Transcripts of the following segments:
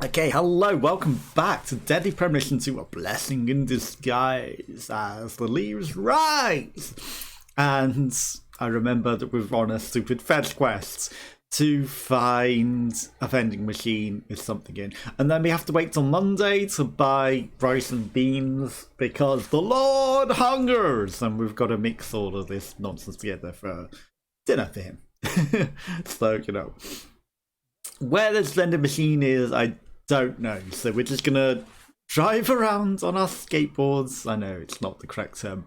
Okay, hello, welcome back to Deadly Premonition 2, a blessing in disguise as the leaves rise. And I remember that we were on a stupid fetch quest to find a vending machine with something in. And then we have to wait till Monday to buy rice and beans because the Lord hungers. And we've got to mix all of this nonsense together for dinner for him. So, where this vending machine is, I don't know, so we're just gonna drive around on our skateboards. I know it's not the correct term,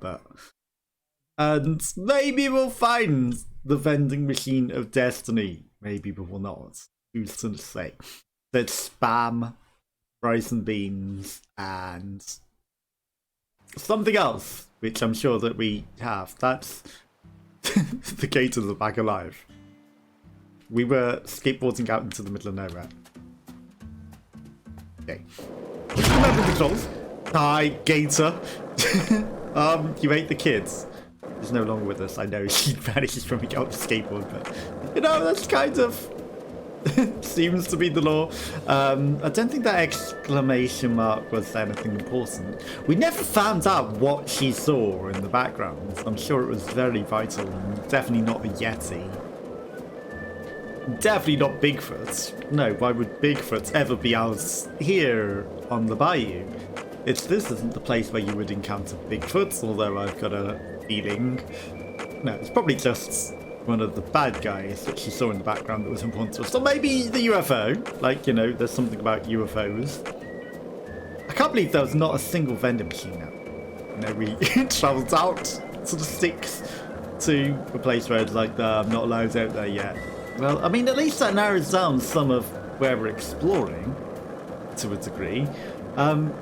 and maybe we'll find the vending machine of destiny. Maybe we will not. Who's to say? There's spam, rice and beans, and something else, which I'm sure that we have. That's the gators are back alive. We were skateboarding out into the middle of nowhere. Okay. Remember the controls. Hi, Gator. You ate the kids. He's no longer with us. I know she vanishes when we get on the skateboard, but that's kind of seems to be the law. I don't think that exclamation mark was anything important. We never found out what she saw in the background. I'm sure it was very vital and definitely not a Yeti. Definitely not Bigfoot. No, why would Bigfoot ever be out here on the bayou? This isn't the place where you would encounter Bigfoot, although I've got a feeling. No, it's probably just one of the bad guys that she saw in the background that was important to us. Or maybe the UFO. There's something about UFOs. I can't believe there was not a single vending machine now. We travelled out to the sticks to a place where it's like, I'm not allowed out there yet. Well, I mean, at least that narrows down some of where we're exploring, to a degree.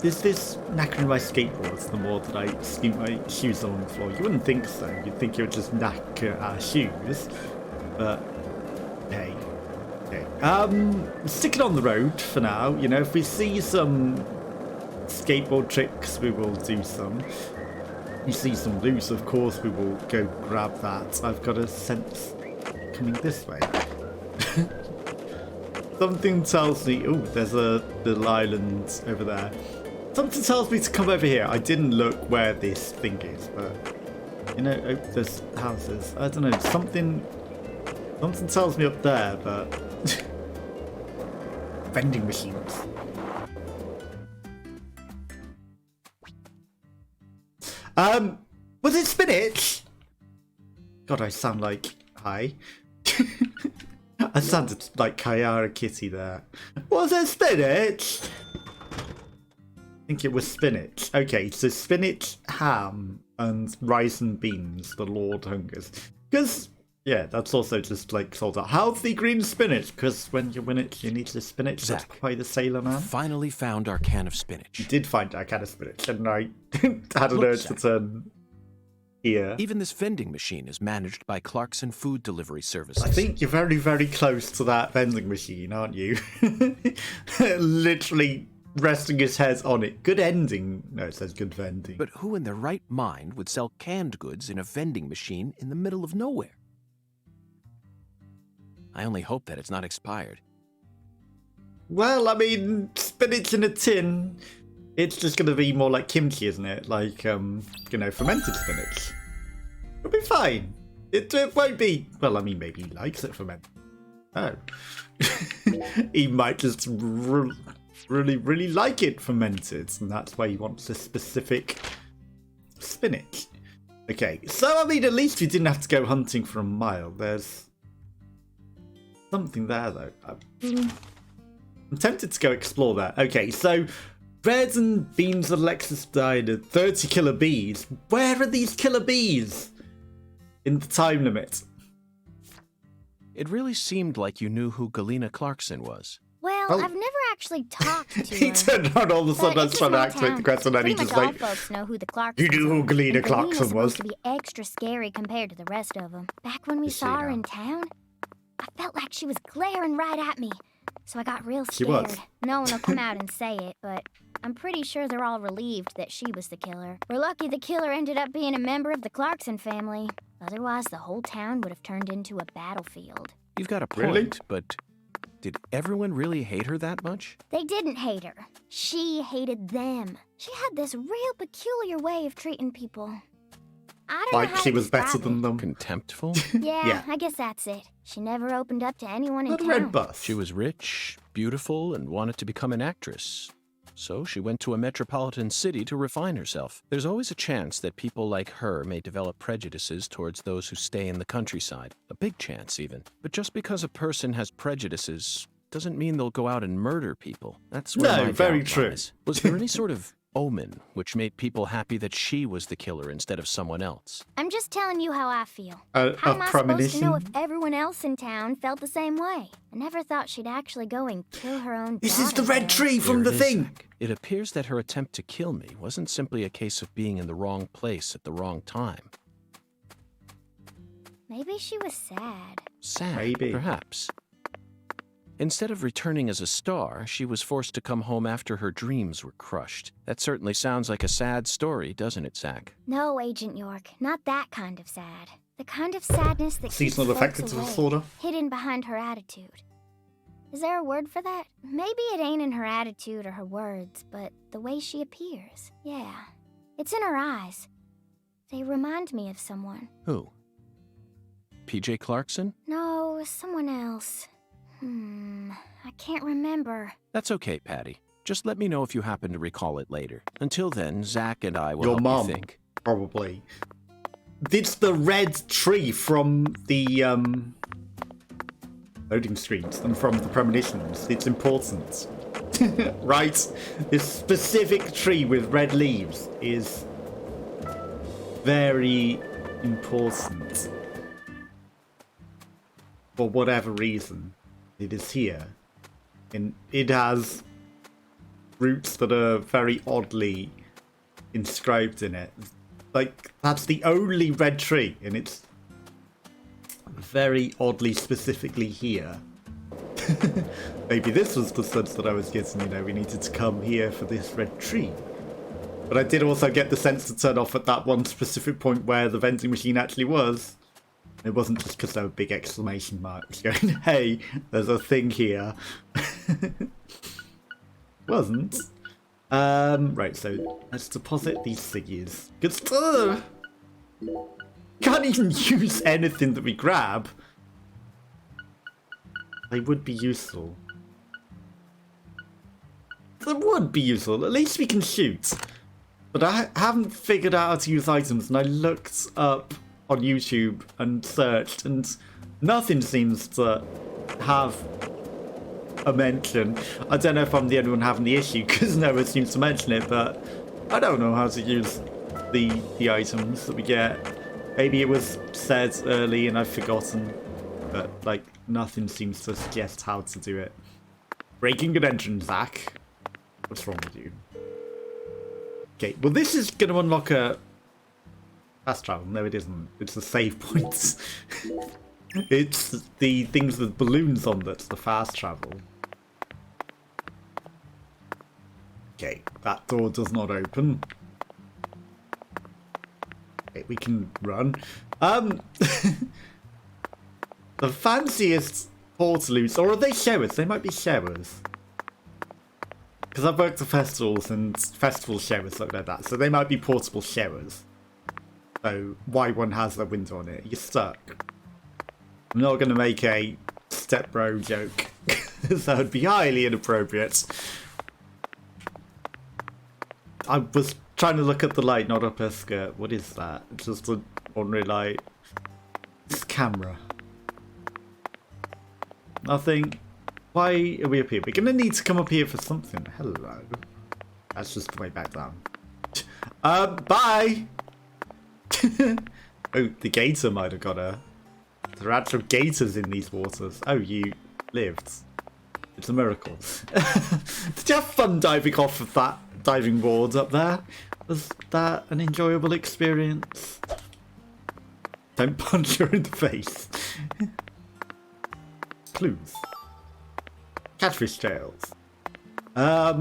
Is this knackering my skateboards the more that I scoot my shoes along the floor? You wouldn't think so. You'd think it would just knack our shoes. But, hey. Okay. Stick it on the road for now. If we see some skateboard tricks, we will do some. If we see some loose, of course, we will go grab that. I've got a sense coming this way. Something tells me... Oh, there's a little island over there. Something tells me to come over here. I didn't look where this thing is, but... there's houses. I don't know, something tells me up there, but... Vending machines. Was it spinach? God, I sound like... Hi. I sounded like Kayara Kitty there. Was it spinach? I think it was spinach. Okay, so spinach, ham, and rice and beans. The Lord hungers. Because, yeah, that's also just sold out. Healthy green spinach. Because when you win it, you need the spinach. Zach, that's by the sailor man. Finally found our can of spinach. You did find our can of spinach, and I had an urge to turn here. Even this vending machine is managed by Clarkson Food Delivery Services. I think you're very, very close to that vending machine, aren't you? Literally resting his head on it. Good ending. No, it says good vending. But who in their right mind would sell canned goods in a vending machine in the middle of nowhere? I only hope that it's not expired. Well, I mean, spinach in a tin. It's just going to be more like kimchi, isn't it? Fermented spinach. It'll be fine. It won't be... Well, I mean, maybe he likes it fermented. Oh. He might just really, really like it fermented. And that's why he wants a specific spinach. Okay, so, I mean, at least we didn't have to go hunting for a mile. There's something there, though. I'm tempted to go explore that. Okay, so... Bread and beans at Alexis Diner, 30 killer bees. Where are these killer bees? In the time limit. It really seemed like you knew who Galena Clarkson was. Well, I've never actually talked to her. He turned around all of a sudden. I was trying to activate the question, and he just all folks know who the Clarksons you knew who Galena Clarkson was. Supposed to be extra scary compared to the rest of them. Back when we saw her in town, I felt like she was glaring right at me. So I got real scared. She was. No one will come out and say it, but I'm pretty sure they're all relieved that she was the killer. We're lucky the killer ended up being a member of the Clarkson family. Otherwise, the whole town would have turned into a battlefield. You've got a point, Really? But Did everyone really hate her that much? They didn't hate her. She hated them. She had this real peculiar way of treating people. I don't know Like how she to was better describe than it. them. Contemptful? Yeah, I guess that's it. She never opened up to anyone in Not a town. red bus. She was rich, beautiful, and wanted to become an actress. So she went to a metropolitan city to refine herself. There's always a chance that people like her may develop prejudices towards those who stay in the countryside. A big chance, even. But just because a person has prejudices doesn't mean they'll go out and murder people. That's where No, my very doubt true. lies. Was there any sort of omen which made people happy that she was the killer instead of someone else? I'm just telling you how I feel. A How am I supposed to know if premonition? everyone else in town felt the same way? I never thought she'd actually go and kill her own This is the daughter, red though. tree from There the it is, thing. Zach. It appears that her attempt to kill me wasn't simply a case of being in the wrong place at the wrong time. Maybe she was sad. Sad, Maybe. perhaps. Instead of returning as a star, she was forced to come home after her dreams were crushed. That certainly sounds like a sad story, doesn't it, Zach? No, Agent York, not that kind of sad. The kind of sadness that Seasonal keeps folks affective away, disorder? hidden behind her attitude. Is there a word for that? Maybe it ain't in her attitude or her words, but the way she appears. Yeah, it's in her eyes. They remind me of someone. Who? PJ Clarkson? No, someone else. I can't remember. That's okay, Patty. Just let me know if you happen to recall it later. Until then, Zach and I will Your help mom, you think. probably. It's the red tree from the loading screens and from the premonitions. It's important. Right? This specific tree with red leaves is very important. For whatever reason, it is here. And it has roots that are very oddly inscribed in it. Like, that's the only red tree, and it's very oddly specifically here. Maybe this was the sense that I was getting, we needed to come here for this red tree. But I did also get the sense to turn off at that one specific point where the vending machine actually was. It wasn't just because there were big exclamation marks going, hey, there's a thing here. Wasn't. Right, so let's deposit these ciggies. Good stuff! Can't even use anything that we grab. They would be useful. They would be useful. At least we can shoot. But I haven't figured out how to use items, and I looked up on YouTube and searched, and nothing seems to have a mention. I don't know if I'm the only one having the issue, because no one seems to mention it, but I don't know how to use the items that we get. Maybe it was said early and I've forgotten, but like nothing seems to suggest how to do it. Breaking an engine, Zach. What's wrong with you? Okay, well this is going to unlock a fast travel. No, it isn't. It's the save points. It's the things with balloons on that's the fast travel. Okay, that door does not open. Okay, we can run. The fanciest portaloos, or are they showers? They might be showers. Because I've worked at festivals and festival showers look like that, so they might be portable showers. So why one has a window on it? You're stuck. I'm not going to make a step bro joke. That would be highly inappropriate. I was trying to look at the light, not up her skirt. What is that? It's just an ordinary light. This camera. Nothing. Why are we up here? We're going to need to come up here for something. Hello. That's just the way back down. Bye! Oh, the gator might have got her. There are actual gators in these waters. Oh, you lived. It's a miracle. Did you have fun diving off of that diving board up there? Was that an enjoyable experience? Don't punch her in the face. Clues. Catfish tails. I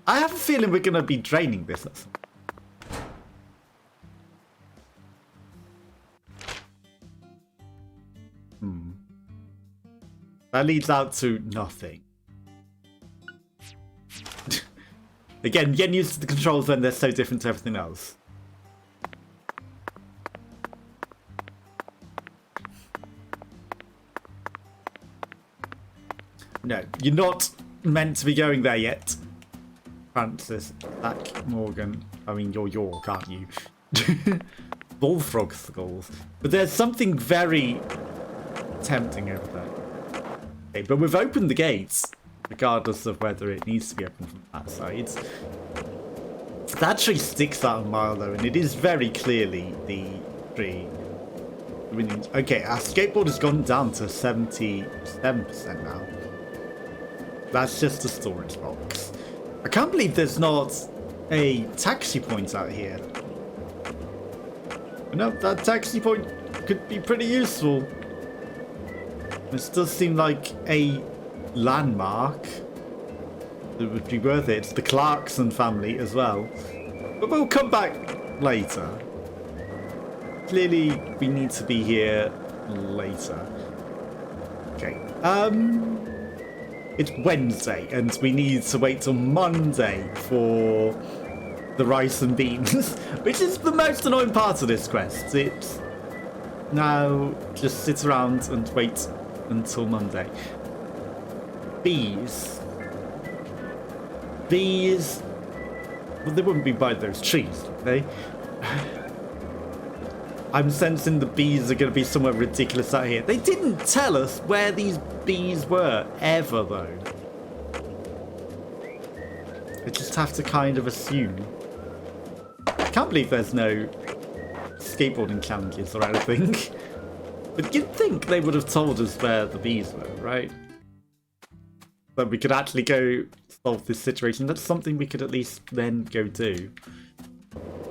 have a feeling we're going to be draining this at some point. That leads out to nothing. Again, getting used to the controls when they're so different to everything else. No, you're not meant to be going there yet. Francis, Zach, Morgan. I mean, you're York, aren't you? Bullfrog skulls. But there's something very tempting over there. Okay, but we've opened the gates, regardless of whether it needs to be opened from that side. It actually sticks out a mile though, and it is very clearly the tree. Okay, our skateboard has gone down to 77% now. That's just a storage box. I can't believe there's not a taxi point out here. You know, that taxi point could be pretty useful. This does seem like a landmark that would be worth it. It's the Clarkson family as well. But we'll come back later. Clearly, we need to be here later. Okay. It's Wednesday, and we need to wait till Monday for the rice and beans, which is the most annoying part of this quest. It's now just sit around and wait until Monday. Bees. Bees. Well, they wouldn't be by those trees, would they? I'm sensing the bees are going to be somewhere ridiculous out here. They didn't tell us where these bees were, ever, though. I just have to kind of assume. I can't believe there's no skateboarding challenges or anything. But you'd think they would have told us where the bees were, right? So we could actually go solve this situation. That's something we could at least then go do.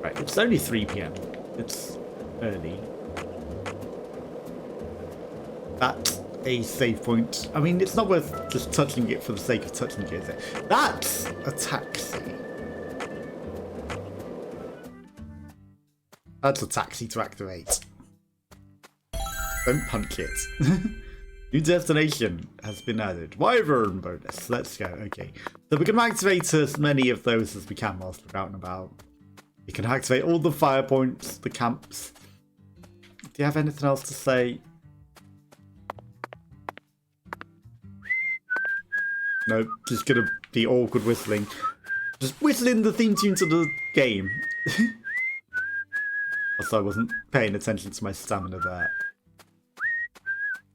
Right, it's only 3 PM. It's early. That's a save point. I mean, it's not worth just touching it for the sake of touching it, is it? That's a taxi. That's a taxi to activate. Don't punch it. New destination has been added. Wyvern bonus. Let's go. Okay. So we're going to activate as many of those as we can whilst we're out and about. We can activate all the fire points, the camps. Do you have anything else to say? No, just going to be awkward whistling. Just whistling the theme tune to the game. Also, I wasn't paying attention to my stamina there.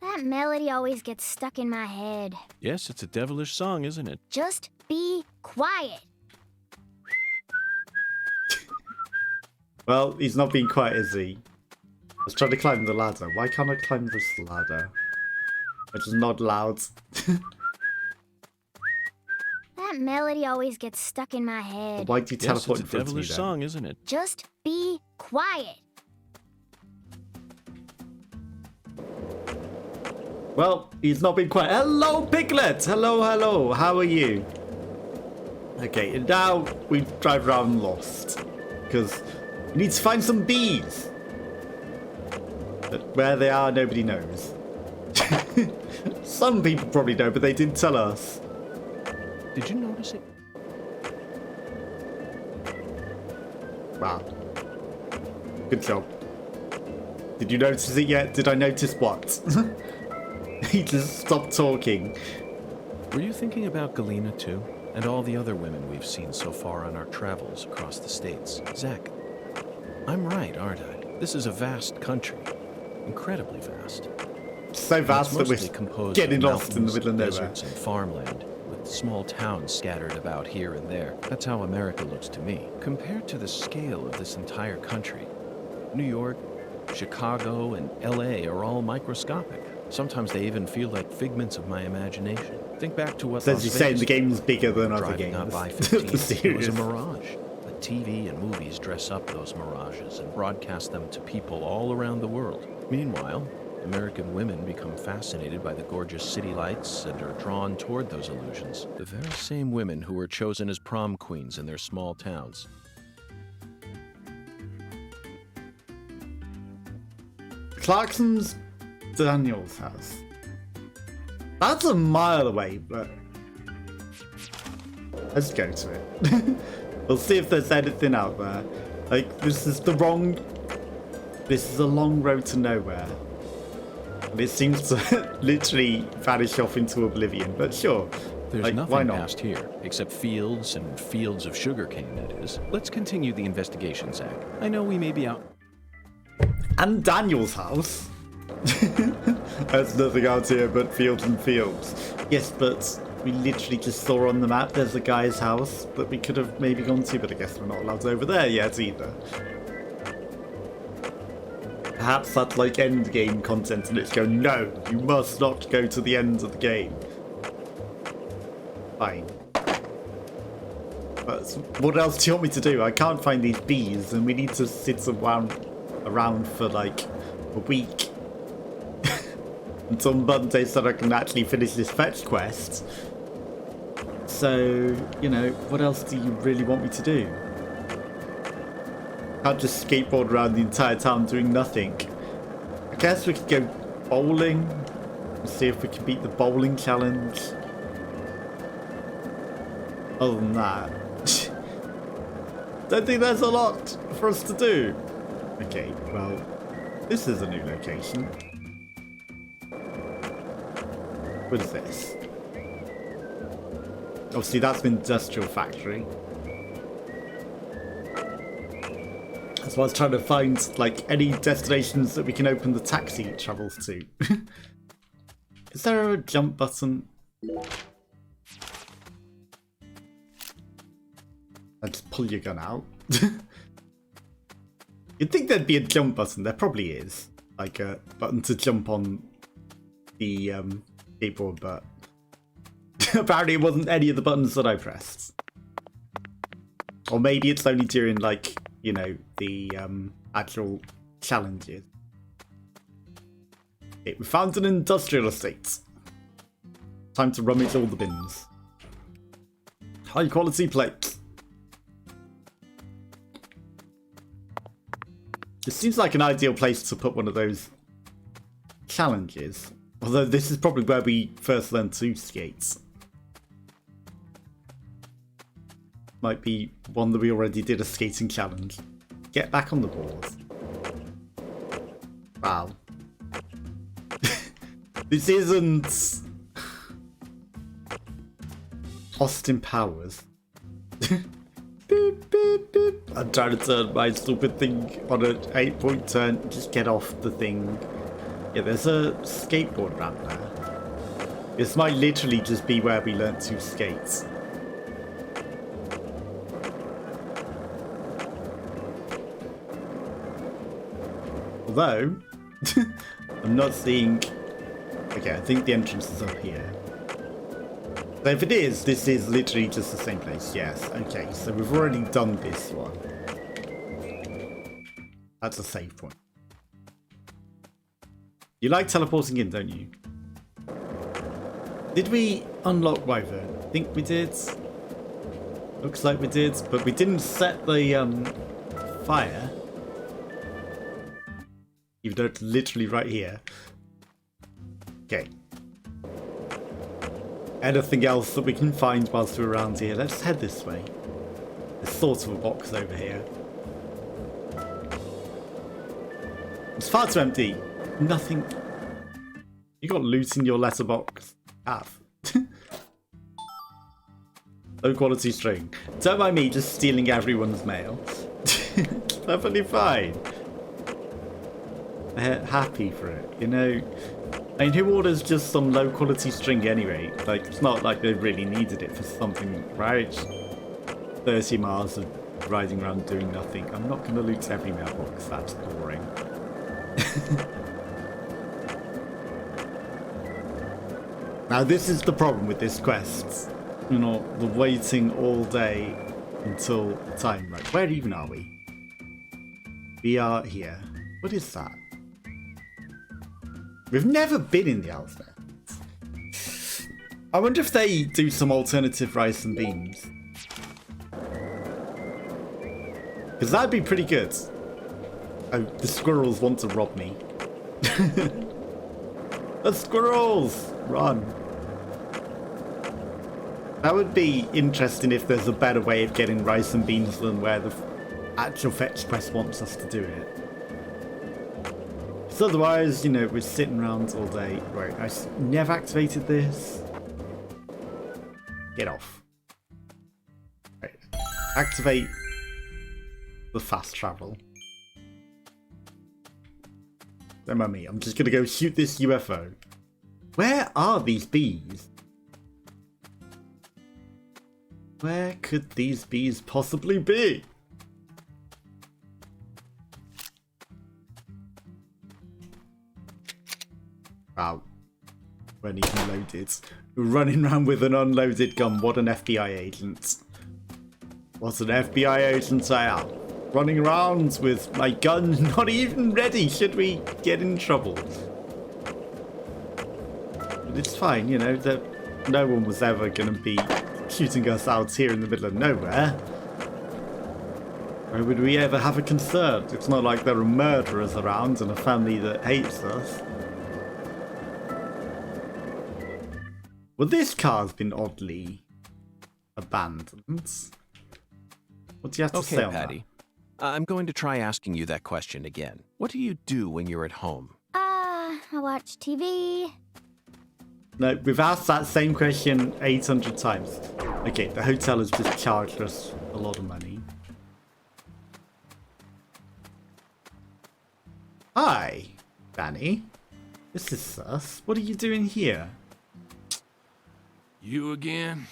That melody always gets stuck in my head. Yes, it's a devilish song, isn't it? Just be quiet. Well, he's not being quiet, is he? Let's try to climb the ladder. Why can't I climb this ladder? I just nod loud. That melody always gets stuck in my head. Why do you teleport in Yes, it's a front of me devilish then? song, isn't it? Just be quiet. Well, he's not being quiet. Hello, Piglet! Hello, hello. How are you? Okay, and now we drive around lost. Because we need to find some bees. But where they are, nobody knows. Some people probably know, but they didn't tell us. Did you notice it? Wow. Good job. Did you notice it yet? Did I notice what? He just stopped talking. Were you thinking about Galena too? And all the other women we've seen so far on our travels across the states? Zach, I'm right, aren't I? This is a vast country. Incredibly vast. So vast that Mostly we're composed getting of lost in the middle of nowhere. deserts and farmland, with small towns scattered about here and there. That's how America looks to me. Compared to the scale of this entire country, New York, Chicago, and LA are all microscopic. Sometimes they even feel like figments of my imagination. Think back to what So as Las you say, Vegas the game's bigger than other driving games. up The I-15. It was series. a mirage. But TV and movies dress up those mirages and broadcast them to people all around the world. Meanwhile, American women become fascinated by the gorgeous city lights and are drawn toward those illusions. The very same women who were chosen as prom queens in their small towns. Clarkson's Daniel's house. That's a mile away, but let's go to it. We'll see if there's anything out there. Like, this is a long road to nowhere. And it seems to literally vanish off into oblivion, but sure. There's Like, why nothing not? past here, except fields and fields of sugarcane, that is. Let's continue the investigation, Zach. I know we may be out. And Daniel's house. There's nothing out here but fields and fields. Yes, but we literally just saw on the map there's a guy's house that we could have maybe gone to, but I guess we're not allowed over there yet either. Perhaps that's like end game content and it's going, no, you must not go to the end of the game. Fine. But what else do you want me to do? I can't find these bees and we need to sit around for like a week until Monday so that I can actually finish this fetch quest. So, you know, what else do you really want me to do? Can't just skateboard around the entire town doing nothing. I guess we could go bowling and see if we can beat the bowling challenge. Other than that, don't think there's a lot for us to do. Okay, well, this is a new location. What is this? Obviously, that's an industrial factory. That's why I was trying to find, like, any destinations that we can open the taxi travels to. Is there a jump button? And just pull your gun out. You'd think there'd be a jump button. There probably is. Like a button to jump on the skateboard, but apparently it wasn't any of the buttons that I pressed. Or maybe it's only during, like, you know, the actual challenges. Okay, we found an industrial estate. Time to rummage all the bins. High quality plates. It seems like an ideal place to put one of those challenges. Although this is probably where we first learned to skate. Might be one that we already did a skating challenge. Get back on the board. Wow. This isn't Austin Powers. Beep, beep, beep. I'm trying to turn my stupid thing on an 8-point turn. Just get off the thing. Yeah, there's a skateboard ramp there. This might literally just be where we learnt to skate. Although, I'm not seeing... Okay, I think the entrance is up here. So if it is, this is literally just the same place. Yes, okay, so we've already done this one. That's a save point. You like teleporting in, don't you? Did we unlock Wyvern? I think we did. Looks like we did, but we didn't set the fire. Even though it's literally right here. Okay. Anything else that we can find whilst we're around here? Let's head this way. There's sort of a box over here. It's far too empty. Nothing. You got loot in your letterbox. Have. Low quality string. Don't mind me just stealing everyone's mail. It's perfectly fine. They're happy for it, you know. I mean, who orders just some low quality string anyway? Like, it's not like they really needed it for something, right? 30 miles of riding around doing nothing. I'm not going to loot every mailbox. That's boring. Now, this is the problem with this quest. You know, the waiting all day until time. Right, where even are we? We are here. What is that? We've never been in the Alphabet. I wonder if they do some alternative rice and beans. Because that'd be pretty good. Oh, the squirrels want to rob me. The squirrels! Run. That would be interesting if there's a better way of getting rice and beans than where the actual fetch quest wants us to do it. So otherwise, you know, we're sitting around all day. Right, I never activated this. Get off. Right. Activate the fast travel. Don't mind me, I'm just gonna go shoot this UFO. Where are these bees? Where could these bees possibly be? Wow. Weren't even loaded. Running around with an unloaded gun. What an FBI agent. What an FBI agent I am. Running around with my gun not even ready. Should we get in trouble? But it's fine, you know, that no one was ever going to be shooting us out here in the middle of nowhere. Why would we ever have a concern? It's not like there are murderers around and a family that hates us. Well, this car's been oddly abandoned. What do you have to say on Patty. I'm going to try asking you that question again. What do you do when you're at home? I watch TV. No, we've asked that same question 800 times. Okay, the hotel has just charged us a lot of money. Hi, Danny. This is sus. What are you doing here? You again?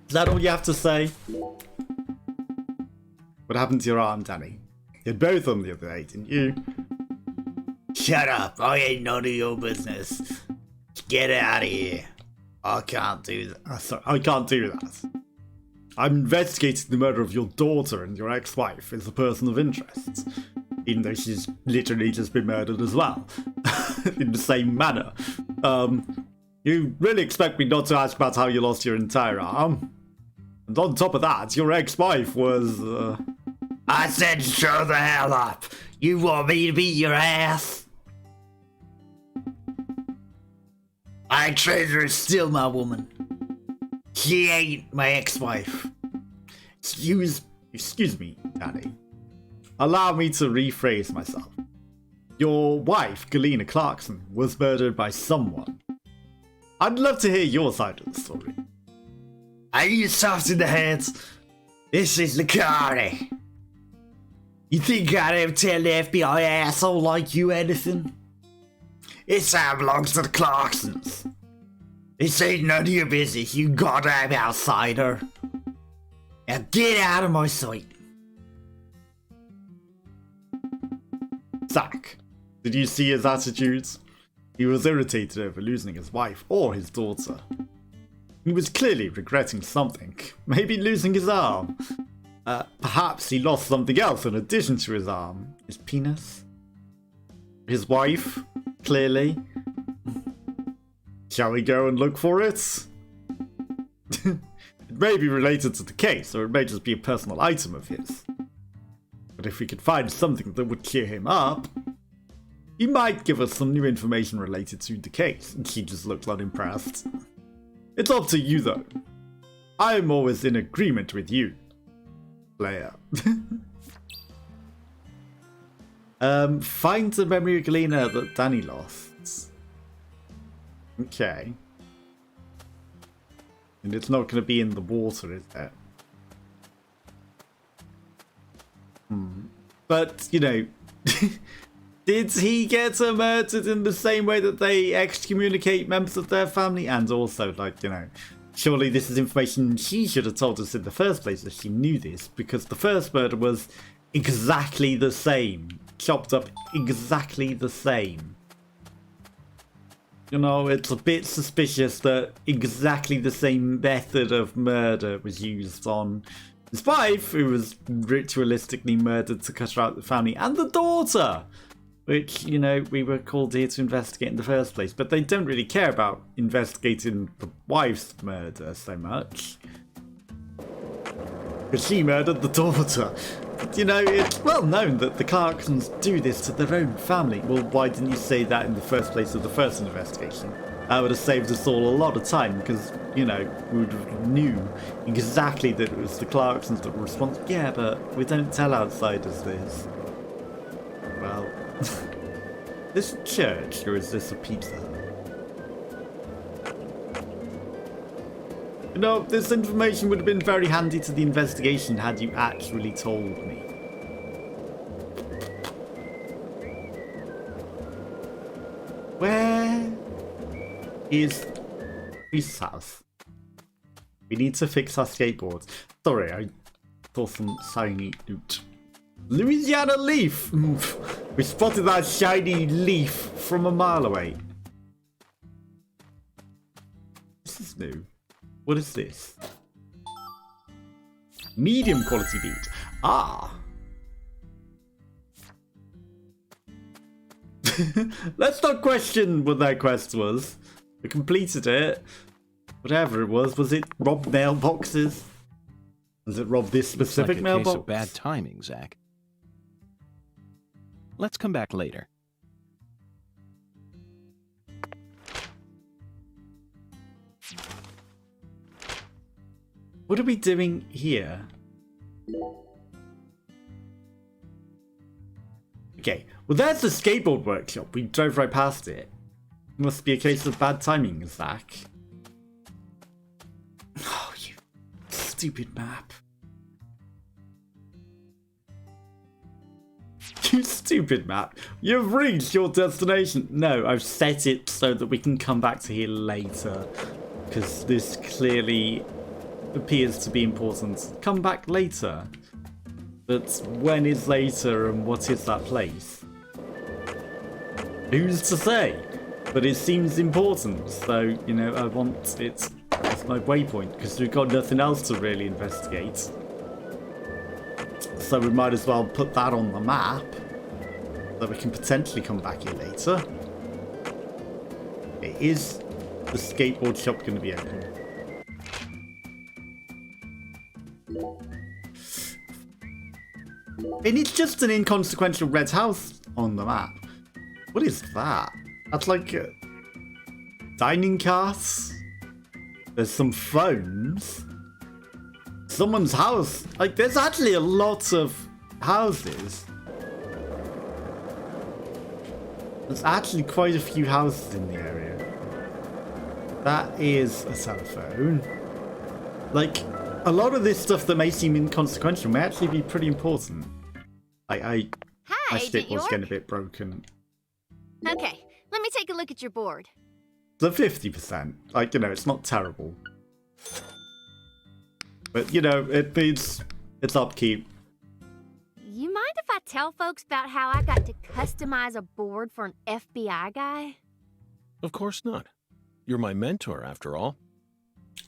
Is that all you have to say? What happened to your arm, Danny? You had both on the other day, didn't you? Shut up. I ain't none of your business. Get out of here. I can't do that. Sorry, I can't do that. I'm investigating the murder of your daughter and your ex-wife as a person of interest. Even though she's literally just been murdered as well. In the same manner. You really expect me not to ask about how you lost your entire arm? And on top of that, your ex-wife was, I said show the hell up! You want me to beat your ass? My treasure is still my woman. She ain't my ex-wife. Excuse me, Danny. Allow me to rephrase myself. Your wife, Galena Clarkson, was murdered by someone. I'd love to hear your side of the story. Are you soft in the head? This is Lucari. You think I'd ever tell the FBI asshole like you anything? This town belongs to the Clarksons. This ain't none of your business, you goddamn outsider. Now get out of my sight. Zach, did you see his attitudes? He was irritated over losing his wife or his daughter. He was clearly regretting something, maybe losing his arm. Perhaps he lost something else in addition to his arm. His penis? His wife? Clearly. Shall we go and look for it? It may be related to the case, or it may just be a personal item of his. But if we could find something that would cheer him up, he might give us some new information related to the case. And she just looked unimpressed. It's up to you though. I am always in agreement with you, player. Find the memory of Galena that Danny lost. Okay. And it's not going to be in the water, is it? But, you know, did he get murdered in the same way that they excommunicate members of their family? And also, like, you know, surely this is information she should have told us in the first place if she knew this, because the first murder was exactly the same. Chopped up exactly the same. You know, it's a bit suspicious that exactly the same method of murder was used on his wife, who was ritualistically murdered to cut her out of the family, and the daughter, which, you know, we were called here to investigate in the first place. But they don't really care about investigating the wife's murder so much. Because she murdered the daughter. You know, it's well known that the Clarksons do this to their own family. Well, why didn't you say that in the first place of the first investigation? That would have saved us all a lot of time, because, you know, we would have knew exactly that it was the Clarksons that were responsible. Yeah, but we don't tell outsiders this. Well, this a church, or is this a pizza? You know, this information would have been very handy to the investigation had you actually told me. Where is his house? We need to fix our skateboards. Sorry, I saw some shiny loot. Louisiana leaf! We spotted that shiny leaf from a mile away. This is new. What is this? Medium quality bead. Ah! Let's not question what that quest was. We completed it. Whatever it was it rob mailboxes? Was it rob this specific Looks like a mailbox? case of bad timing, Zach. Let's come back later. What are we doing here? Okay, well there's the skateboard workshop. We drove right past it. Must be a case of bad timing, Zach. Oh, you stupid map. You stupid map. You've reached your destination. No, I've set it so that we can come back to here later. Because this clearly appears to be important. Come back later. But when is later and what is that place? Who's to say? But it seems important, so, you know, I want it as my waypoint, because we've got nothing else to really investigate. So we might as well put that on the map, so we can potentially come back here later. Is the skateboard shop going to be open? And it's just an inconsequential red house on the map. What is that? That's like dining cars. There's some phones. Someone's house. Like, there's actually a lot of houses. There's actually quite a few houses in the area. That is a telephone. Like, a lot of this stuff that may seem inconsequential may actually be pretty important. My stick was getting a bit broken. Okay, let me take a look at your board. The 50%. Like, you know, it's not terrible. But, you know, it needs its upkeep. You mind if I tell folks about how I got to customize a board for an FBI guy? Of course not. You're my mentor, after all.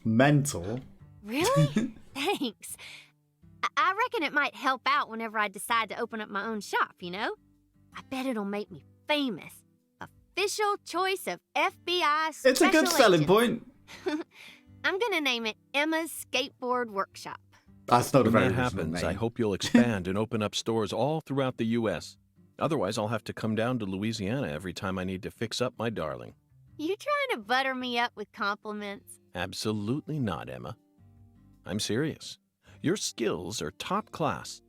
Mental. Really? Thanks. I reckon it might help out whenever I decide to open up my own shop, you know? I bet it'll make me famous. Official choice of FBI special It's a good selling point. I'm gonna name it Emma's Skateboard Workshop. That's not a When very that original happens, name. I hope you'll expand and open up stores all throughout the U.S. Otherwise, I'll have to come down to Louisiana every time I need to fix up my darling. You trying to butter me up with compliments? Absolutely not, Emma. I'm serious. Your skills are top class.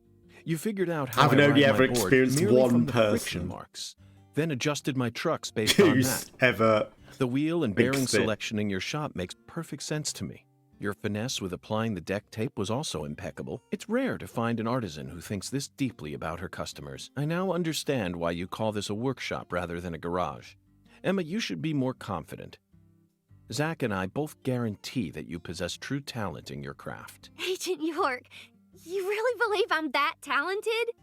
You figured out how I've I only ride ever my board experienced merely one from the friction person marks, then adjusted my trucks based on who's that. ever The wheel and bearing fixed it. selection in your shop makes perfect sense to me. Your finesse with applying the deck tape was also impeccable. It's rare to find an artisan who thinks this deeply about her customers. I now understand why you call this a workshop rather than a garage. Emma, you should be more confident. Zach and I both guarantee that you possess true talent in your craft. Agent York, you really believe I'm that talented?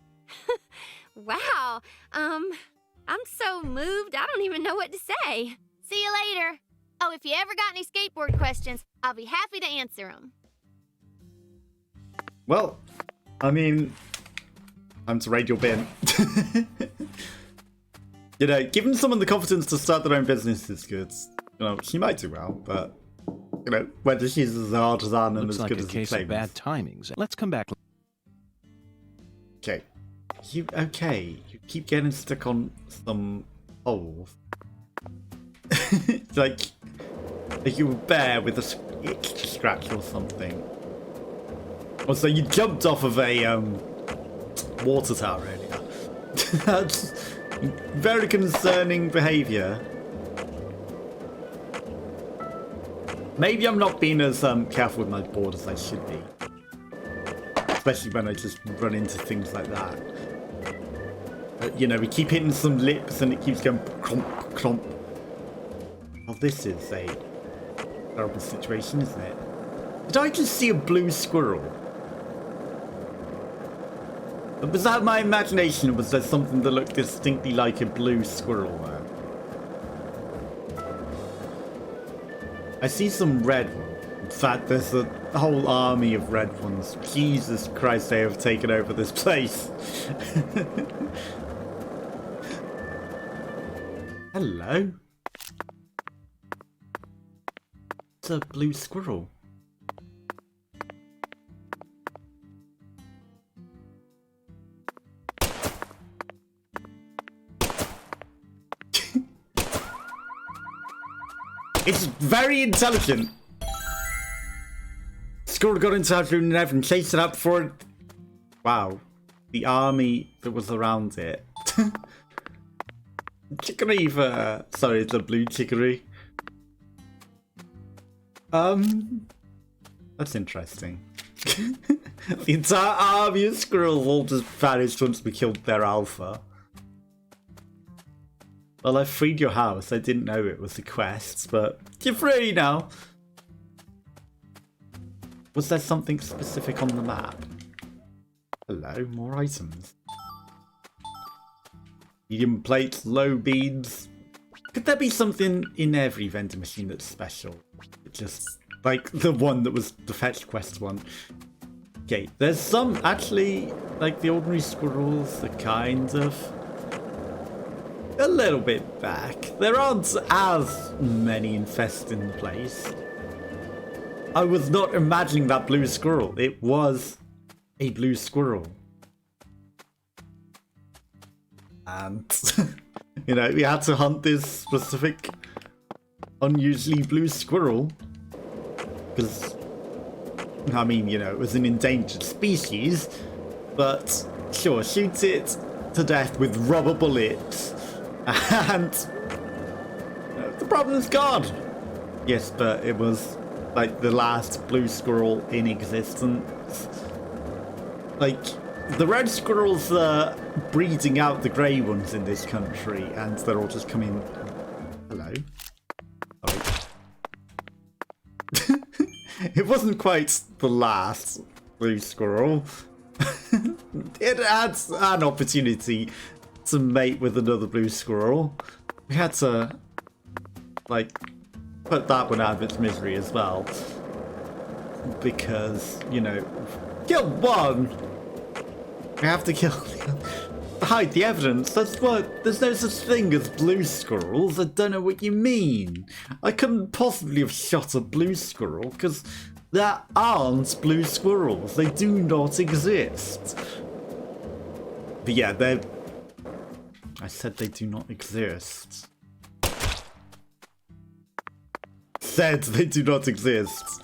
Wow. I'm so moved, I don't even know what to say. See you later. Oh, if you ever got any skateboard questions, I'll be happy to answer them. Well, I mean, time to raid your bin. You know, giving someone the confidence to start their own business is good. You know, she might do well, but, you know, whether she's as an artisan and Looks as like good a as case the of bad timing. Let's come back. Okay? You keep getting stuck on some holes. like you were bear with a itch scratch or something. Also, you jumped off of a water tower earlier. That's very concerning behaviour. Maybe I'm not being as careful with my board as I should be. Especially when I just run into things like that. But, you know, we keep hitting some lips and it keeps going clomp, clomp. Well, this is a terrible situation, isn't it? Did I just see a blue squirrel? Was that my imagination, or was there something that looked distinctly like a blue squirrel there? I see some red ones. In fact, there's a whole army of red ones. Jesus Christ, they have taken over this place. Hello? It's a blue squirrel. It's very intelligent. Squirrel got into our room and chased it up for it. Wow. The army that was around it. Chicory for... Sorry, it's a blue chicory. That's interesting. The entire army of squirrels all just vanished once we killed their alpha. Well, I freed your house. I didn't know it was a quest, but you're free now. Was there something specific on the map? Hello, more items. Medium plates, low beans. Could there be something in every vending machine that's special? Just like the one that was the fetch quest one. Okay, there's some actually, like the ordinary squirrels are kind of a little bit back. There aren't as many infesting the place. I was not imagining that blue squirrel. It was a blue squirrel. And, you know, we had to hunt this specific unusually blue squirrel. Because, I mean, you know, it was an endangered species. But, sure, shoot it to death with rubber bullets. And the problem's gone. Yes, but it was like the last blue squirrel in existence. Like, the red squirrels are breeding out the grey ones in this country, and they're all just coming. Hello. Sorry. It wasn't quite the last blue squirrel. It had an opportunity to mate with another blue squirrel. We had to, like, put that one out of its misery as well. Because, you know, kill one! We have to kill hide the evidence. That's what. There's no such thing as blue squirrels. I don't know what you mean. I couldn't possibly have shot a blue squirrel because there aren't blue squirrels. They do not exist. But yeah, they're. I said they do not exist. Said they do not exist.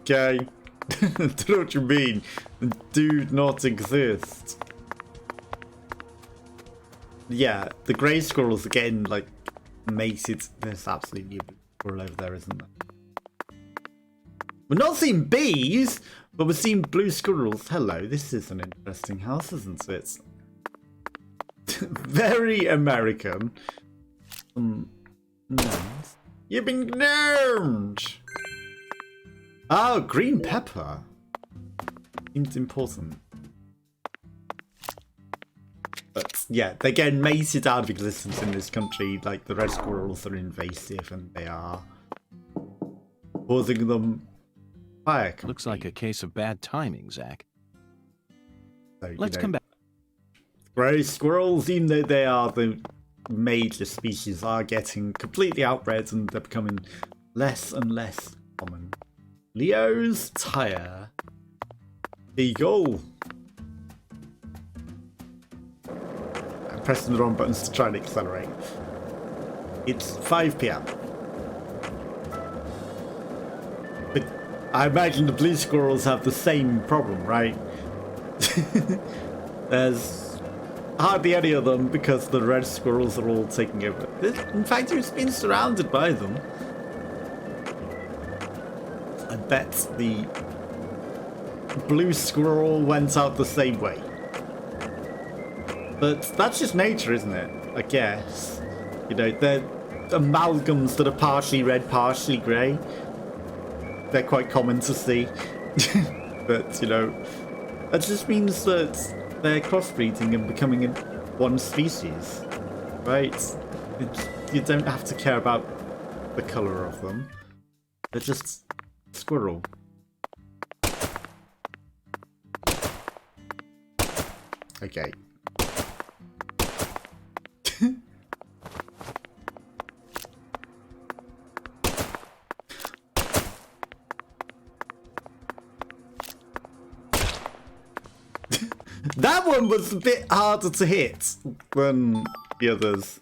Okay. I don't know what you mean. They do not exist. Yeah, the grey squirrels are getting, like, mated. There's absolutely a blue squirrel over there, isn't there? We're not seeing bees, but we're seeing blue squirrels. Hello, this is an interesting house, isn't it? Very American. Gnomes. You've been gnomed! Oh, green pepper. Seems important. But yeah, they're getting mated out of existence in this country. Like, the red squirrels are invasive and they are causing them fire. Looks like a case of bad timing, Zach. So, Let's come back. Grey squirrels, even though they are the major species, are getting completely outbred and they're becoming less and less common. Leo's tire. There you go. pressing the wrong buttons to try and accelerate. It's 5 p.m. But I imagine the blue squirrels have the same problem, right? There's hardly any of them because the red squirrels are all taking over. In fact, it's been surrounded by them. I bet the blue squirrel went out the same way. But that's just nature, isn't it? I guess. You know, they're amalgams that are partially red, partially grey. They're quite common to see. But, you know, that just means that they're crossbreeding and becoming one species. Right? You don't have to care about the colour of them. They're just squirrel. Okay. That one was a bit harder to hit than the others.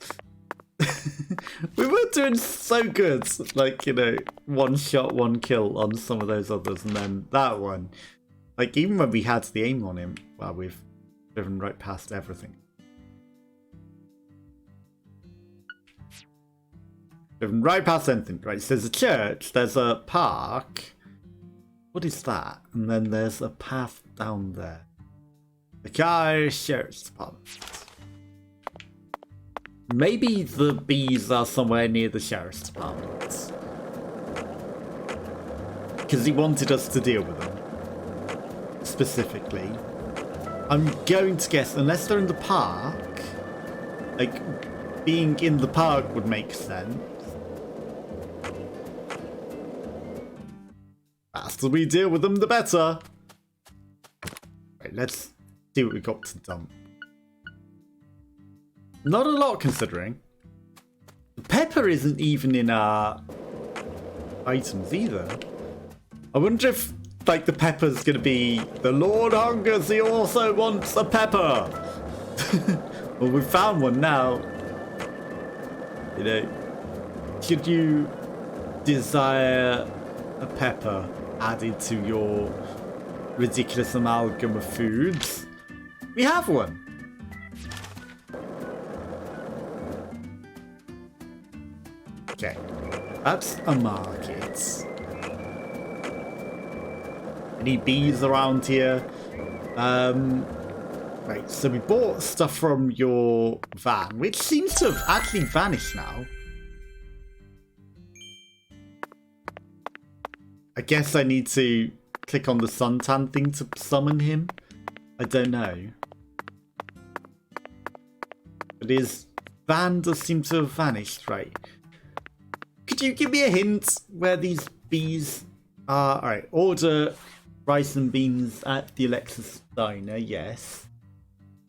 We were doing so good, like, you know, 1 shot, 1 kill on some of those others, and then that one, like, even when we had the aim on him, well, we've driven right past everything. Driven right past anything. Right, so there's a church, there's a park. What is that? And then there's a path down there. The car sheriff's department. Maybe the bees are somewhere near the sheriff's department. Because he wanted us to deal with them. Specifically. I'm going to guess, unless they're in the park, like, being in the park would make sense. The faster we deal with them, the better. Right, let's see what we got to dump. Not a lot, considering. The pepper isn't even in our items either. I wonder if, like, the pepper's gonna be, the Lord hungers, he also wants a pepper. Well, we found one now. You know, should you desire a pepper added to your ridiculous amalgam of foods, we have one. Okay, that's a market. Any bees around here? Right, so we bought stuff from your van, which seems to have actually vanished now. I guess I need to click on the suntan thing to summon him. I don't know. But his van does seem to have vanished, right? Could you give me a hint where these bees are? Alright, order rice and beans at the Alexis Diner, yes.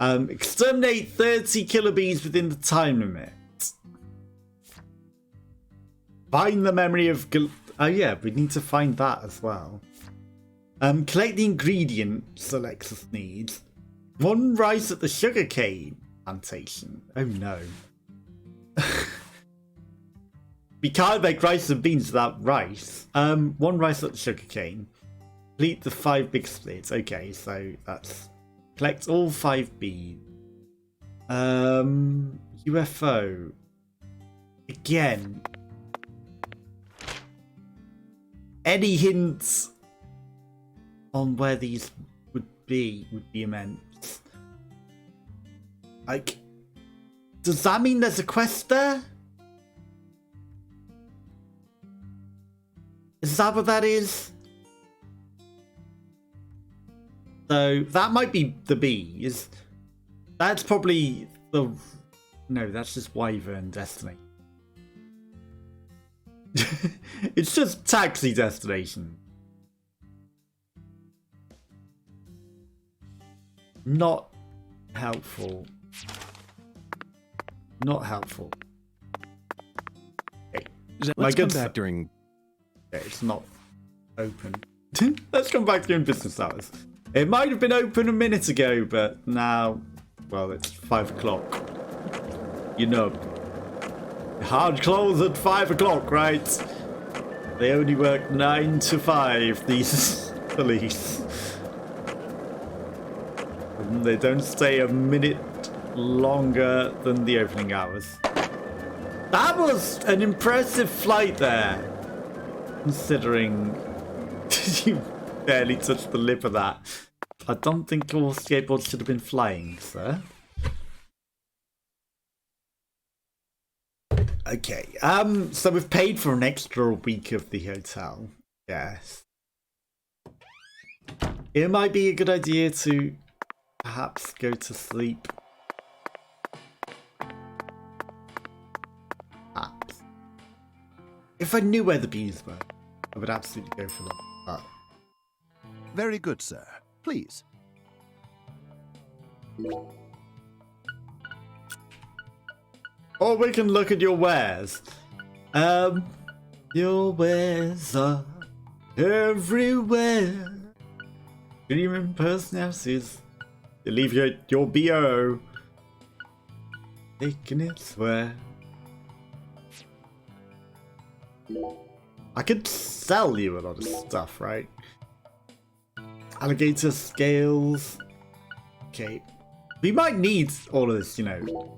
Exterminate 30 killer bees within the time limit. Find the memory of... Oh yeah, we need to find that as well. Collect the ingredients Alexis needs. 1 rice at the sugarcane plantation. Oh no. We can't make rice and beans without rice. 1 rice at the sugarcane. Complete the 5 big splits. Okay, so that's... Collect all 5 bees. UFO. Again. Any hints on where these would be immense. Like, does that mean there's a quest there? Is that what that is? So that might be the bees. That's probably the... No, that's just Wyvern Destiny. It's just taxi destination. Not helpful. Not helpful. Okay. Let's come back during... Okay, it's not open. Let's come back during business hours. It might have been open a minute ago, but now, well, it's 5 o'clock. You know, hard close at 5 o'clock, right? They only work 9 to 5, these police. And they don't stay a minute longer than the opening hours. That was an impressive flight there, considering you barely touched the lip of that. I don't think all skateboards should have been flying, sir. Okay, so we've paid for an extra week of the hotel. Yes. It might be a good idea to perhaps go to sleep. Perhaps. If I knew where the bees were, I would absolutely go for them. But... Very good, sir. Please. Or we can look at your wares. Your wares are everywhere. Dreaming personalities. You leave your BO. Taking it where. I could sell you a lot of stuff, right? Alligator scales. Okay. We might need all of this, you know.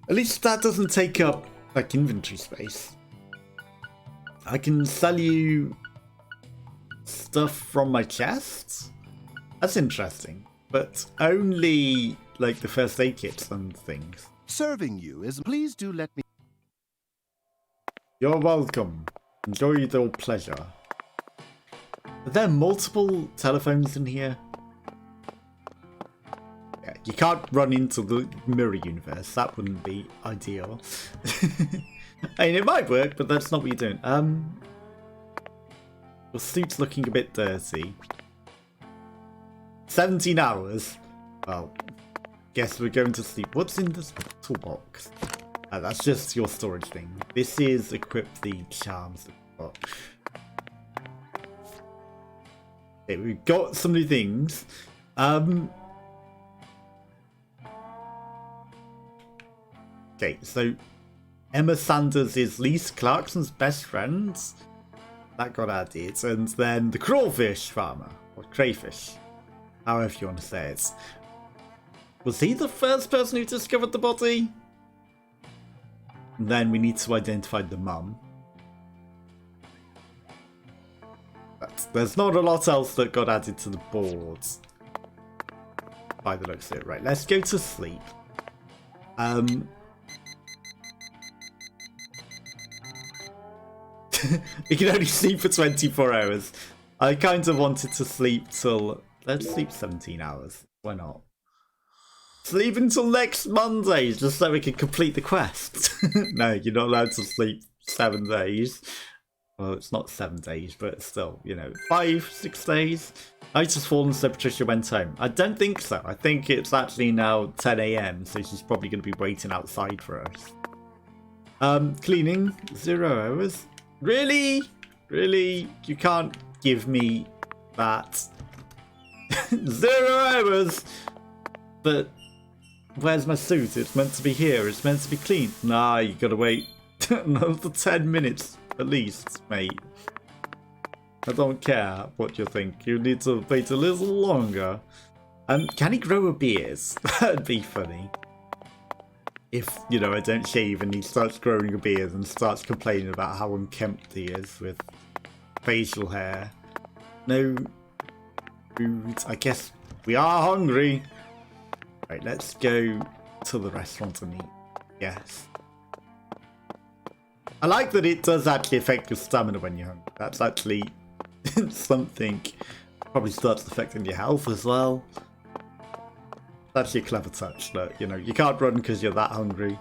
At least that doesn't take up, like, inventory space. I can sell you stuff from my chests. That's interesting. But only, like, the first aid kits and things. Serving you is... Please do let me... You're welcome. Enjoy your pleasure. Are there multiple telephones in here? Yeah, you can't run into the mirror universe. That wouldn't be ideal. I mean, it might work, but that's not what you're doing. Your suit's looking a bit dirty. 17 hours. Well, guess we're going to sleep. What's in this toolbox? That's just your storage thing. This is equip the charms. Okay, we've got some new things. Okay, so Emma Sanders is Lisa Clarkson's best friend. That got added. And then the crawfish farmer, or crayfish, however you want to say it. Was he the first person who discovered the body? And then we need to identify the mum. But there's not a lot else that got added to the boards. By the looks of it. Right, let's go to sleep. You can only sleep for 24 hours. I kind of wanted to sleep till... Let's sleep 17 hours. Why not? Sleep until next Monday, just so we can complete the quest. No, you're not allowed to sleep 7 days. Well, it's not 7 days, but still, you know, 5, 6 days. Night has fallen, so Patricia went home. I don't think so. I think it's actually now 10 AM, so she's probably going to be waiting outside for us. Cleaning, 0 hours. Really? Really? You can't give me that. 0 hours! But where's my suit? It's meant to be here. It's meant to be clean. Nah, you gotta wait another 10 minutes at least, mate. I don't care what you think. You need to wait a little longer. Can he grow a beard? That'd be funny. If, you know, I don't shave and he starts growing a beard and starts complaining about how unkempt he is with facial hair. No food. I guess we are hungry. Right, let's go to the restaurant and eat. Yes. I like that it does actually affect your stamina when you're hungry. That's actually something. Probably starts affecting your health as well. That's actually a clever touch. Look, you know, you can't run because you're that hungry.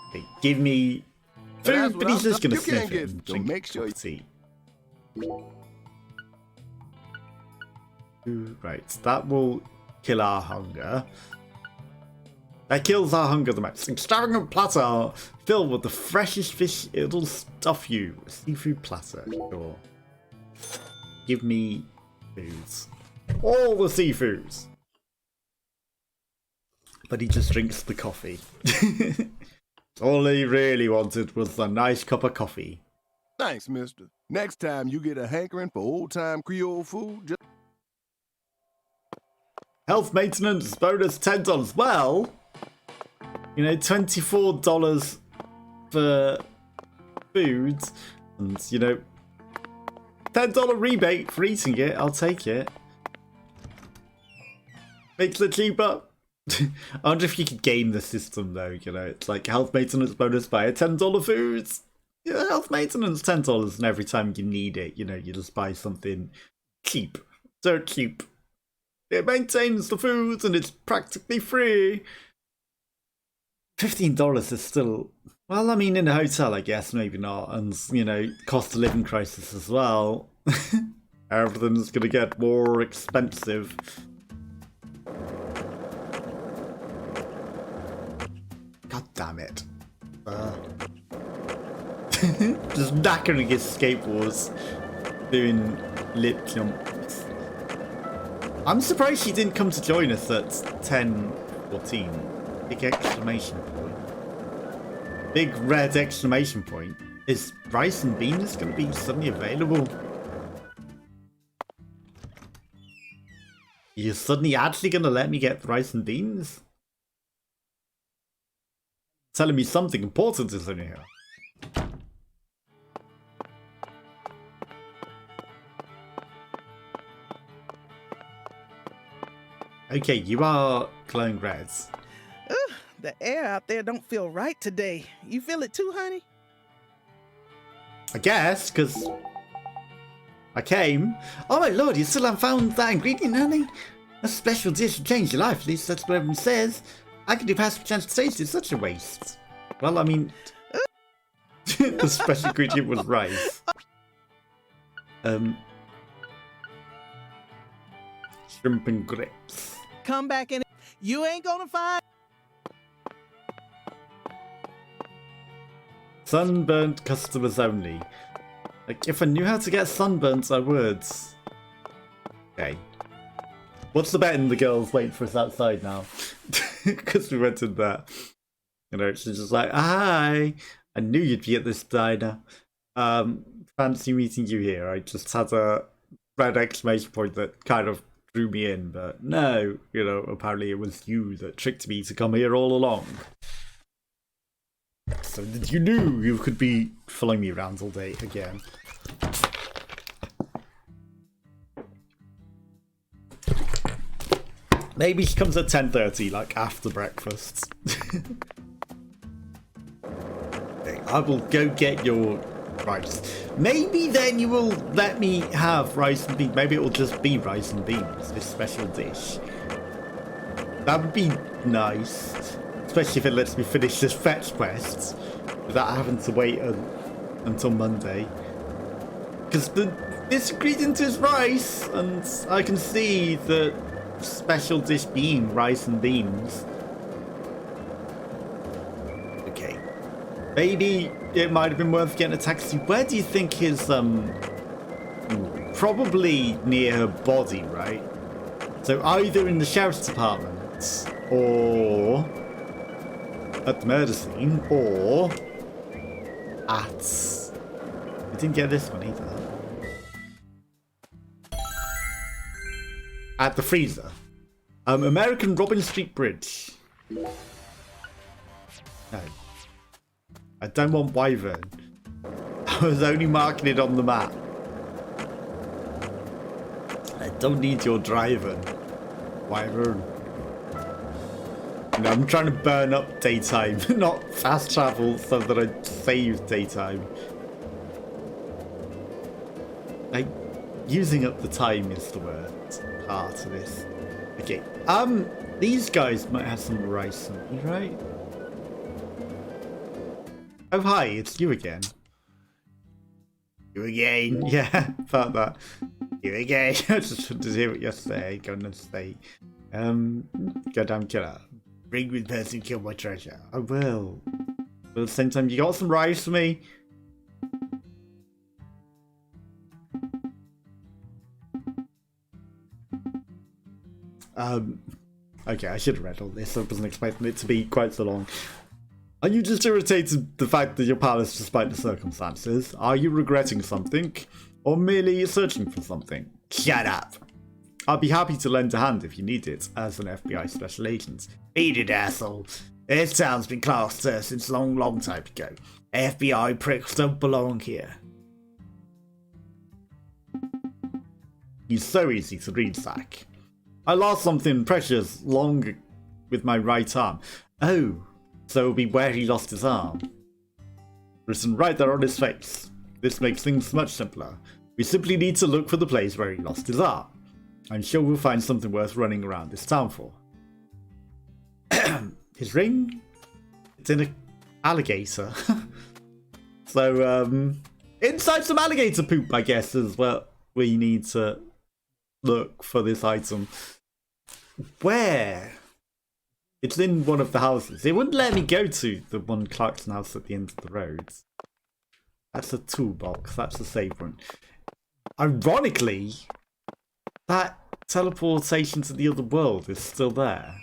Okay, give me food, but he's just going to sniff it and drink make sure tea. Right, that will kill our hunger. That kills our hunger the most. Extravagant platter filled with the freshest fish. It'll stuff you. A seafood platter. Sure. Give me foods. All the seafoods. But he just drinks the coffee. All he really wanted was a nice cup of coffee. Thanks, mister. Next time you get a hankering for old-time Creole food, just... Health maintenance bonus $10. Well, you know, $24 for food, and you know, $10 rebate for eating it. I'll take it. Makes it cheaper. I wonder if you could game the system though. You know, it's like health maintenance bonus by a $10 food. Yeah, health maintenance $10, and every time you need it, you know, you just buy something cheap, so cheap. It maintains the food and it's practically free. $15 is still, well, I mean, in a hotel, I guess, maybe not. And, you know, cost of living crisis as well. Everything's gonna get more expensive. God damn it. Just knackering his skateboards, doing lip jumps. I'm surprised she didn't come to join us at 10:14. Big exclamation point. Big red exclamation point. Is rice and beans going to be suddenly available? You're suddenly actually going to let me get rice and beans? Telling me something important is in here. Okay, you are glowing reds. Ugh, the air out there don't feel right today. You feel it too, honey? I guess, because I came. Oh my lord, you still haven't found that ingredient, honey? A special dish to change your life, at least that's what everyone says. I could do pass a chance to taste it, it's such a waste. Well, I mean, the special ingredient was rice. Shrimp and grits. Come back in. You ain't gonna find. Sunburnt customers only. Like, if I knew how to get sunburnt, I would. Okay. What's the bet in the girls waiting for us outside now? Because we went in there. You know, she's just like, hi, I knew you'd be at this diner. Fancy meeting you here. I just had a red exclamation point that kind of drew me in, but no, you know, apparently it was you that tricked me to come here all along. So that you knew you could be following me around all day again. Maybe she comes at 10:30, like after breakfast. Okay, I will go get your rice. Maybe then you will let me have rice and beans. Maybe it will just be rice and beans, this special dish. That would be nice. Especially if it lets me finish this fetch quest without having to wait until Monday. Because this ingredient is rice, and I can see the special dish being rice and beans. Okay. Maybe it might have been worth getting a taxi. Where do you think his, probably near her body, right? So either in the sheriff's department, or at the murder scene, or at... I didn't get this one either. At the freezer. American Robin Street Bridge. No. I don't want Wyvern. I was only marking it on the map. I don't need your driver, Wyvern. You know, I'm trying to burn up daytime, not fast travel so that I save daytime. Like, using up the time is the word part of this. Okay, these guys might have some rice on me, right? Oh, hi, it's you again. You again, yeah, about that. You again. I just wanted to hear what you're saying. Gonna say, goddamn killer. Bring me the person who killed my treasure. I will. But at the same time, you got some rice for me? Okay, I should have read all this. I wasn't expecting it to be quite so long. Are you just irritated the fact that you're powerless despite the circumstances? Are you regretting something? Or merely searching for something? Shut up! I'll be happy to lend a hand if you need it, as an FBI special agent. Eat it, asshole. This town's been closed since a long time ago. FBI pricks don't belong here. He's so easy to read, Zach. I lost something precious long with my right arm. Oh, so it'll be where he lost his arm. Written right there on his face. This makes things much simpler. We simply need to look for the place where he lost his arm. I'm sure we'll find something worth running around this town for. His ring? It's in an alligator. So, inside some alligator poop, I guess, is what we need to look for this item. Where? It's in one of the houses. It wouldn't let me go to the one Clarkson house at the end of the road. That's a toolbox. That's a save point. Ironically, that teleportation to the other world is still there.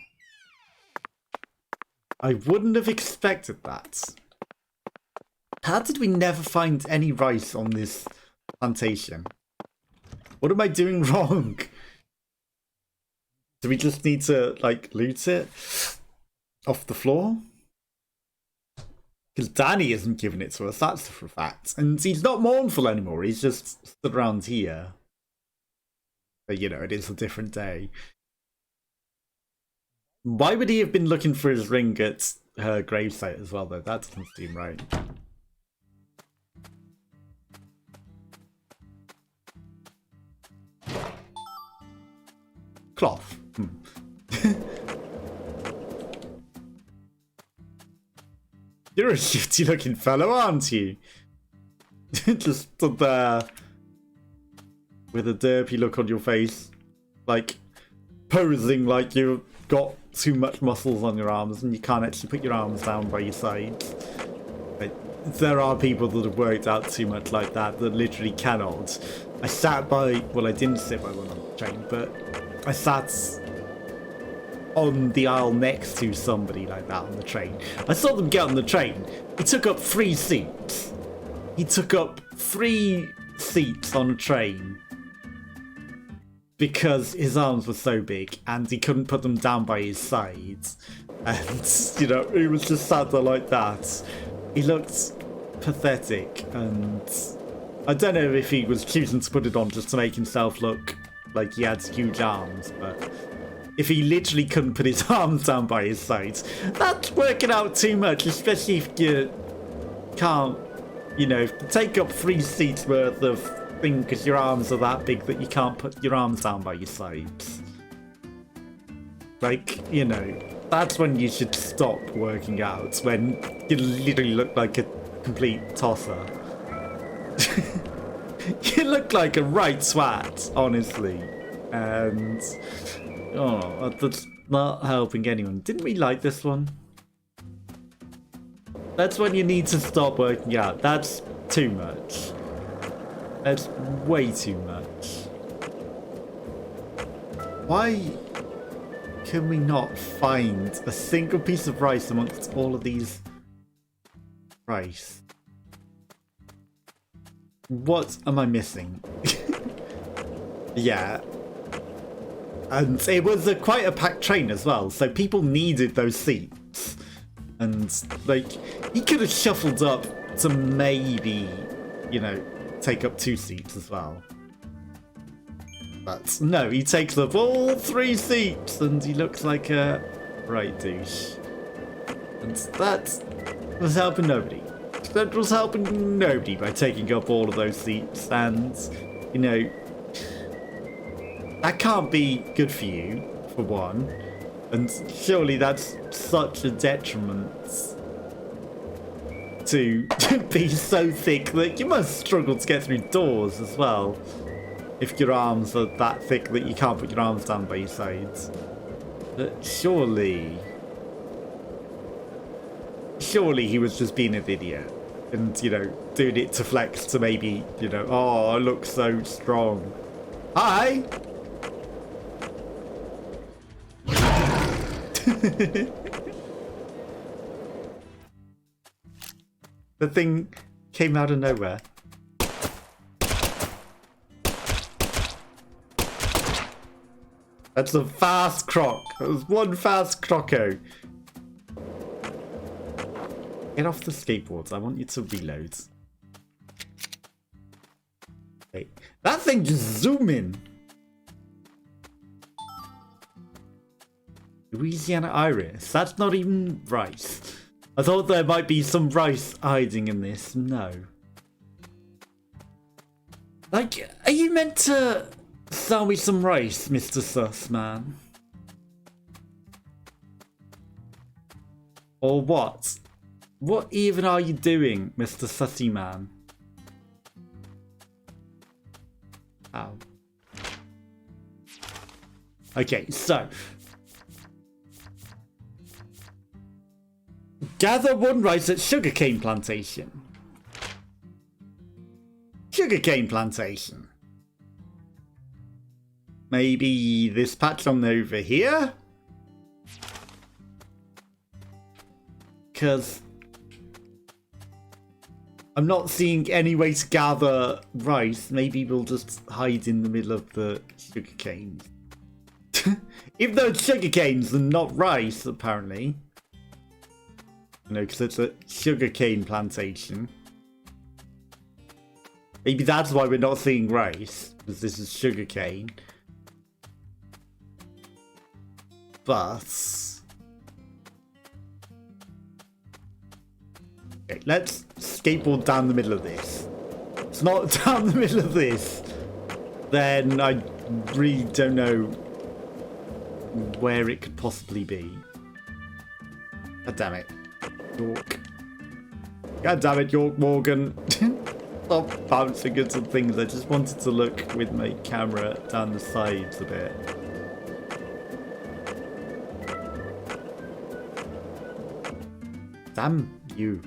I wouldn't have expected that. How did we never find any rice on this plantation? What am I doing wrong? Do we just need to, like, loot it off the floor? Because Danny isn't giving it to us, that's for a fact. And he's not mournful anymore, he's just stood around here. But, you know, it is a different day. Why would he have been looking for his ring at her gravesite as well, though? That doesn't seem right. Cloth. You're a shifty looking fellow, aren't you? Just stood there with a derpy look on your face, like posing like you've got too much muscles on your arms and you can't actually put your arms down by your sides. There are people that have worked out too much like that literally cannot. I sat by, well, I didn't sit by one on the train, but I sat on the aisle next to somebody like that on the train. I saw them get on the train. He took up 3 seats. He took up 3 seats on a train because his arms were so big and he couldn't put them down by his sides. And, you know, he was just sat there like that. He looked pathetic, and I don't know if he was choosing to put it on just to make himself look like he had huge arms, but if he literally couldn't put his arms down by his sides, that's working out too much, especially if you can't, you know, take up 3 seats worth of thing because your arms are that big that you can't put your arms down by your sides. Like, you know, that's when you should stop working out, when you literally look like a complete tosser. You look like a right swat, honestly. And oh, that's not helping anyone. Didn't we like this one? That's when you need to stop working out. That's too much. That's way too much. Why can we not find a single piece of rice amongst all of these rice? What am I missing? Yeah. And it was quite a packed train as well, so people needed those seats. And, like, he could have shuffled up to maybe, you know, take up 2 seats as well. But no, he takes up all 3 seats and he looks like a right douche. And that was helping nobody. That was helping nobody by taking up all of those seats, and, you know, that can't be good for you, for one. And surely that's such a detriment to be so thick that you must struggle to get through doors as well. If your arms are that thick that you can't put your arms down by your sides. But surely he was just being an idiot. And, you know, doing it to flex to maybe, you know, oh, I look so strong. Hi! The thing came out of nowhere. That's a fast croc. That was one fast croco. Get off the skateboards. I want you to reload. Okay. That thing just zoom in. Louisiana Iris. That's not even rice. I thought there might be some rice hiding in this. No. Like, are you meant to sell me some rice, Mr. Sussman? Or what? What even are you doing, Mr. Sussy Man? Ow. Okay, so. Gather one rice at sugarcane plantation. Sugarcane plantation. Maybe this patch on over here? Because I'm not seeing any way to gather rice. Maybe we'll just hide in the middle of the sugarcane. Even though it's sugarcanes and not rice, apparently. No, because it's a sugarcane plantation. Maybe that's why we're not seeing rice, because this is sugarcane. But okay, let's skateboard down the middle of this. It's not down the middle of this. Then I really don't know where it could possibly be. God damn it. York. God damn it, York Morgan. Stop bouncing into things. I just wanted to look with my camera down the sides a bit. Damn you.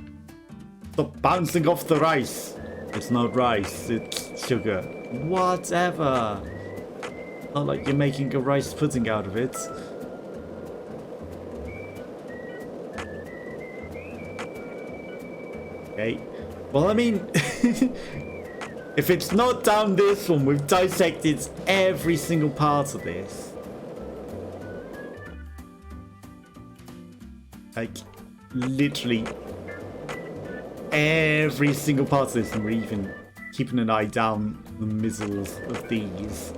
Stop bouncing off the rice. It's not rice, it's sugar. Whatever. Not like you're making a rice pudding out of it. Okay. Well, I mean, if it's not down this one, we've dissected every single part of this. Like, literally every single part of this, and we're even keeping an eye down the middles of these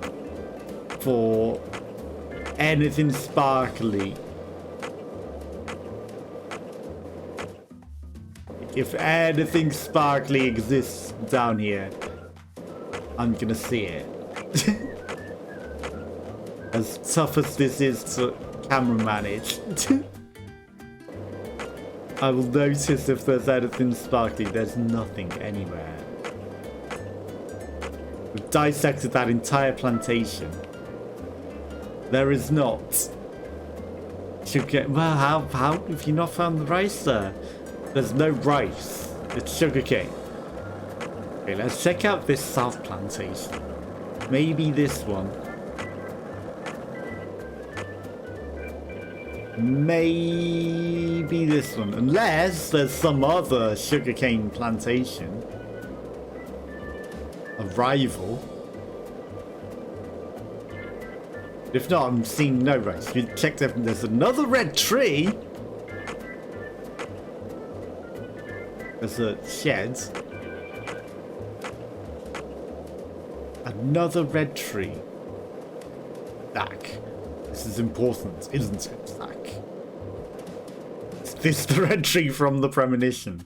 for anything sparkly. If anything sparkly exists down here, I'm gonna see it. As tough as this is to camera manage. I will notice if there's anything sparkly. There's nothing anywhere. We've dissected that entire plantation. There is not. Well, how have you not found the rice there? There's no rice. It's sugarcane. Okay, let's check out this south plantation. Maybe this one. Maybe this one. Unless there's some other sugarcane plantation. A rival. If not, I'm seeing no rice. We checked everything. There's another red tree. There's a shed. Another red tree. Zach. This is important, isn't it, Zach? Is this the red tree from the Premonition?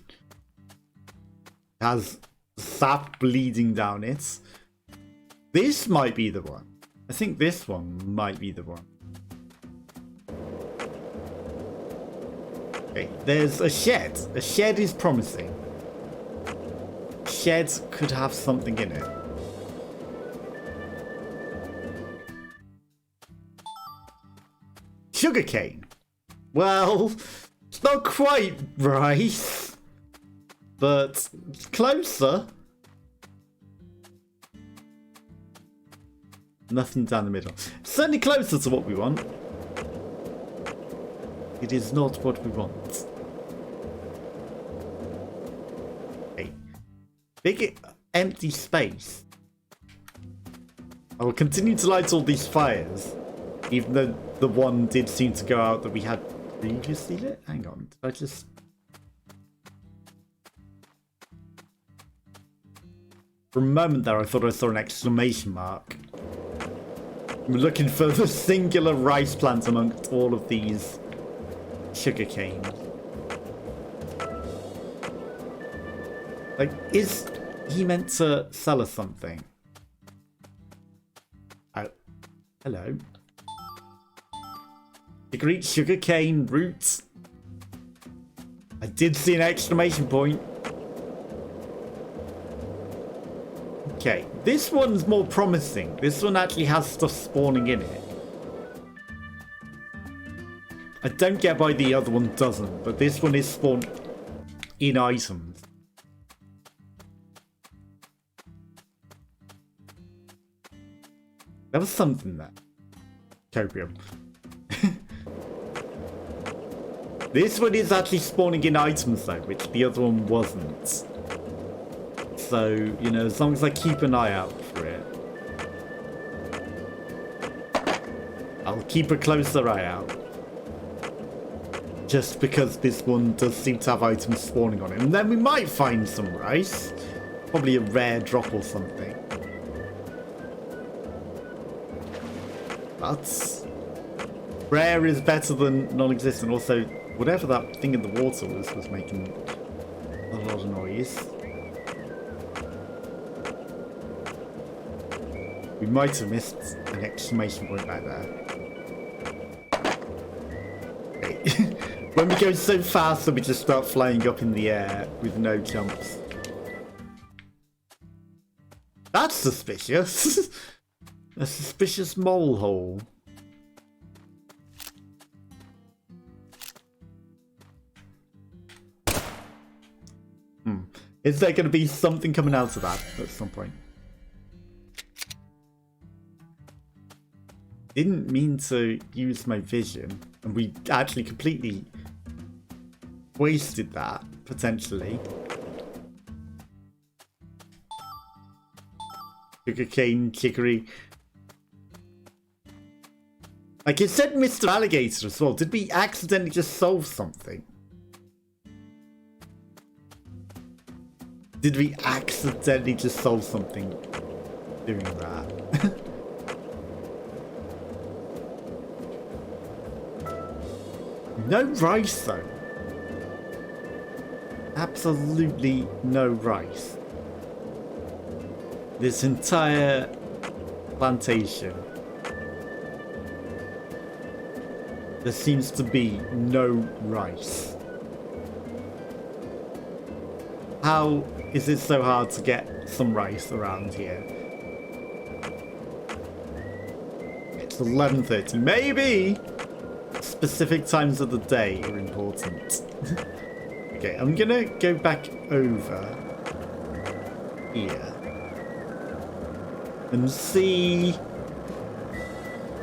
It has sap bleeding down it. This might be the one. I think this one might be the one. Okay, there's a shed. A shed is promising. Shed could have something in it. Sugarcane. Well, it's not quite rice, but it's closer. Nothing down the middle. Certainly closer to what we want. It is not what we want. big empty space. I will continue to light all these fires, even though the one did seem to go out that we had previously lit. Hang on, did I just... For a moment there, I thought I saw an exclamation mark. We're looking for the singular rice plant amongst all of these sugarcane. Like, is he meant to sell us something? Oh, hello. Great sugarcane roots. I did see an exclamation point. Okay, this one's more promising. This one actually has stuff spawning in it. I don't get why the other one doesn't, but this one is spawned in items. There was something there. Copium. This one is actually spawning in items though, which the other one wasn't. So, you know, as long as I keep an eye out for it. I'll keep a closer eye out. Just because this one does seem to have items spawning on it. And then we might find some rice. Probably a rare drop or something. But rare is better than non-existent. Also, whatever that thing in the water was making a lot of noise. We might have missed an exclamation point back there. Okay. When we go so fast that we just start flying up in the air with no jumps. That's suspicious. A suspicious mole hole. Is there going to be something coming out of that at some point? Didn't mean to use my vision, and we actually completely wasted that, potentially. Sugarcane, chicory. Like it said Mr. Alligator as well. Did we accidentally just solve something? Did we accidentally just solve something doing that? No rice though. Absolutely no rice. This entire plantation. There seems to be no rice. How is it so hard to get some rice around here? It's 11:30. Maybe specific times of the day are important. Okay, I'm gonna go back over here and see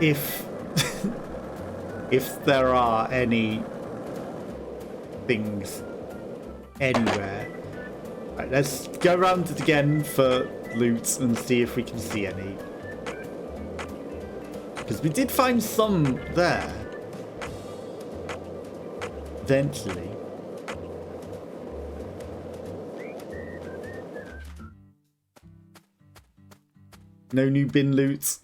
if if there are any things anywhere. Right, let's go around it again for loot and see if we can see any. Because we did find some there. Eventually. No new bin loot.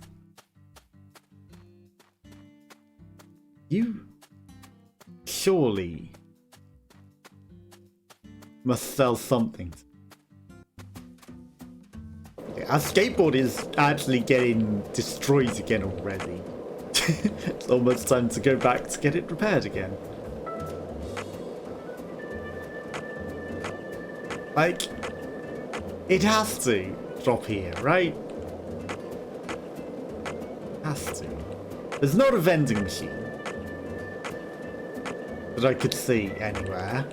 You surely must sell something. Okay, our skateboard is actually getting destroyed again already. It's almost time to go back to get it repaired again. Like, it has to drop here, right? Has to. There's not a vending machine that I could see anywhere.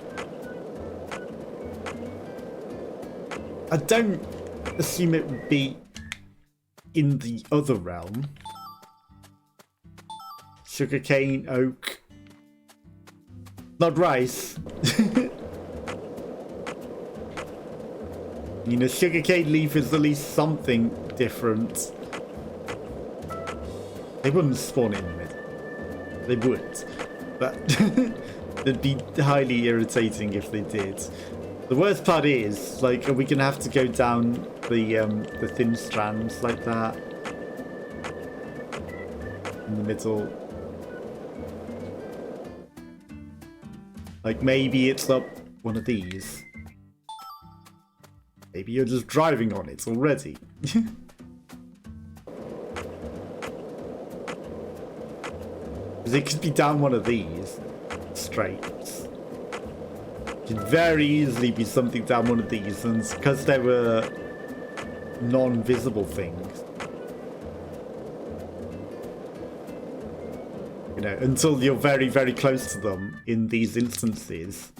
I don't assume it would be in the other realm. Sugarcane, oak. Not rice. You know, sugarcane leaf is at least something different. They wouldn't spawn in with it. They would. But it'd be highly irritating if they did. The worst part is, like, are we gonna have to go down the thin strands like that? In the middle. Like, maybe it's up one of these. Maybe you're just driving on it already. Because it could be down one of these. Straight. It could very easily be something down one of these. And because they were non-visible things. You know, until you're very, very close to them in these instances.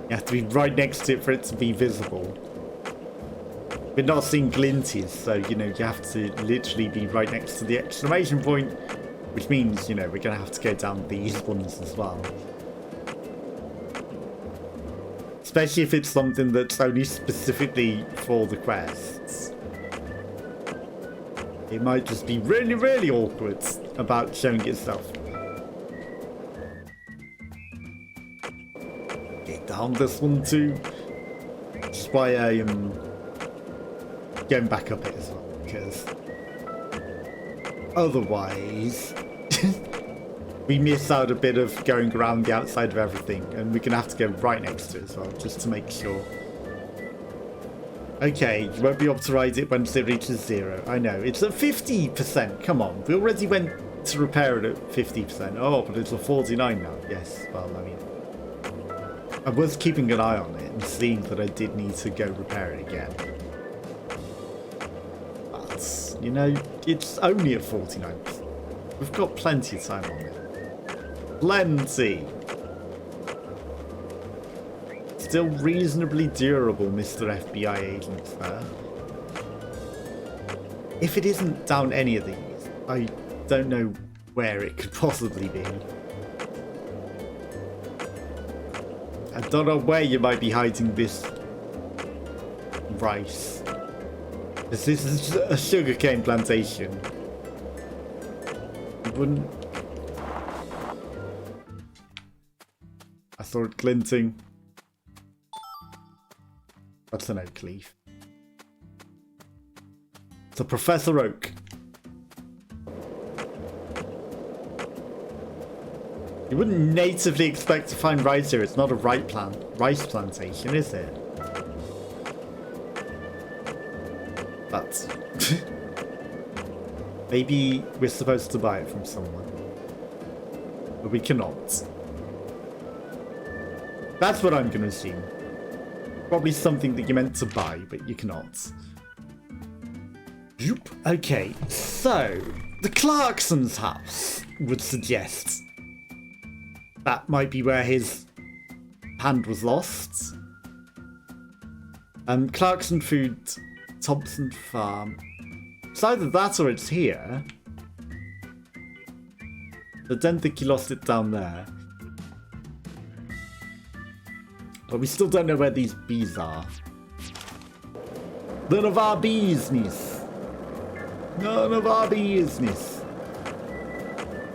You have to be right next to it for it to be visible. We're not seeing glinties, so, you know, you have to literally be right next to the exclamation point, which means, you know, we're going to have to go down these ones as well. Especially if it's something that's only specifically for the quests. It might just be really, really awkward about showing itself. Get down this one too. That's why I am going back up it as well, because otherwise we miss out a bit of going around the outside of everything, and we're gonna have to go right next to it as well, just to make sure. Okay, you won't be able to ride it once it reaches 0. I know, it's at 50%. Come on, we already went to repair it at 50%. Oh, but it's a 49 now. Yes, well, I mean, I was keeping an eye on it and seeing that I did need to go repair it again. But, you know, it's only at 49%. We've got plenty of time on it. Plenty! Still reasonably durable, Mr. FBI agent, sir. If it isn't down any of these, I don't know where it could possibly be. I don't know where you might be hiding this rice. This is a sugarcane plantation. You wouldn't... I saw it glinting. That's an oak leaf. It's a Professor Oak. You wouldn't natively expect to find rice here. It's not a rice plantation, is it? But maybe we're supposed to buy it from someone. But we cannot. That's what I'm going to assume. Probably something that you're meant to buy, but you cannot. Okay, so the Clarkson's house would suggest that might be where his hand was lost. Clarkson Food, Thompson Farm. It's either that or it's here. I don't think he lost it down there. But we still don't know where these bees are. None of our business. None of our business.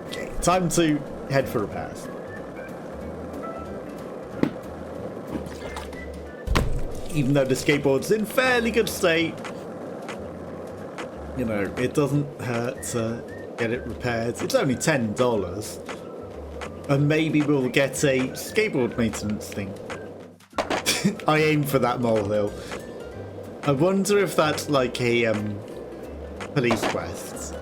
Okay, time to head for repairs. Even though the skateboard's in fairly good state, you know, it doesn't hurt to get it repaired. It's only $10. And maybe we'll get a skateboard maintenance thing. I aim for that molehill. I wonder if that's like a police quest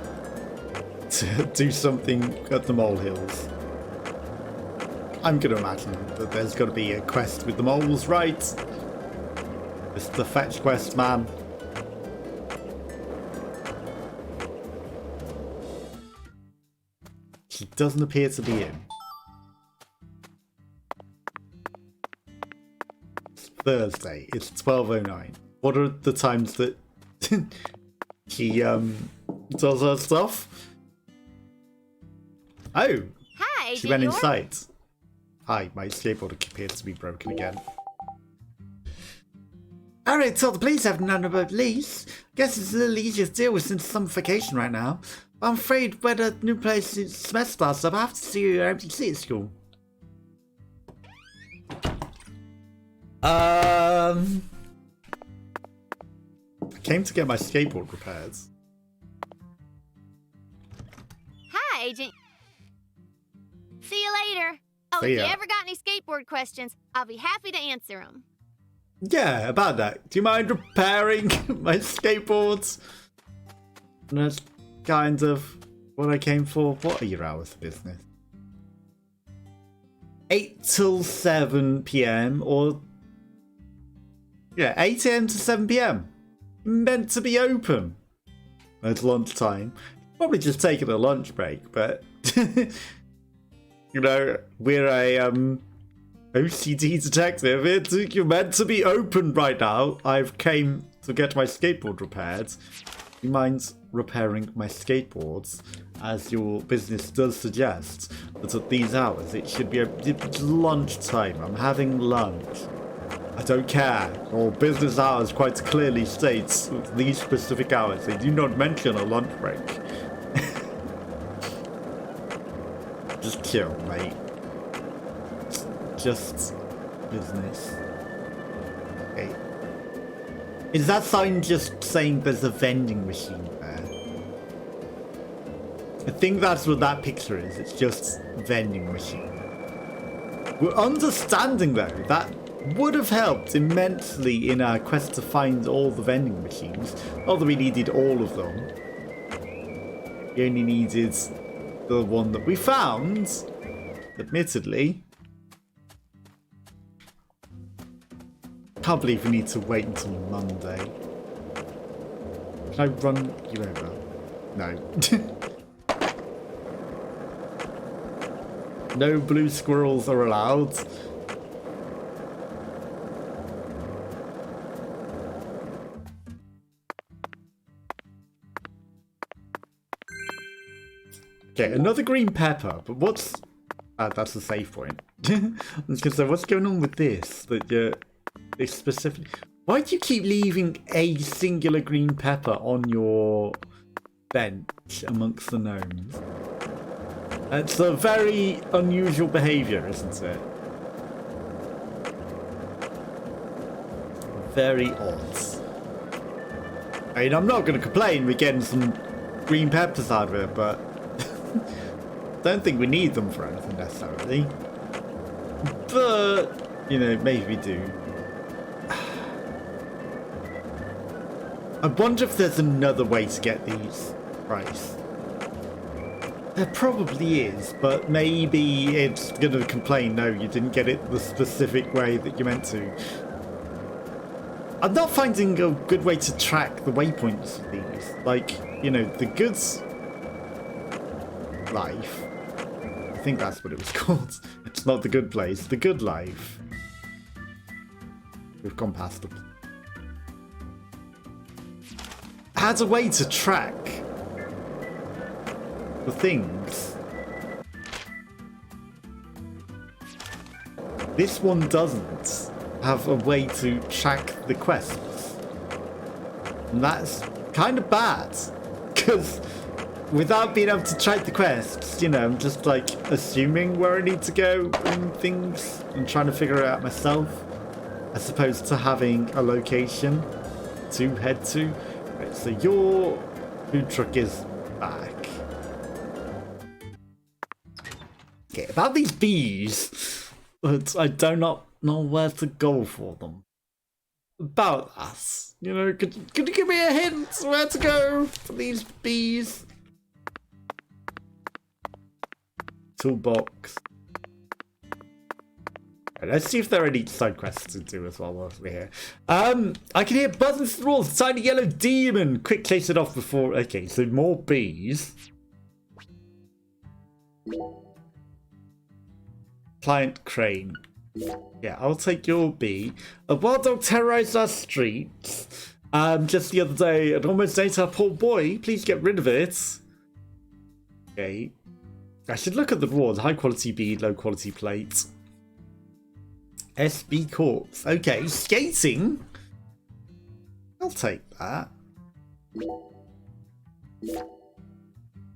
to do something at the molehills. I'm gonna imagine that there's got to be a quest with the moles, right? It's the fetch quest, man. He doesn't appear to be in. Thursday. It's 12:09. What are the times that he does her stuff? Oh, Hi, she went inside. Hi, my skateboard appears to be broken again. Alright, so the police have none about lease. Guess it's a little easier to deal with since summer vacation right now. But I'm afraid when a new place semester starts up, I have to see your empty seat at school. I came to get my skateboard repaired. Hi, Agent. See you later. Oh, See if ya. you ever got any skateboard questions, I'll be happy to answer them. Yeah, about that. Do you mind repairing my skateboards? And that's kind of what I came for. What are your hours of business? 8 till 7 p.m. or... yeah, 8 a.m. to 7 p.m. Meant to be open. It's lunchtime. Probably just taking a lunch break, but... you know, we're a OCD detective. You're meant to be open right now. I've came to get my skateboard repaired. Do you mind repairing my skateboards? As your business does suggest that at these hours it should be it's lunchtime. I'm having lunch. I don't care. Or business hours quite clearly states these specific hours. They do not mention a lunch break. Just chill, mate. Just business. Okay. Is that sign just saying there's a vending machine there? I think that's what that picture is. It's just vending machine. We're understanding though that would have helped immensely in our quest to find all the vending machines. Not that we needed all of them. We only needed the one that we found, admittedly. Can't believe we need to wait until Monday. Can I run you over? No. No blue squirrels are allowed. Okay, another green pepper, but what's... that's the save point. I was gonna say, what's going on with this? That you're... It's specific... Why do you keep leaving a singular green pepper on your bench amongst the gnomes? It's a very unusual behaviour, isn't it? Very odd. I mean, I'm not going to complain we're getting some green peppers out of it, but... don't think we need them for anything necessarily. But, you know, maybe we do. I wonder if there's another way to get these priced. There probably is, but maybe it's going to complain, no, you didn't get it the specific way that you meant to. I'm not finding a good way to track the waypoints of these. Like, you know, the goods life. I think that's what it was called. It's not the good place, the good life. We've gone past them. Has a way to track the things. This one doesn't have a way to track the quests. And that's kind of bad. Because without being able to track the quests, you know, I'm just like assuming where I need to go and things and trying to figure it out myself. As opposed to having a location to head to. Right, so your food truck is back. Okay, about these bees, but I do not know where to go for them. About us, you know, could you give me a hint where to go for these bees? Toolbox. Right, let's see if there are any side quests to do as well whilst we're here. I can hear buzzing through the walls. Tiny yellow demon. Quick, chase it off before. Okay, so more bees. Client Crane. Yeah, I'll take your bee. A wild dog terrorized our streets. Just the other day, it almost ate our poor boy. Please get rid of it. Okay. I should look at the rewards. High quality bee, low quality plate. SB Corpse. Okay, skating. I'll take that.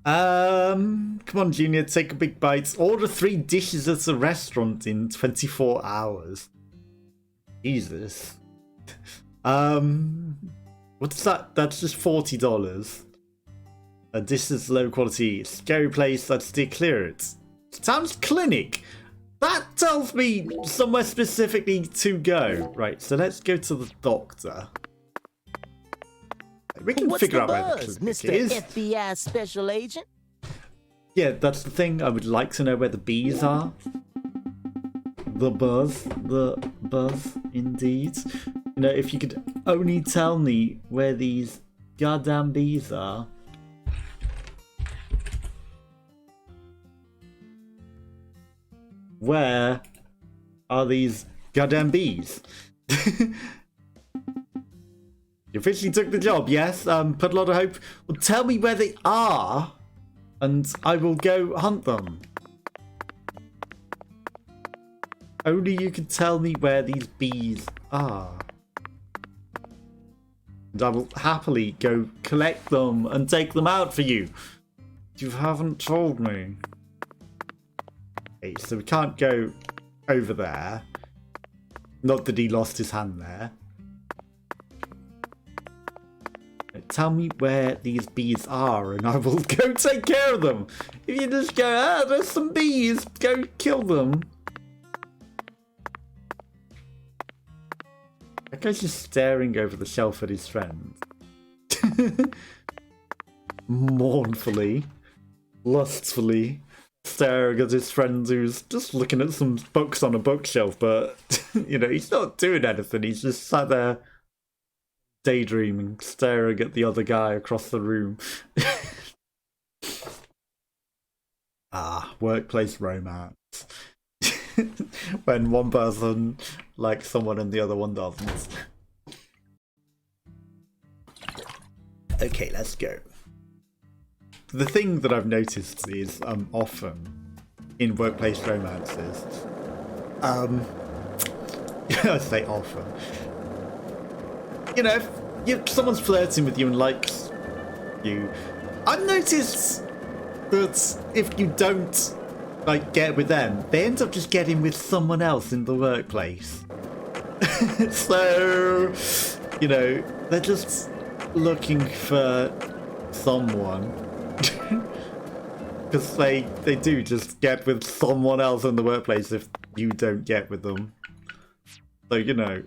Come on, Junior, take a big bite. Order 3 dishes at a restaurant in 24 hours. Jesus. What's that? That's just $40. This is low quality. Scary place, let's steer clear it. Sounds clinic. That tells me somewhere specifically to go. Right, so let's go to the doctor. We can figure out where the clinic Mr. is. FBI special agent? Yeah, that's the thing. I would like to know where the bees are. The buzz, indeed. You know, if you could only tell me where these goddamn bees are. Where are these goddamn bees? You officially took the job, yes? Put a lot of hope. Well, tell me where they are, and I will go hunt them. Only you can tell me where these bees are. And I will happily go collect them and take them out for you. You haven't told me. Okay, so we can't go over there. Not that he lost his hand there. Tell me where these bees are and I will go take care of them. If you just go, there's some bees, go kill them. That guy's just staring over the shelf at his friend. Mournfully, lustfully staring at his friend who's just looking at some books on a bookshelf, but you know, he's not doing anything, he's just sat there daydreaming, staring at the other guy across the room. Workplace romance. When one person likes someone and the other one doesn't. Okay, let's go. The thing that I've noticed is often in workplace romances, I say often, you know, if someone's flirting with you and likes you, I've noticed that if you don't like get with them, they end up just getting with someone else in the workplace. So, you know, they're just looking for someone. Because they do just get with someone else in the workplace if you don't get with them. So, you know.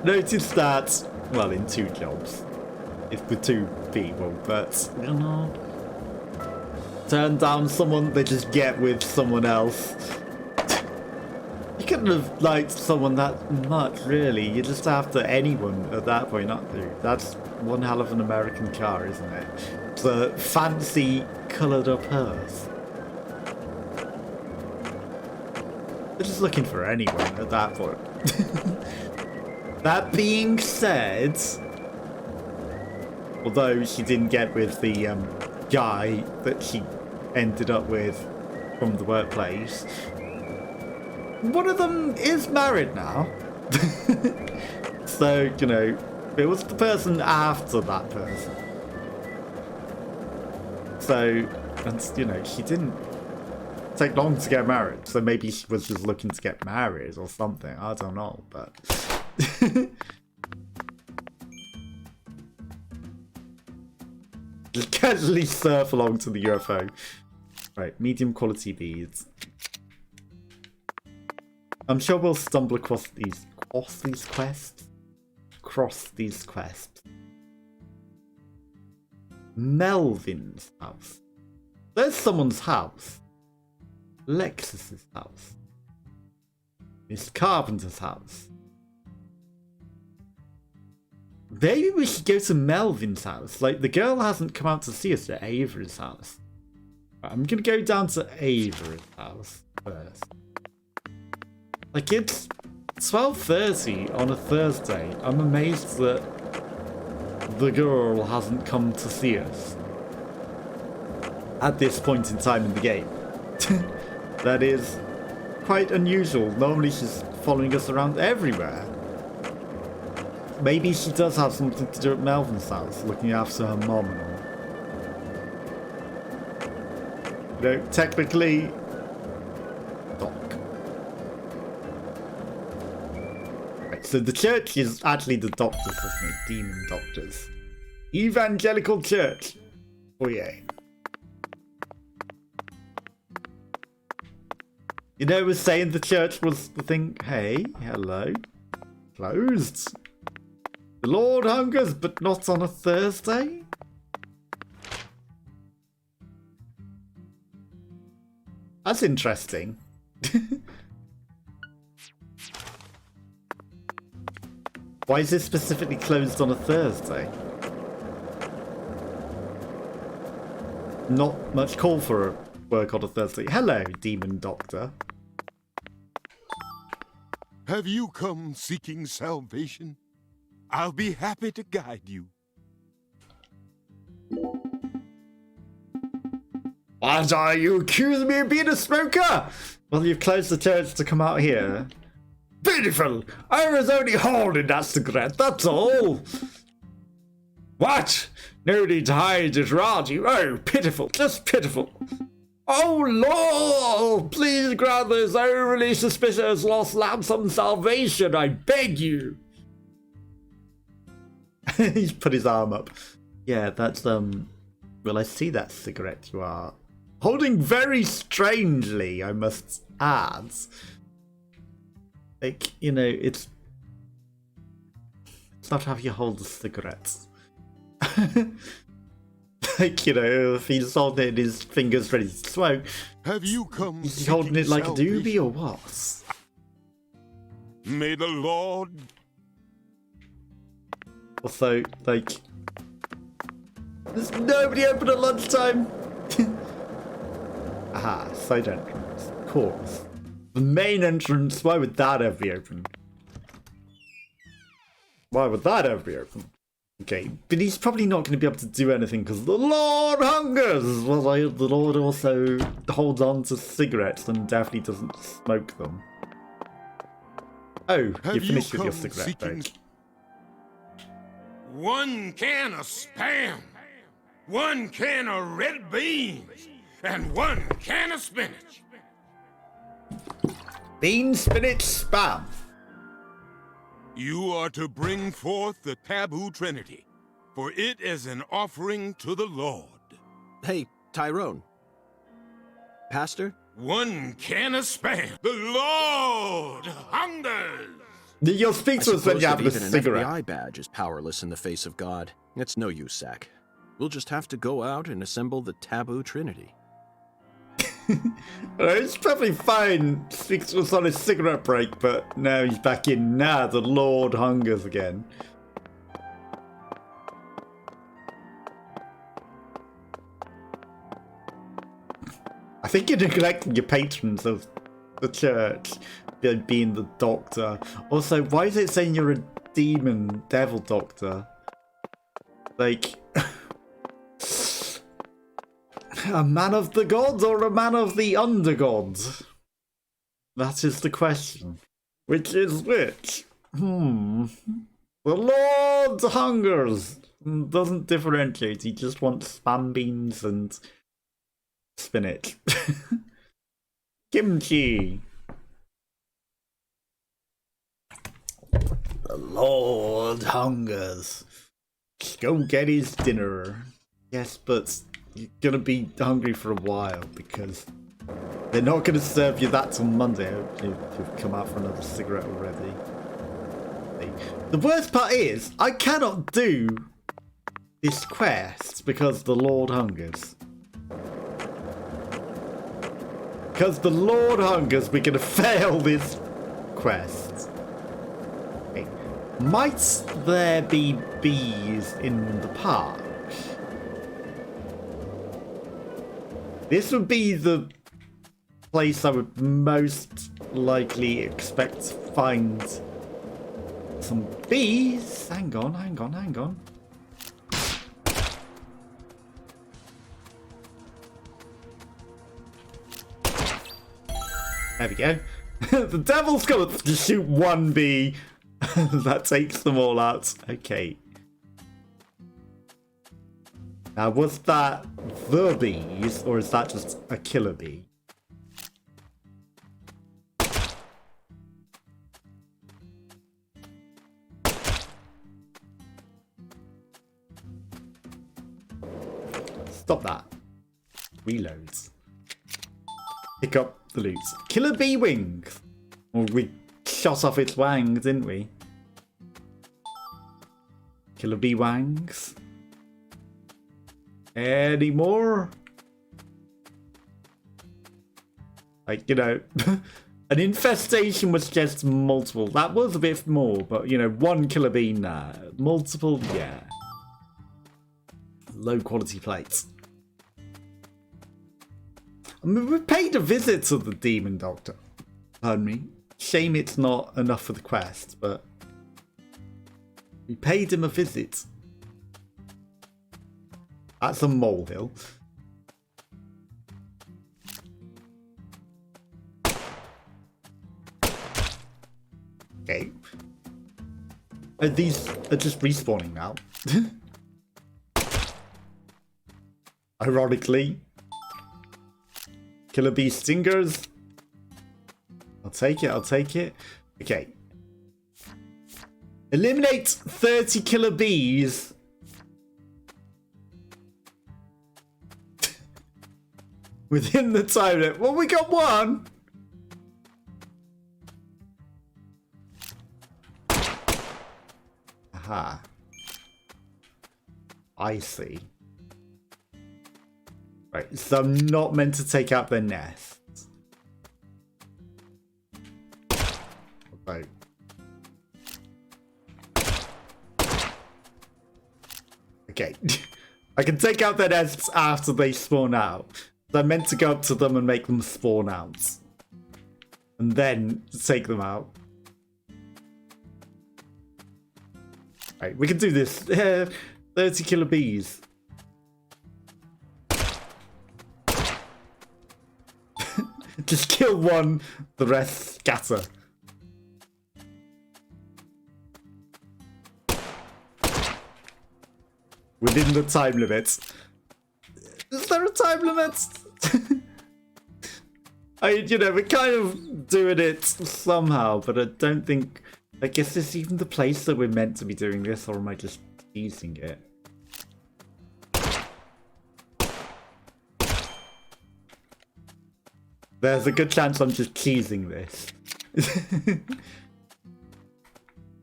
Notice that, well, in 2 jobs. It's with 2 people, but, you know. Turn down someone, they just get with someone else. You couldn't have liked someone that much, really. You're just after anyone at that point, aren't you? That's one hell of an American car, isn't it? It's a fancy, coloured up hearse. They're just looking for anyone at that point. That being said, although she didn't get with the guy that she ended up with from the workplace, one of them is married now. So, you know, it was the person after that person. So, and, you know, she didn't take long to get married. So maybe she was just looking to get married or something. I don't know, but... Just casually surf along to the UFO. Right, medium quality beads. I'm sure we'll stumble across these quests. Cross these quests. Melvin's house. There's someone's house. Lexus's house. Miss Carpenter's house. Maybe we should go to Melvin's house. Like, the girl hasn't come out to see us at Avery's house. Right, I'm gonna go down to Avery's house first. Like, it's 12:30 on a Thursday. I'm amazed that the girl hasn't come to see us at this point in time in the game. That is quite unusual. Normally she's following us around everywhere. Maybe she does have something to do at Melvin's house, looking after her mom and all. You know, technically, Doc. Right, so the church is actually the doctors, isn't it? Demon doctors. Evangelical church. Oh yeah. You know, it was saying the church was the thing. Hey, hello. Closed. The Lord hungers, but not on a Thursday? That's interesting. Why is it specifically closed on a Thursday? Not much call for work on a Thursday. Hello, Demon Doctor. Have you come seeking salvation? I'll be happy to guide you. What are you accusing me of being a smoker? Well, you've closed the church to come out here. Pitiful! I was only holding that cigarette, that's all. What? No need to hide it around you. Oh, pitiful, just pitiful. Oh, Lord! Please grant this overly suspicious lost lamb some salvation, I beg you. He's put his arm up. Yeah, that's, well, I see that cigarette you are holding very strangely, I must add. Like, you know, it's not how you hold a cigarette. Like, you know, if he's holding it in his fingers ready to smoke, Have you come is he holding it like a salvation? doobie or what? May the Lord... Also, like, there's nobody open at lunchtime. Aha, side entrance. Of course. The main entrance, why would that ever be open? Why would that ever be open? Okay, but he's probably not going to be able to do anything because the Lord hungers! Well, like, the Lord also holds on to cigarettes and definitely doesn't smoke them. Oh, Have you finished you with your come cigarette seeking... break. 1 can of Spam, 1 can of red beans, and 1 can of spinach. Bean, spinach, spam. You are to bring forth the taboo trinity, for it is an offering to the Lord. Hey, Tyrone. Pastor? 1 can of Spam. The Lord hungers. You'll speak I to us when suppose you that have a even an cigarette. FBI badge is powerless in the face of God. It's no use, Zach. We'll just have to go out and assemble the taboo trinity. It's probably fine. Speaks to us on his cigarette break, but now he's back in. Now the Lord hungers again. I think you're neglecting your patrons of the church, being the doctor. Also, why is it saying you're a demon devil doctor? Like, a man of the gods or a man of the undergods? That is the question. Which is which? The Lord hungers. Doesn't differentiate. He just wants spam beans and spinach. Kimchi. The Lord hungers. Go get his dinner. Yes, but you're gonna be hungry for a while because they're not gonna serve you that till Monday. I hope you've come out for another cigarette already. The worst part is, I cannot do this quest because the Lord hungers. Because the Lord hungers, we're gonna fail this quest. Okay. Might there be bees in the park? This would be the place I would most likely expect to find some bees. Hang on. There we go. The devil's got to shoot one bee. That takes them all out. Okay. Now, was that the bees, or is that just a killer bee? Stop that. Reloads. Pick up the loot. Killer bee wings. Well, we shot off its wings, didn't we? Killer bee wings. Any more? Like, you know, an infestation was just multiple. That was a bit more, but, you know, one killer bee, nah. Multiple, yeah. Low quality plates. I mean, we paid a visit to the Demon Doctor. Pardon me. Shame it's not enough for the quest, but we paid him a visit. That's a molehill. Okay. These are just respawning now. Ironically. Killer bee stingers. I'll take it, I'll take it. Okay. Eliminate 30 killer bees. Within the time limit. Well, we got one. Aha. I see. Right, so I'm not meant to take out their nests. Right. Okay. I can take out their nests after they spawn out. So I'm meant to go up to them and make them spawn out. And then take them out. Right, we can do this. 30 killer bees. Just kill one, the rest scatter. Within the time limit. Is there a time limit? You know, we're kind of doing it somehow, but I don't think... I guess this is even the place that we're meant to be doing this, or am I just teasing it? There's a good chance I'm just teasing this.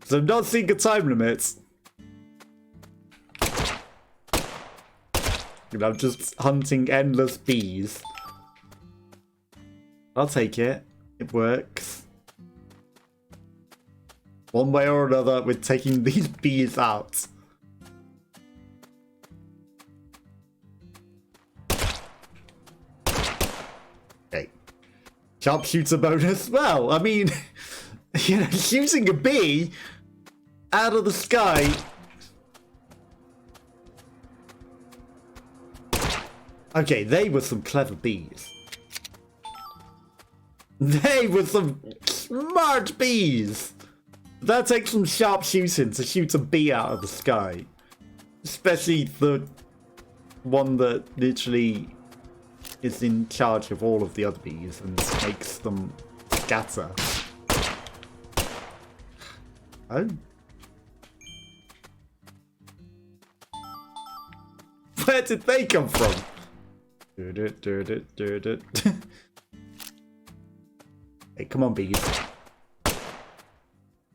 So I'm not seeing a time limit. And I'm just hunting endless bees. I'll take it. It works. One way or another, we're taking these bees out. Okay. Sharpshooter bonus. Well, I mean, you know, shooting a bee out of the sky. Okay, they were some clever bees. They were some smart bees. That takes some sharp shooting to shoot a bee out of the sky. Especially the one that literally is in charge of all of the other bees and makes them scatter. Oh. Where did they come from? Hey, come on, bees.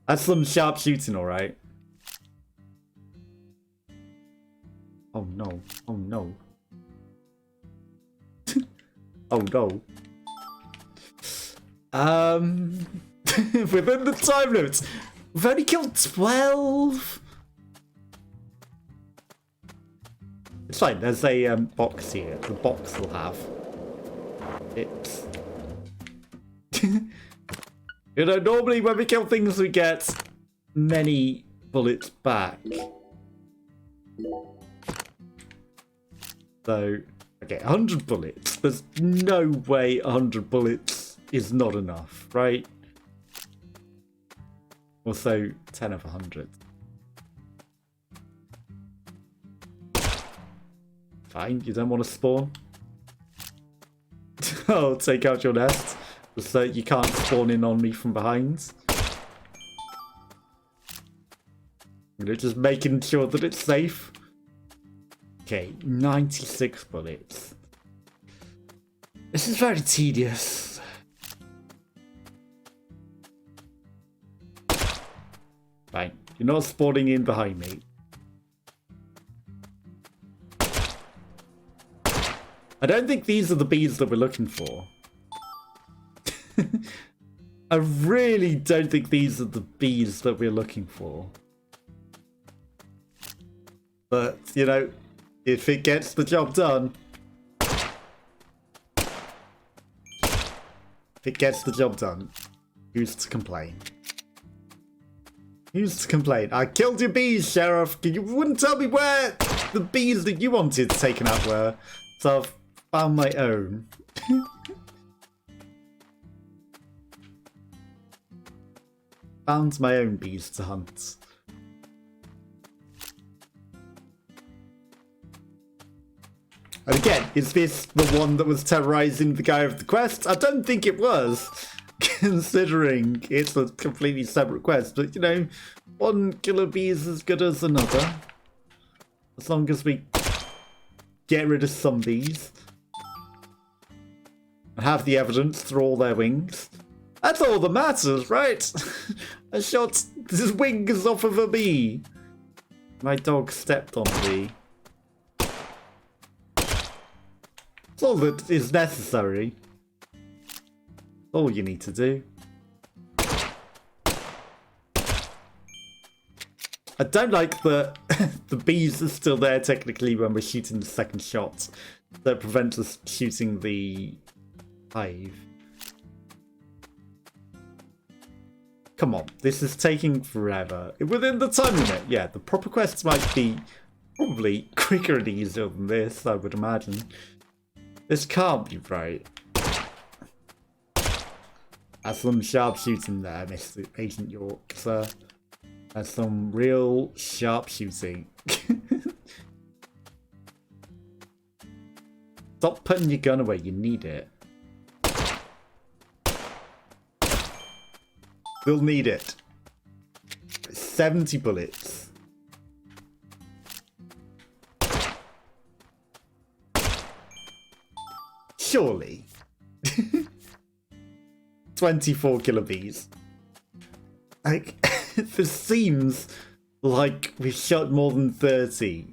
That's some sharp shooting, alright. Oh no. Oh no. Oh no. Within the time limits. We've only killed 12. It's fine, there's a box here. The box will have it. You know, normally when we kill things we get many bullets back. So, okay, 100 bullets. There's no way 100 bullets is not enough, right? Also, 10 of 100. Fine, you don't want to spawn? I'll take out your nest, so you can't spawn in on me from behind. Just making sure that it's safe. Okay, 96 bullets. This is very tedious. Fine, you're not spawning in behind me. I don't think these are the bees that we're looking for. I really don't think these are the bees that we're looking for. But, you know, if it gets the job done. If it gets the job done, who's to complain? Who's to complain? I killed your bees, Sheriff. You wouldn't tell me where the bees that you wanted taken out were. So I've found my own. Found my own bees to hunt. And again, is this the one that was terrorizing the guy of the quest? I don't think it was, considering it's a completely separate quest. But, you know, one killer bee is as good as another. As long as we get rid of some bees. And have the evidence through all their wings. That's all that matters, right? I shot his wings off of a bee. My dog stepped on a bee. That's all that is necessary. All you need to do. I don't like that the bees are still there technically when we're shooting the second shot. That prevents us shooting the hive. Come on, this is taking forever. Within the time limit, yeah, the proper quests might be probably quicker and easier than this, I would imagine. This can't be right. That's some sharpshooting there, Mr. Agent York, sir. That's some real sharpshooting. Stop putting your gun away, you need it. We'll need it. 70 bullets. Surely. 24 killer bees. Like, this seems like we've shot more than 30.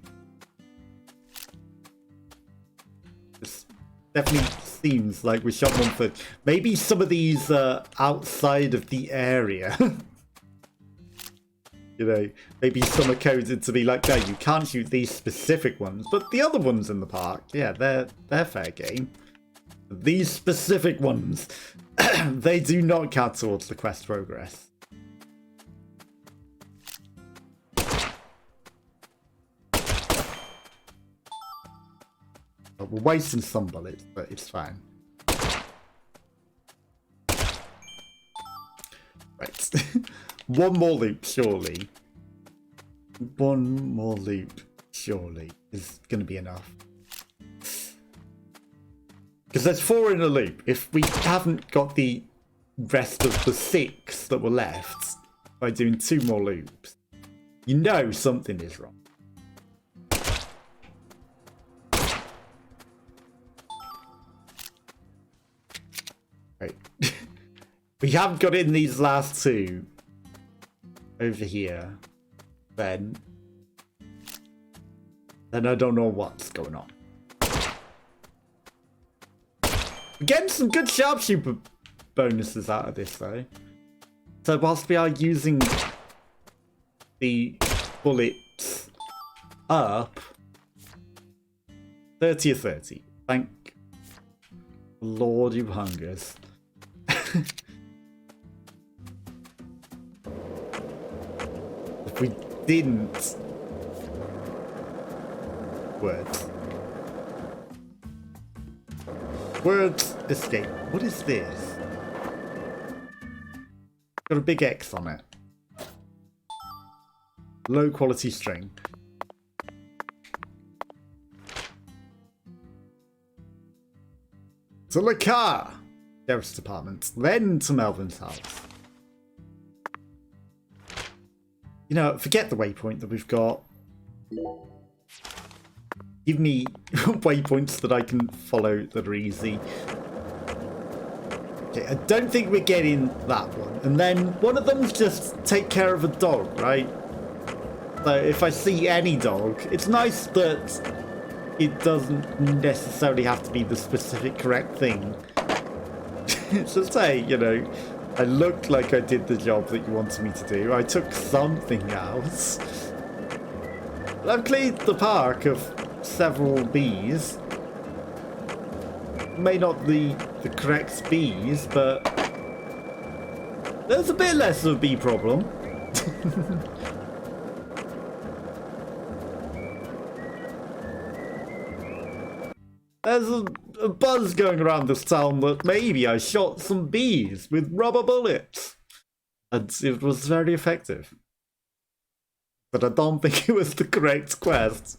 This definitely seems like we shot 130. Maybe some of these are outside of the area. You know, maybe some are coded to be like, no, you can't shoot these specific ones, but the other ones in the park, yeah, they're fair game. These specific ones, they do not count towards the quest progress. We're wasting some bullets, but it's fine. Right. One more loop, surely. One more loop, surely, is going to be enough. Because there's 4 in a loop. If we haven't got the rest of the 6 that were left by doing 2 more loops, you know something is wrong. Right. We haven't got in these last 2 over here. Then I don't know what's going on. We're getting some good sharpshooter bonuses out of this though. So whilst we are using the bullets up, 30 or 30. Thank Lord you hungers. If we didn't... Words. Words escape. What is this? Got a big X on it. Low quality string. To the car! Sheriff's Department. Then to Melvin's house. You know, forget the waypoint that we've got. Give me waypoints that I can follow that are easy. Okay, I don't think we're getting that one. And then one of them's just take care of a dog, right? So if I see any dog, it's nice that it doesn't necessarily have to be the specific correct thing. Just say, you know, I looked like I did the job that you wanted me to do. I took something else. I've cleaned the park of several bees. May not be the correct bees, but there's a bit less of a bee problem. There's a buzz going around this town that maybe I shot some bees with rubber bullets. And it was very effective. But I don't think it was the correct quest.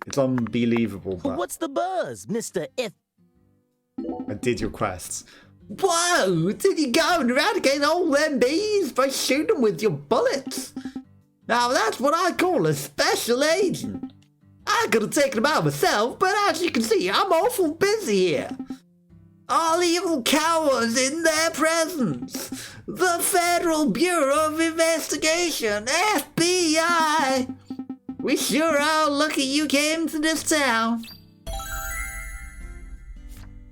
It's unbelievable, but What's the buzz, Mr. F? I did your quests. Whoa! Did you go and eradicate all them bees by shooting them with your bullets? Now that's what I call a special agent. I could have taken them out myself, but as you can see, I'm awful busy here. All evil cowards in their presence. The Federal Bureau of Investigation, FBI. We sure are lucky you came to this town.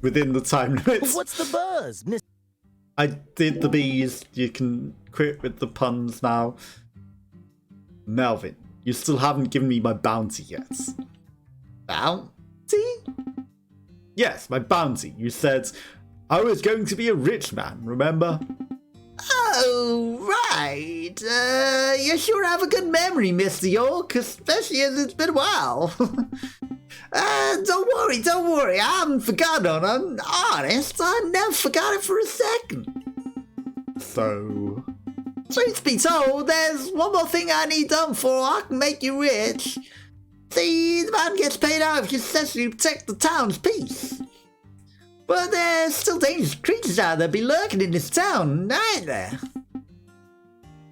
Within the time limits. What's the buzz, Mr. I did the bees. You can quit with the puns now. Melvin, you still haven't given me my bounty yet. Bounty? Yes, my bounty. You said I was going to be a rich man, remember? Oh, right. You sure have a good memory, Mr. York, especially as it's been a while. Don't worry, I haven't forgotten. I'm honest, I never forgot it for a second. So, truth be told, there's one more thing I need done before I can make you rich. See, the man gets paid out if you successfully protect the town's peace. But there's still dangerous creatures out there be lurking in this town, ain't there?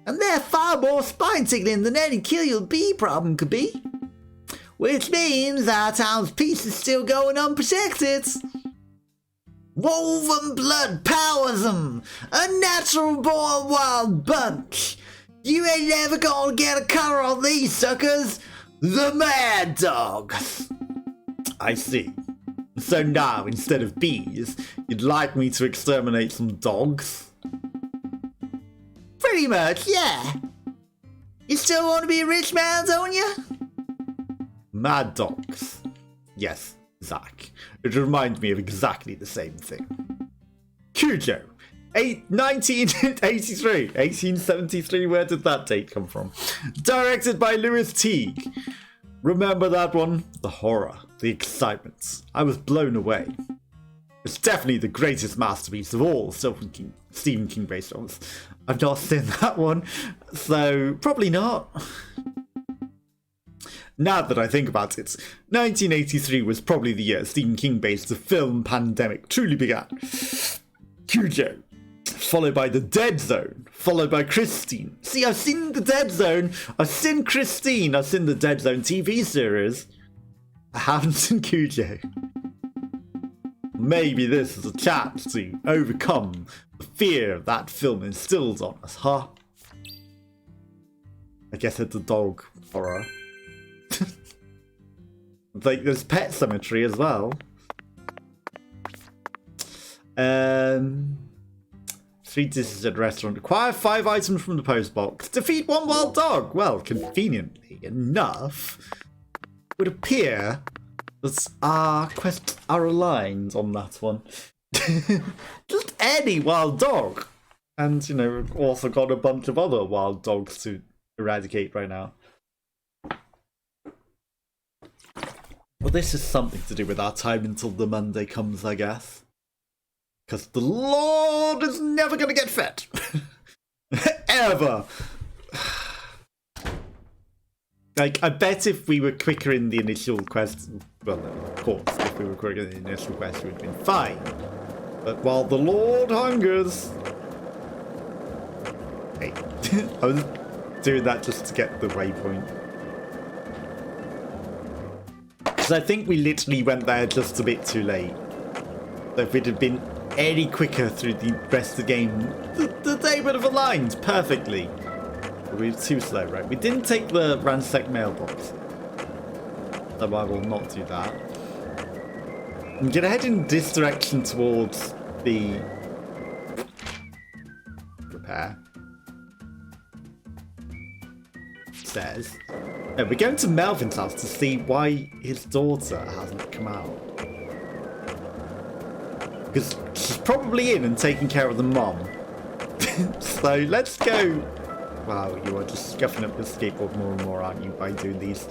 And they're far more spine-tickling than any kill your bee problem could be. Which means our town's peace is still going unprotected. Woven blood powers 'em, a natural-born wild bunch. You ain't never gonna get a color on these suckers, the Mad Dogs. I see. So now, instead of bees, you'd like me to exterminate some dogs? Pretty much, yeah. You still want to be a rich man, don't you? Mad dogs. Yes, Zach. It reminds me of exactly the same thing. Cujo. 1983. 1873, where did that date come from? Directed by Louis Teague. Remember that one? The horror, the excitement. I was blown away. It's definitely the greatest masterpiece of all Stephen King based films. I've not seen that one, so probably not. Now that I think about it, 1983 was probably the year Stephen King based the film pandemic truly began. Cujo, followed by The Dead Zone, followed by Christine. See, I've seen The Dead Zone, I've seen Christine, I've seen the Dead Zone TV series. I haven't seen Cujo. Maybe this is a chance to overcome the fear that film instills on us, huh? I guess it's a dog horror. Like, there's Pet Cemetery as well. 3 dishes at restaurant. Acquire 5 items from the post box. Defeat 1 wild dog. Well, conveniently enough, it would appear that our quests are aligned on that one. Just any wild dog. And, you know, we've also got a bunch of other wild dogs to eradicate right now. Well, this is something to do with our time until the Monday comes, I guess. Because the Lord is never going to get fed. Ever. Like, I bet if we were quicker in the initial quest, well, of course, if we were quicker in the initial quest, we would have been fine. But while the Lord hungers... Hey, I was doing that just to get the waypoint. Because I think we literally went there just a bit too late. So if we'd have been any quicker through the rest of the game, the day would have aligned perfectly. We were too slow, right? We didn't take the ransack mailbox. So I will not do that. I'm going to head in this direction towards the repair. Says. No, we're going to Melvin's house to see why his daughter hasn't come out. Because she's probably in and taking care of the mom. So let's go. Wow, you are just scuffing up the skateboard more and more, aren't you, by doing these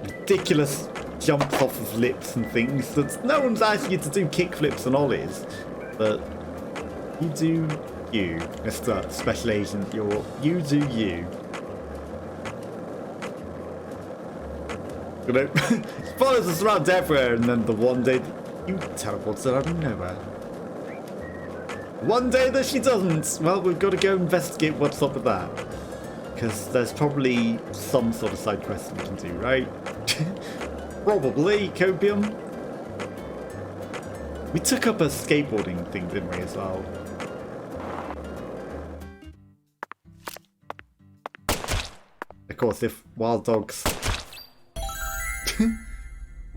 ridiculous jumps off of lips and things that no one's asking you to do kickflips and ollies. But you do you, Mr. Special Agent. You do you. You know, follows us around everywhere, and then the one day you teleports her out of nowhere. One day that she doesn't. Well, we've got to go investigate what's up with that. Because there's probably some sort of side quest we can do, right? Probably, Copium. We took up a skateboarding thing, didn't we, as well? Of course, if wild dogs...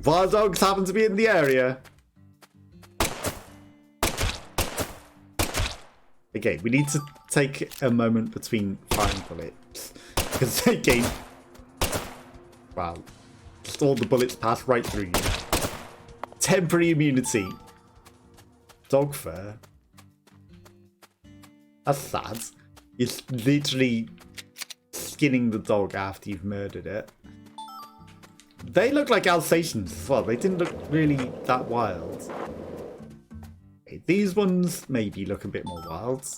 wild dogs happen to be in the area. Okay, we need to take a moment between firing bullets. Because again... Wow. Just all the bullets pass right through you. Temporary immunity. Dog fur. That's sad. You're literally skinning the dog after you've murdered it. They look like Alsatians as well. They didn't look really that wild. Okay, these ones maybe look a bit more wild.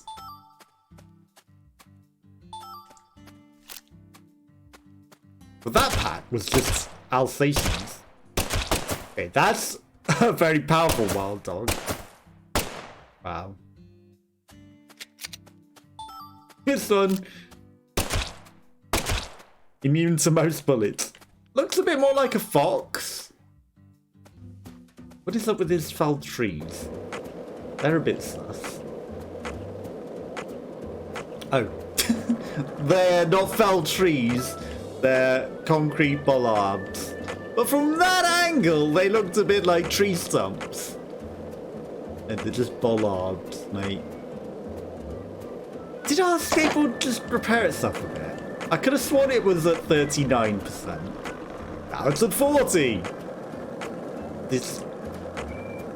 But that pack was just Alsatians. Okay, that's a very powerful wild dog. Wow. This one. Immune to most bullets. Looks a bit more like a fox. What is up with his felled trees? They're a bit sus. Oh. They're not felled trees. They're concrete bollards. But from that angle, they looked a bit like tree stumps. And they're just bollards, mate. Did our skateboard just repair itself a bit? I could have sworn it was at 39%. Now it's at 40. This...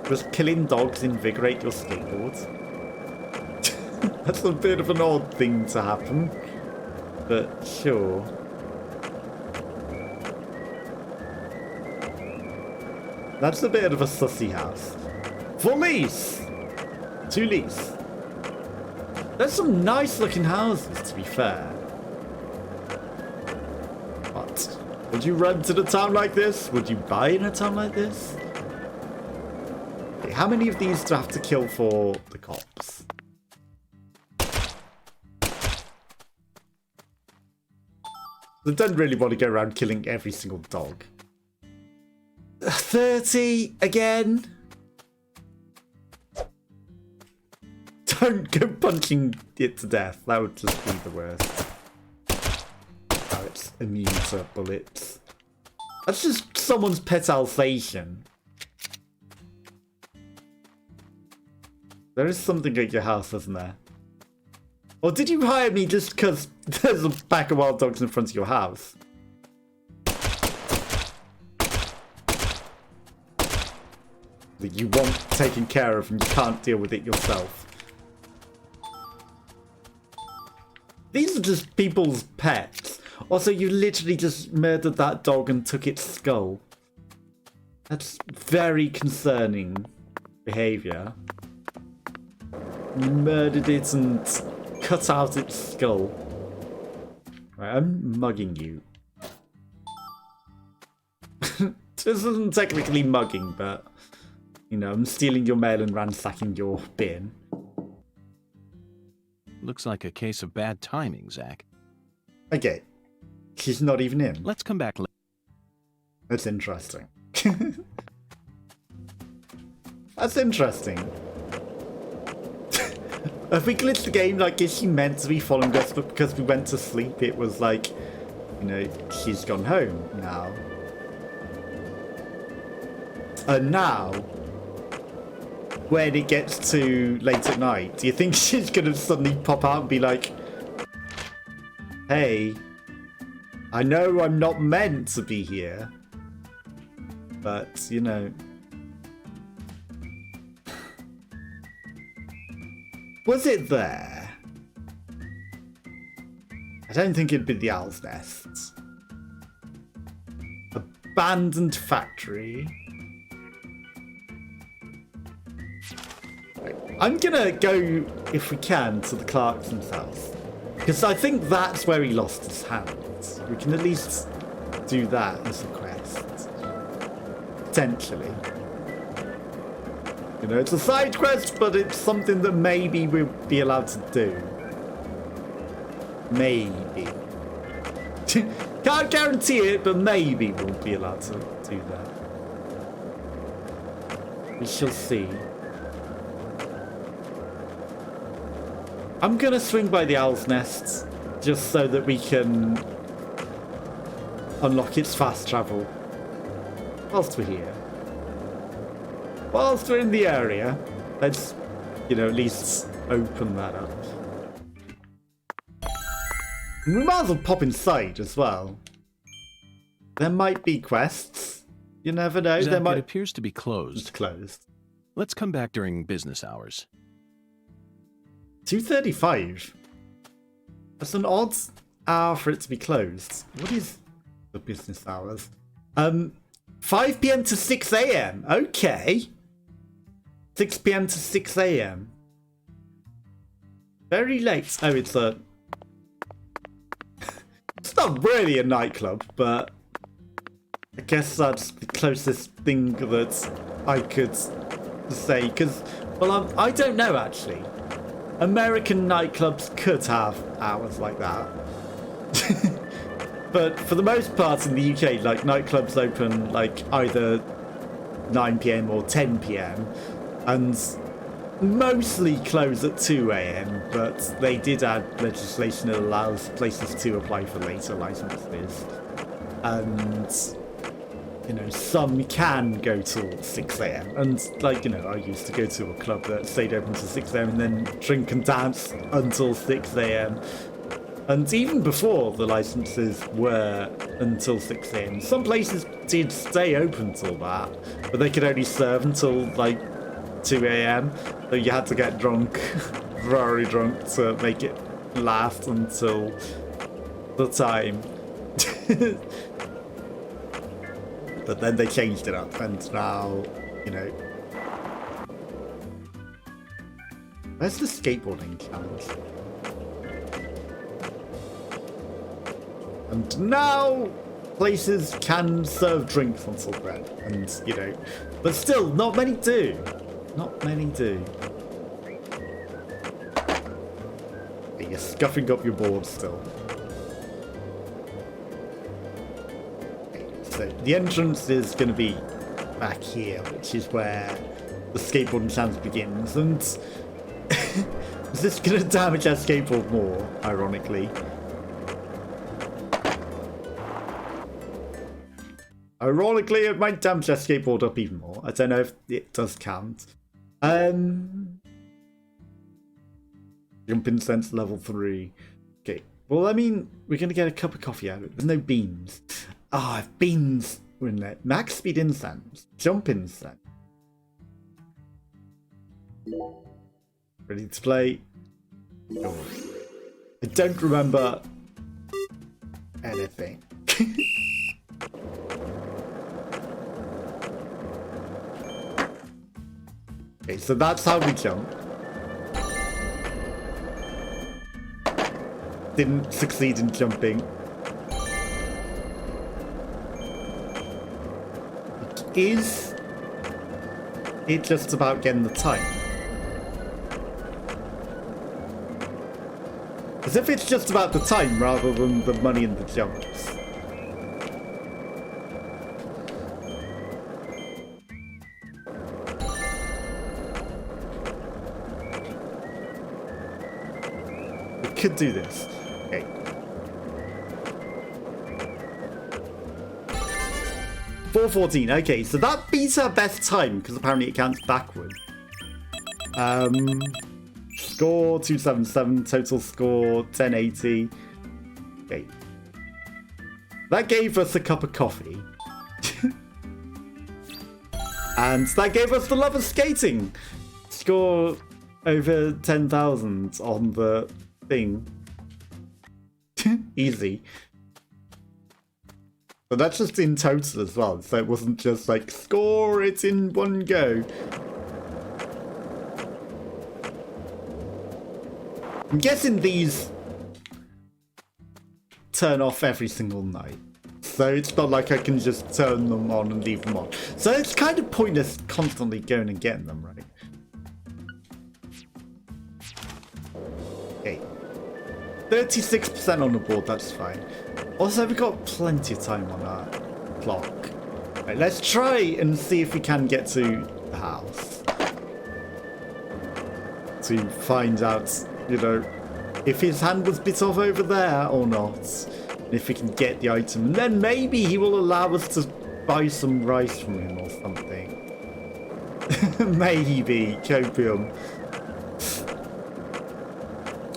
Does killing dogs invigorate your skateboard? That's a bit of an odd thing to happen. But sure. That's a bit of a sussy house. For lease! To lease. There's some nice looking houses, to be fair. But would you run to the town like this? Would you buy in a town like this? Okay, how many of these do I have to kill for the cops? I don't really want to go around killing every single dog. 30 again? Don't go punching it to death. That would just be the worst. Oh, it's immune to bullets. That's just someone's pet Alsatian. There is something at your house, isn't there? Or did you hire me just because there's a pack of wild dogs in front of your house? That you want taken care of and you can't deal with it yourself. These are just people's pets. Also, you literally just murdered that dog and took its skull. That's very concerning behaviour. You murdered it and cut out its skull. Right, I'm mugging you. This isn't technically mugging, but, you know, I'm stealing your mail and ransacking your bin. Looks like a case of bad timing, Zach. Okay. She's not even in. Let's come back later. That's interesting. That's interesting. Have we glitched the game? Like, is she meant to be following us, but because we went to sleep, it was like, you know, she's gone home now. And now, when it gets to late at night, do you think she's gonna suddenly pop out and be like, hey, I know I'm not meant to be here, but, you know... Was it there? I don't think it'd be the Owl's Nest. Abandoned factory. Right. I'm gonna go, if we can, to the Clarkson's house. Because I think that's where he lost his hand. We can at least do that as a quest. Potentially. You know, it's a side quest, but it's something that maybe we'll be allowed to do. Maybe. Can't guarantee it, but maybe we'll be allowed to do that. We shall see. I'm gonna swing by the Owl's Nest, just so that we can unlock its fast travel. Whilst we're here. Whilst we're in the area, let's, you know, at least open that up. And we might as well pop inside as well. There might be quests. You never know. Zach, There might... it appears to be closed. It's closed. Let's come back during business hours. 2:35. That's an odd hour for it to be closed. What is the business hours? 5 PM to 6 AM. Okay. 6 PM to 6 AM. Very late. Oh, it's a... It's not really a nightclub, but I guess that's the closest thing that I could say. Because, well, I don't know, actually. American nightclubs could have hours like that. But for the most part in the UK, like, nightclubs open, like, either 9 PM or 10 PM. And mostly close at 2 AM, but they did add legislation that allows places to apply for later licenses. And, you know, some can go till 6 AM. And, like, you know, I used to go to a club that stayed open till 6 AM and then drink and dance until 6 AM. And even before the licenses were until 6 AM, some places did stay open till that, but they could only serve until, like, 2 AM. So you had to get drunk, very drunk, to make it last until the time. But then they changed it up, and now, you know... Where's the skateboarding challenge? And now places can serve drinks on salt bread, and, you know, but still, not many do. Not many do. Okay, you're scuffing up your board still. Okay, so the entrance is going to be back here, which is where the skateboarding challenge begins, and is this going to damage our skateboard more, ironically? Ironically, it might damage our skateboard up even more. I don't know if it does count. Jumping sense level 3. Okay. Well, I mean, we're going to get a cup of coffee out of it. There's no beans. Ah, if beans were in there. Max speed incense. Jump incense. Ready to play? Oh. I don't remember anything. Okay, so that's how we jump. Didn't succeed in jumping. Is it just about getting the time? As if it's just about the time rather than the money and the jumps. We could do this. Okay. $4.14. Okay, so that beats our best time because apparently it counts backward. Score 277, total score 1080. Okay. That gave us a cup of coffee. And that gave us the love of skating. Score over 10,000 on the thing. Easy. But that's just in total as well, so it wasn't just like score it in one go. I'm guessing these turn off every single night. So it's not like I can just turn them on and leave them on. So it's kind of pointless constantly going and getting them, right? Okay. 36% on the board, that's fine. Also, we've got plenty of time on our clock. Right, let's try and see if we can get to the house. To find out, you know, if his hand was bit off over there or not. And if we can get the item. And then maybe he will allow us to buy some rice from him or something. Maybe. Copium.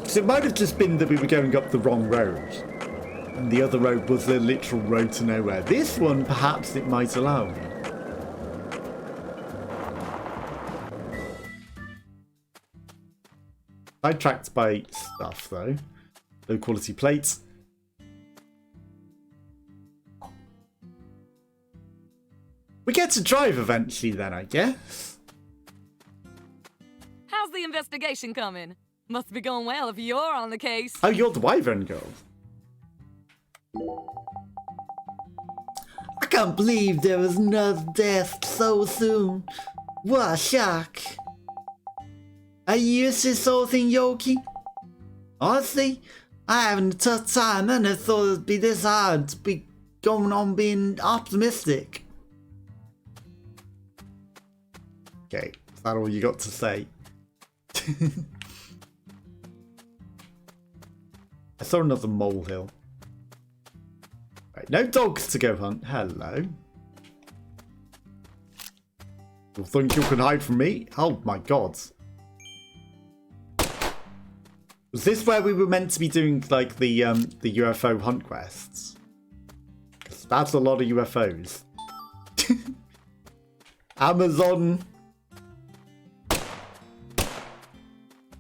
So it might have just been that we were going up the wrong road. And the other road was a literal road to nowhere. This one, perhaps it might allow me. Sidetracked by stuff, though. Low quality plates. We get to drive eventually then, I guess. How's the investigation coming? Must be going well if you're on the case. Oh, you're the Wyvern girl. I can't believe there was another death so soon. What a shock. Are you used to this sort of thing, Yoki? Honestly, I having a tough time. I never thought it'd be this hard to be going on being optimistic. Okay, is that all you got to say? I saw another molehill. Right, no dogs to go hunt. Hello. You think you can hide from me? Oh my god. Was this where we were meant to be doing like the UFO hunt quests? 'Cause that's a lot of UFOs. Amazon.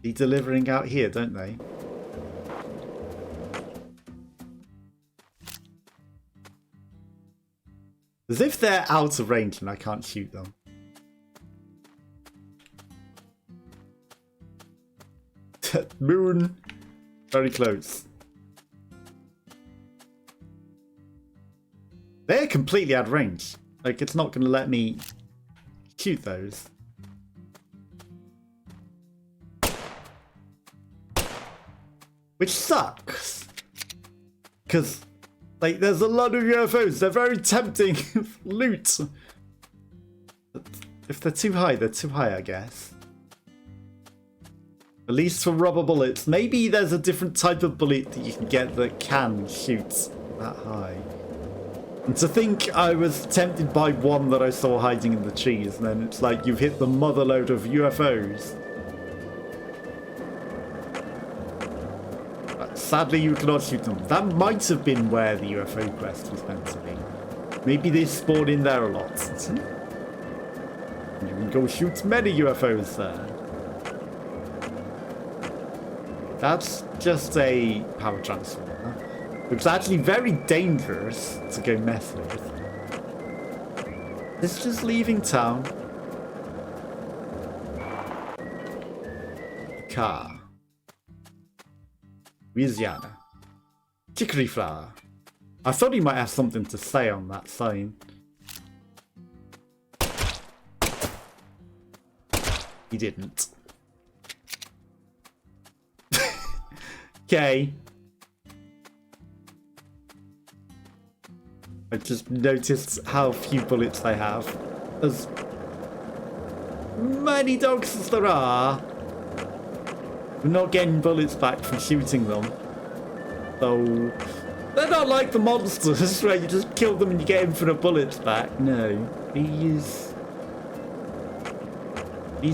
They're delivering out here, don't they? As if they're out of range and I can't shoot them. Moon. Very close. They're completely out of range. Like, it's not going to let me shoot those. Which sucks. Because, like, there's a lot of UFOs. They're very tempting loot. But if they're too high, I guess. At least for rubber bullets. Maybe there's a different type of bullet that you can get that can shoot that high. And to think I was tempted by one that I saw hiding in the trees, and then it's like you've hit the mother load of UFOs. But sadly, you cannot shoot them. That might have been where the UFO quest was meant to be. Maybe they spawn in there a lot. You can go shoot many UFOs there. That's just a power transformer, which is actually very dangerous to go mess with. It's just leaving town. car. Louisiana. Chicory flower. I thought he might have something to say on that sign. He didn't. Okay. I just noticed how few bullets they have. As many dogs as there are, we're not getting bullets back from shooting them. So they're not like the monsters where you just kill them and you get infinite bullets back. No, these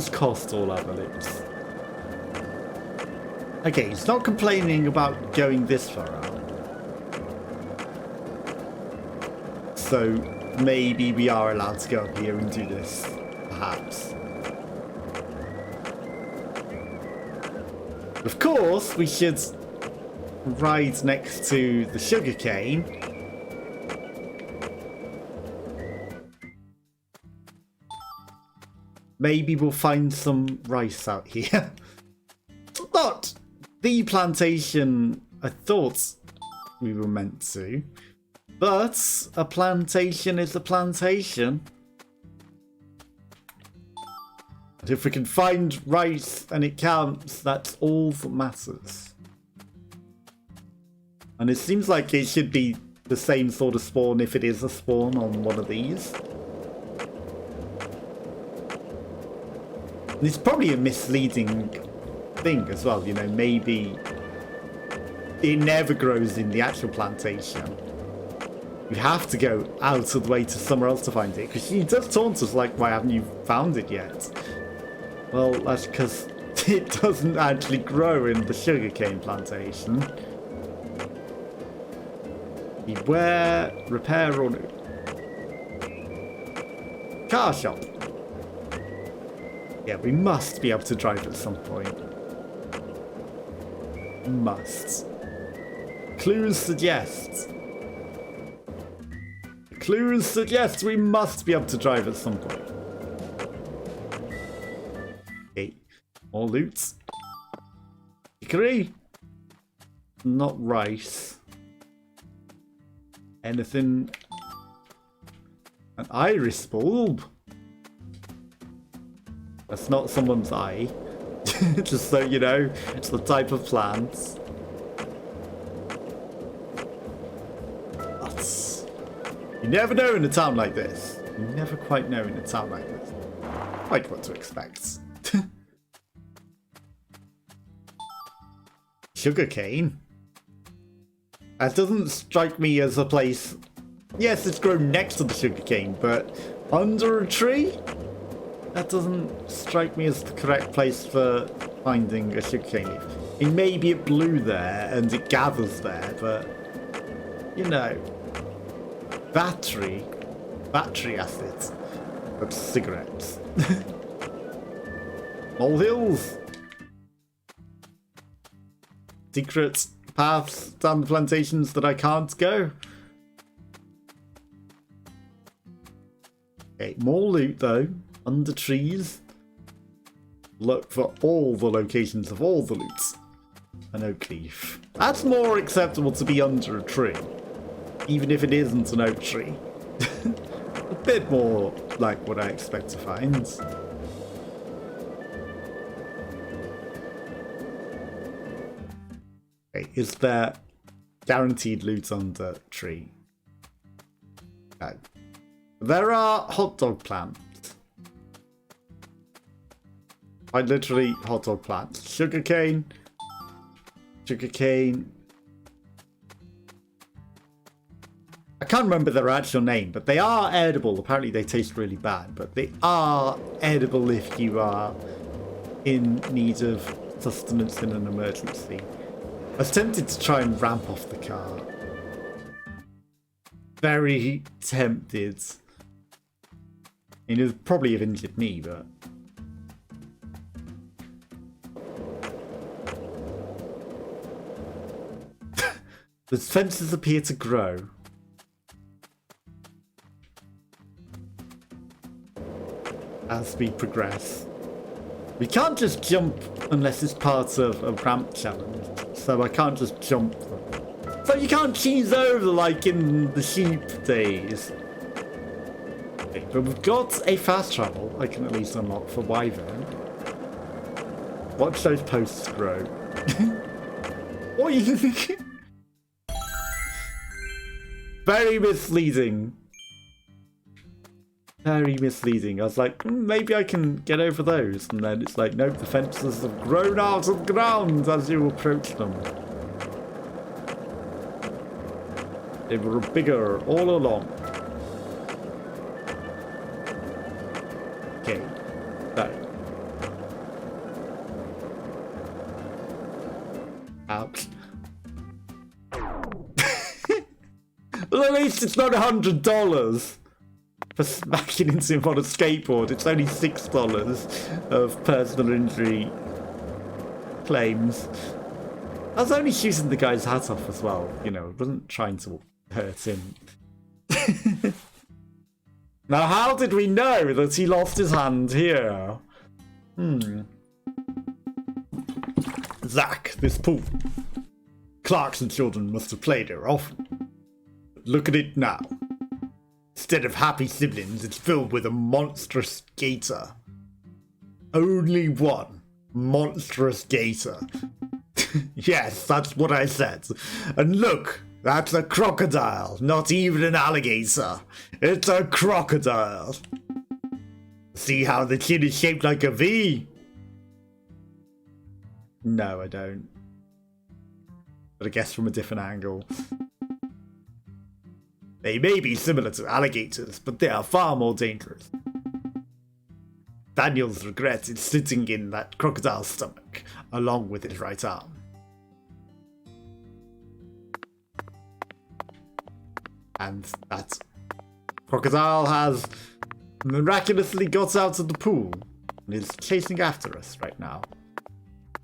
cost all our bullets. Okay, he's not complaining about going this far out. So maybe we are allowed to go up here and do this, perhaps. Of course, we should ride next to the sugarcane. Maybe we'll find some rice out here. Not the plantation I thought we were meant to. But a plantation is a plantation. And if we can find rice and it counts, that's all that matters. And it seems like it should be the same sort of spawn if it is a spawn on one of these. And it's probably a misleading thing as well, you know, maybe it never grows in the actual plantation. You have to go out of the way to somewhere else to find it, because she does taunt us like, why haven't you found it yet? Well, that's because it doesn't actually grow in the sugarcane plantation. Beware, repair or no. Car shop. Yeah, we must be able to drive at some point. Must. Clues suggest. Clues suggest we must be able to drive at some point. Okay, more loot. Hickory. Not rice. Anything? An iris bulb. That's not someone's eye. Just so you know, it's the type of plant. You never know in a town like this. You never quite know in a town like this. Quite what to expect. Sugarcane? That doesn't strike me as a place... Yes, it's grown next to the sugarcane, but under a tree? That doesn't strike me as the correct place for finding a sugarcane leaf. And maybe it blew there and it gathers there, but... You know... Battery acid. That's cigarettes. Molehills. Secret paths down the plantations that I can't go. Okay, more loot though. Under trees. Look for all the locations of all the loot. An oak leaf. That's more acceptable to be under a tree. Even if it isn't an oak tree. A bit more like what I expect to find. Okay, is there guaranteed loot under tree? No. There are hot dog plants. Quite literally hot dog plants. Sugarcane. I can't remember their actual name, but they are edible. Apparently they taste really bad, but they are edible if you are in need of sustenance in an emergency. I was tempted to try and ramp off the car. Very tempted. It would probably have injured me, but... The fences appear to grow. As we progress. We can't just jump Unless it's part of a ramp challenge. So I can't just jump them. So you can't cheese over like in the sheep days. Okay, but we've got a fast travel I can at least unlock for Wyvern. Watch those posts grow. What are you thinking? Very misleading. Very misleading. I was like, maybe I can get over those. And then it's like, nope, the fences have grown out of the ground as you approach them. They were bigger all along. Okay, so. Ouch. Well, at least it's not $100 for smacking into him on a skateboard. It's only $6 of personal injury claims. I was only shooting the guy's hat off as well. You know, I wasn't trying to hurt him. Now, how did we know that he lost his hand here? Zach, this pool. Clarkson children must have played here often. But look at it now. Instead of happy siblings, it's filled with a monstrous gator. Only one monstrous gator. Yes, that's what I said. And look, that's a crocodile, not even an alligator. It's a crocodile. See how the chin is shaped like a V? No, I don't. But I guess from a different angle. They may be similar to alligators, but they are far more dangerous. Daniel's regret is sitting in that crocodile's stomach, along with his right arm. And that crocodile has miraculously got out of the pool and is chasing after us right now.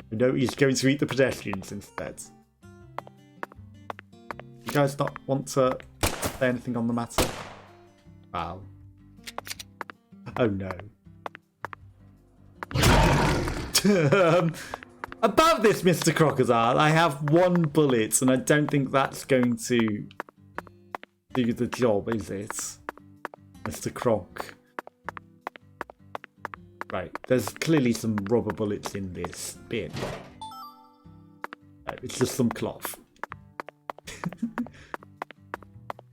We know he's going to eat the pedestrians instead. You guys not want to say anything on the matter? Wow. Oh no. About this, Mr. Crocodile, I have one bullet and I don't think that's going to do the job, is it? Mr. Croc. Right, there's clearly some rubber bullets in this bin. No, it's just some cloth.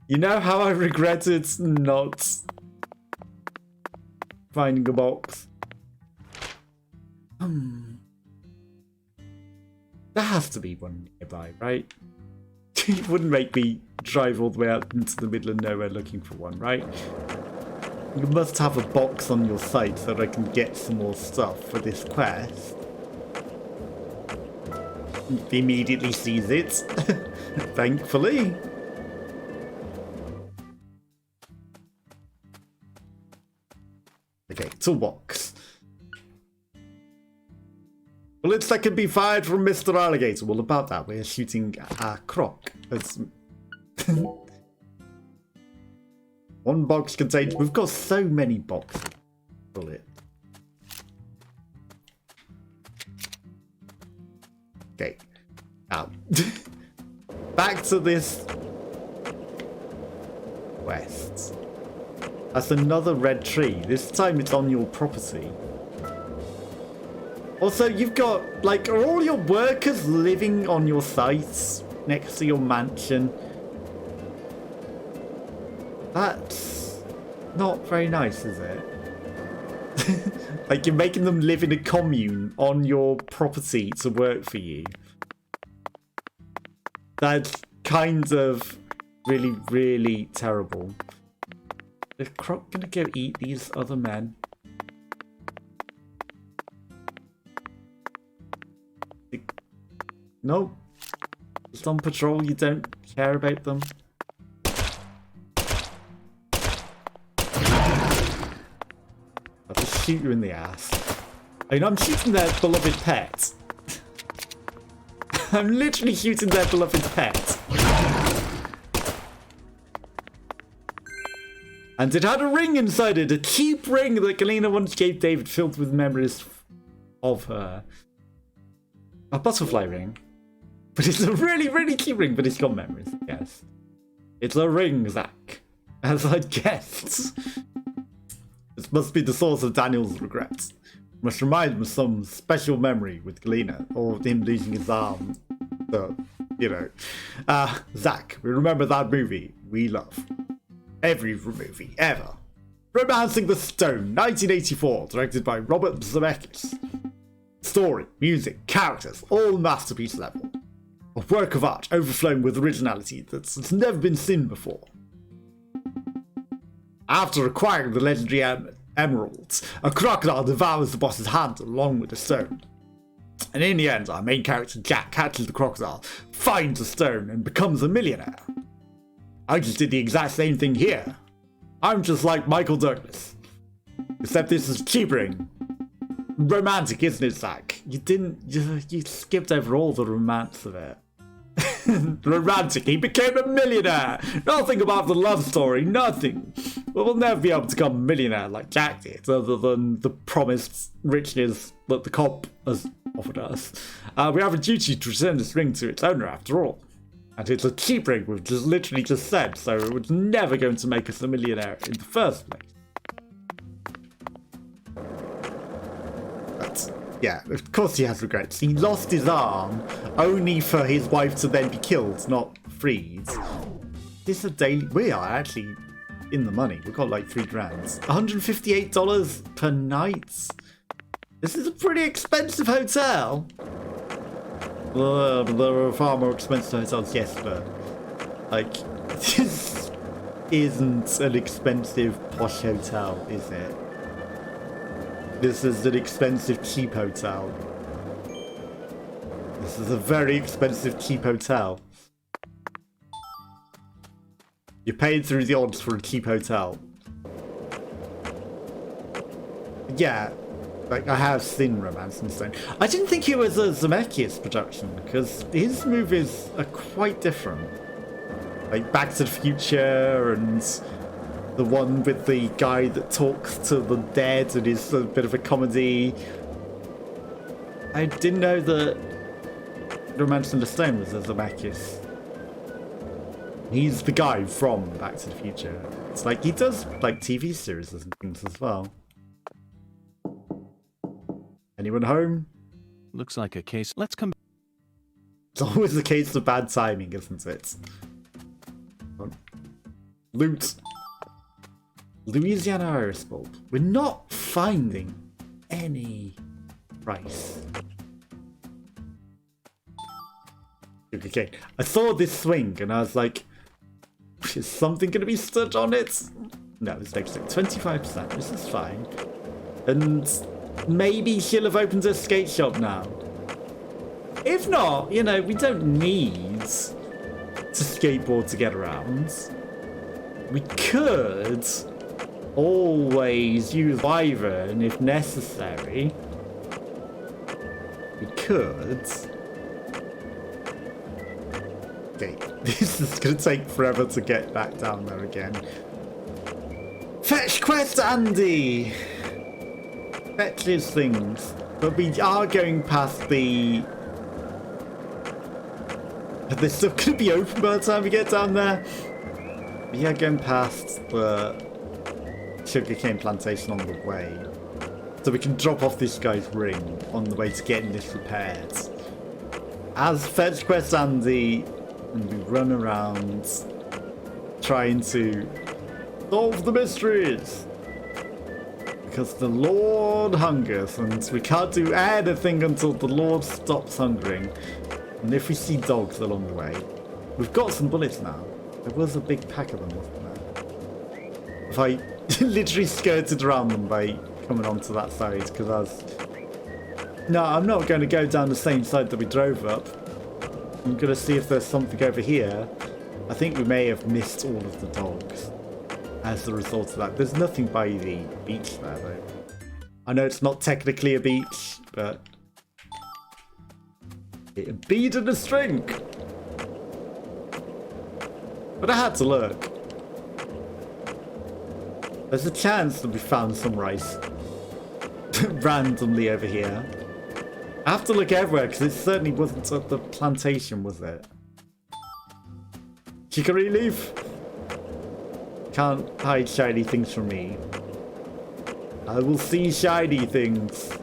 You know how I regretted not finding a box? There has to be one nearby, right? You wouldn't make me drive all the way out into the middle of nowhere looking for one, right? You must have a box on your site so that I can get some more stuff for this quest. He immediately sees it, thankfully. Okay, toolbox. Bullets that can be fired from Mr. Alligator. Well, about that, we're shooting a croc. One box contains... We've got so many boxes. Bullet. Okay. Now, back to this quest. That's another red tree. This time it's on your property. Also, you've got, like, are all your workers living on your sites next to your mansion? That's not very nice, is it? Like, you're making them live in a commune on your property to work for you. That's kind of really, really terrible. Is Croc gonna go eat these other men? No. Just on patrol, you don't care about them. I'll just shoot you in the ass. I mean, I'm shooting their beloved pet. I'm literally shooting their beloved pet. And it had a ring inside it, a cheap ring that Galena once gave David, filled with memories of her. A butterfly ring. But it's a really, really cute ring, but it's got memories, yes. It's a ring, Zach. As I guessed. This must be the source of Daniel's regrets. Must remind him of some special memory with Galena, or him losing his arm. So, you know. Zach, we remember that movie we love. Every movie, ever. Romancing the Stone, 1984, directed by Robert Zemeckis. Story, music, characters, all masterpiece level. A work of art overflowing with originality that's never been seen before. After acquiring the legendary emeralds, a crocodile devours the boss's hand along with the stone. And in the end, our main character Jack catches the crocodile, finds the stone, and becomes a millionaire. I just did the exact same thing here. I'm just like Michael Douglas. Except this is cheap ring. Romantic, isn't it, Zach? You skipped over all the romance of it. Romantic, he became a millionaire. Nothing about the love story, nothing. We'll never be able to become a millionaire like Jack did, other than the promised riches that the cop has offered us. We have a duty to return this ring to its owner after all. And it's a cheap ring, we've just literally just said, so it was never going to make us a millionaire in the first place. But, yeah, of course he has regrets. He lost his arm only for his wife to then be killed, not freed. This is a daily... We are actually in the money. We've got like $3 grand. $158 per night? This is a pretty expensive hotel. There are far more expensive hotels, yes, but like this isn't an expensive posh hotel, is it? This is an expensive cheap hotel. This is a very expensive cheap hotel. You're paying through the odds for a cheap hotel. Yeah. Like, I have seen Romance in Stone. I didn't think it was a Zemeckis production, because his movies are quite different. Like, Back to the Future, and the one with the guy that talks to the dead and is a bit of a comedy. I didn't know that Romance in the Stone was a Zemeckis. He's the guy from Back to the Future. It's like, he does, like, TV series and things as well. Anyone home? Looks like a case. Let's come. It's always a case of bad timing, isn't it? Loot. Louisiana Iris Bulb. We're not finding any price. Okay. I saw this swing and I was like, is something going to be stood on it? No, it's like 25%. This is fine. And maybe she'll have opened a skate shop now. If not, you know, we don't need to skateboard to get around. We could always use Wyvern if necessary. We could. Okay, this is going to take forever to get back down there again. Fetch quest, Andy! Fetch his things. But we are going past the... Are they still going to be open by the time we get down there? We are going past the sugarcane plantation on the way. So we can drop off this guy's ring on the way to getting this repaired. As Fetch Quest Andy, and we run around trying to solve the mysteries. Because the Lord hungers, and we can't do anything until the Lord stops hungering. And if we see dogs along the way, we've got some bullets now. There was a big pack of them, wasn't there? If I literally skirted around them by coming onto that side, because I was... No, I'm not going to go down the same side that we drove up. I'm going to see if there's something over here. I think we may have missed all of the dogs as a result of that. There's nothing by the beach there, though. I know it's not technically a beach, but... It bead and a string! But I had to look. There's a chance that we found some rice randomly over here. I have to look everywhere because it certainly wasn't at the plantation, was it? Chicory leaf? Can't hide shiny things from me. I will see shiny things.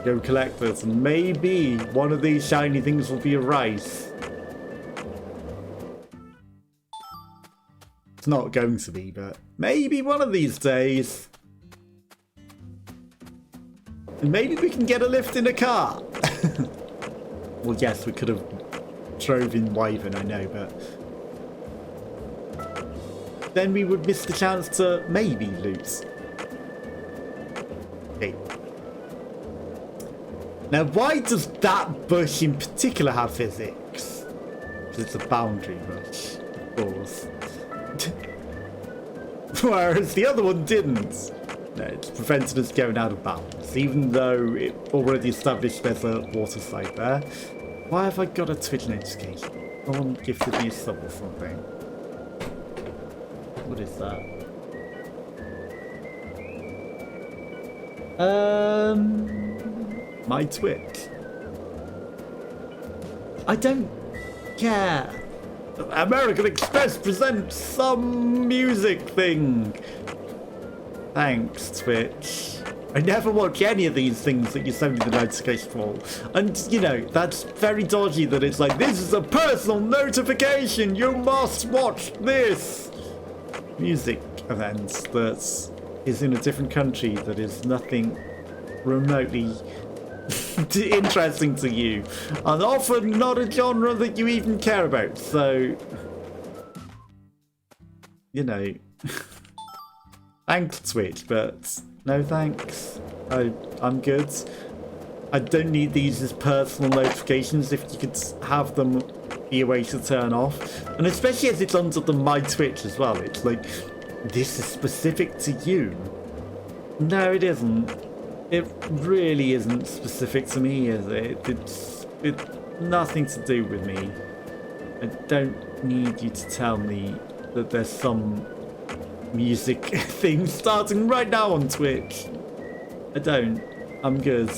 Go collect this, and maybe one of these shiny things will be a rice. It's not going to be, but maybe one of these days. And maybe we can get a lift in a car. Well, yes, we could have drove in Wyvern, I know, but then we would miss the chance to maybe loot. Okay. Now, why does that bush in particular have physics? Because it's a boundary bush, of course. Whereas the other one didn't. No, it's prevented us going out of bounds, even though it already established there's a water slide there. Why have I got a Twitch notification? Someone gifted me a sub or something. What is that? My Twitch. I don't care. American Express presents some music thing. Thanks, Twitch. I never watch any of these things that you send me the notification for. And, you know, that's very dodgy that it's like, this is a personal notification, you must watch this. Music events that is in a different country that is nothing remotely interesting to you. And often not a genre that you even care about, so... You know... Thanks, Twitch, but no thanks. I'm good. I don't need these as personal notifications if you could have them be a way to turn off. And especially as it's under the My Twitch as well. It's like, this is specific to you. No, it isn't. It really isn't specific to me, is it? It's nothing to do with me. I don't need you to tell me that there's some music thing starting right now on Twitch. I don't. I'm good.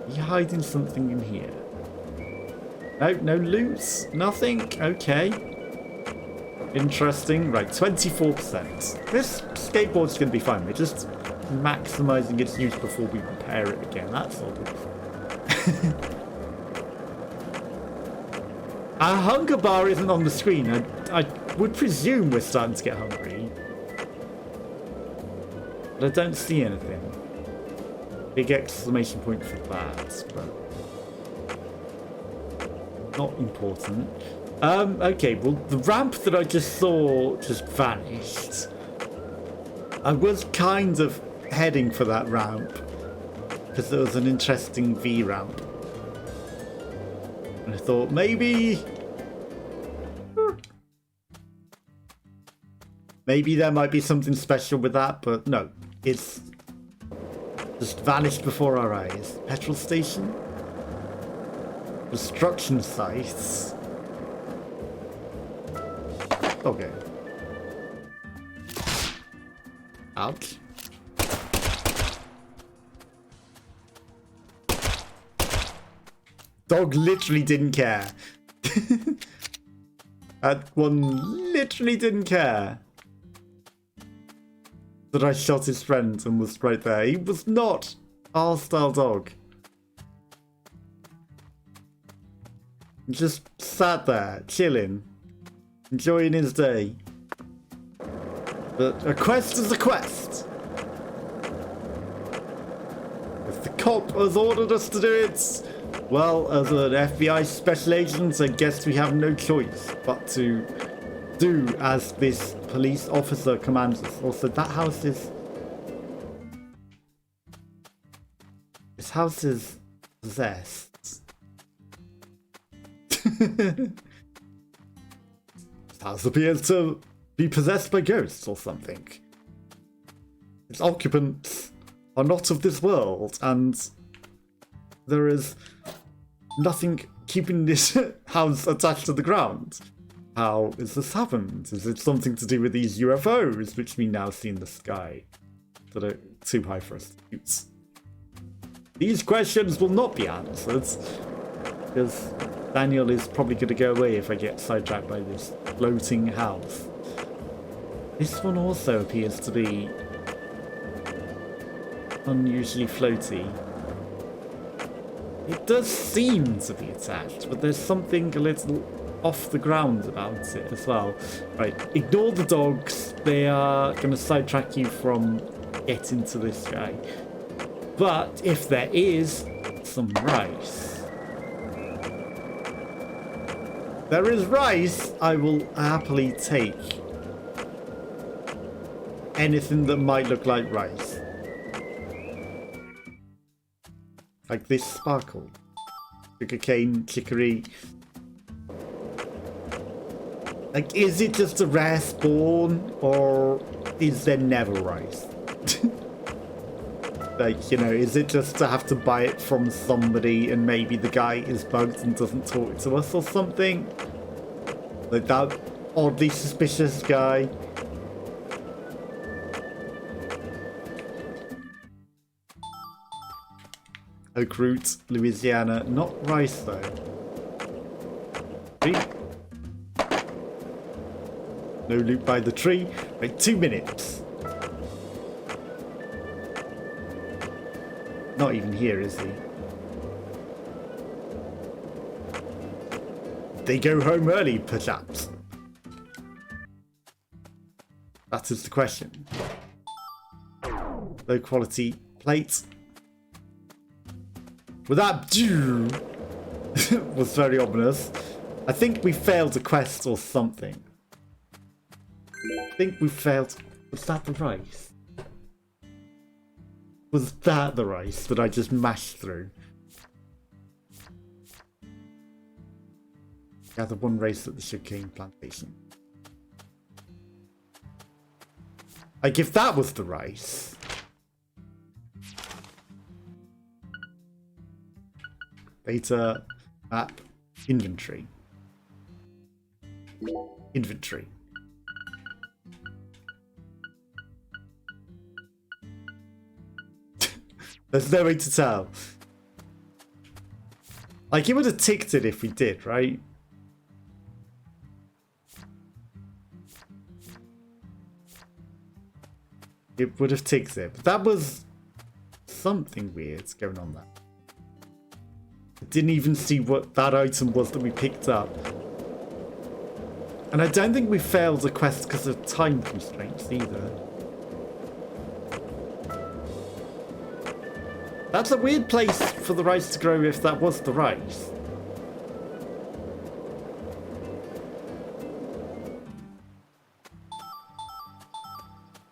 Are you hiding something in here? No, no loot? Nothing? Okay. Interesting. Right, 24%. This skateboard's going to be fine. We're just maximising its use before we repair it again. That's all. Our hunger bar isn't on the screen. I would presume we're starting to get hungry. But I don't see anything. Big exclamation point for that, but not important. Okay, well, the ramp that I just saw just vanished. I was kind of heading for that ramp because there was an interesting V ramp. And I thought maybe there might be something special with that, but no, it's just vanished before our eyes. Petrol station? Destruction sites? Okay. Ouch. Dog literally didn't care. That one literally didn't care that I shot his friend and was right there. He was not a hostile dog. He just sat there, chilling, enjoying his day. But a quest is a quest. If the cop has ordered us to do it, well, as an FBI special agent, I guess we have no choice but to do as this police officer commands us. Also, that house is... This house is possessed. This house appears to be possessed by ghosts or something. Its occupants are not of this world, and there is nothing keeping this house attached to the ground. How has this happened? Is it something to do with these UFOs, which we now see in the sky, that are too high for us to use? These questions will not be answered, because Daniel is probably going to go away if I get sidetracked by this floating house. This one also appears to be unusually floaty. It does seem to be attached, but there's something a little off the ground about it as well. Right, ignore the dogs. They are going to sidetrack you from getting to this guy. But if there is some rice, there is rice, I will happily take anything that might look like rice. Like this sparkle. Sugarcane, chicory. Like, is it just a rare spawn, or is there never rice? Like, you know, is it just to have to buy it from somebody and maybe the guy is bugged and doesn't talk to us or something? Like that oddly suspicious guy. Oak root, Louisiana. Not rice though. Tree. No loot by the tree. Wait, 2 minutes. Not even here, is he? They go home early, perhaps. That is the question. Low quality plate. Well, that was very ominous. I think we failed a quest or something. I think we failed. Was that the rice? Was that the rice that I just mashed through? Gather one rice at the sugarcane plantation. Like, if that was the rice. Beta, map, inventory. Inventory. There's no way to tell. Like, it would have ticked it if we did, right? It would have ticked it. But that was something weird going on there. I didn't even see what that item was that we picked up. And I don't think we failed a quest because of time constraints either. That's a weird place for the rice to grow if that was the rice.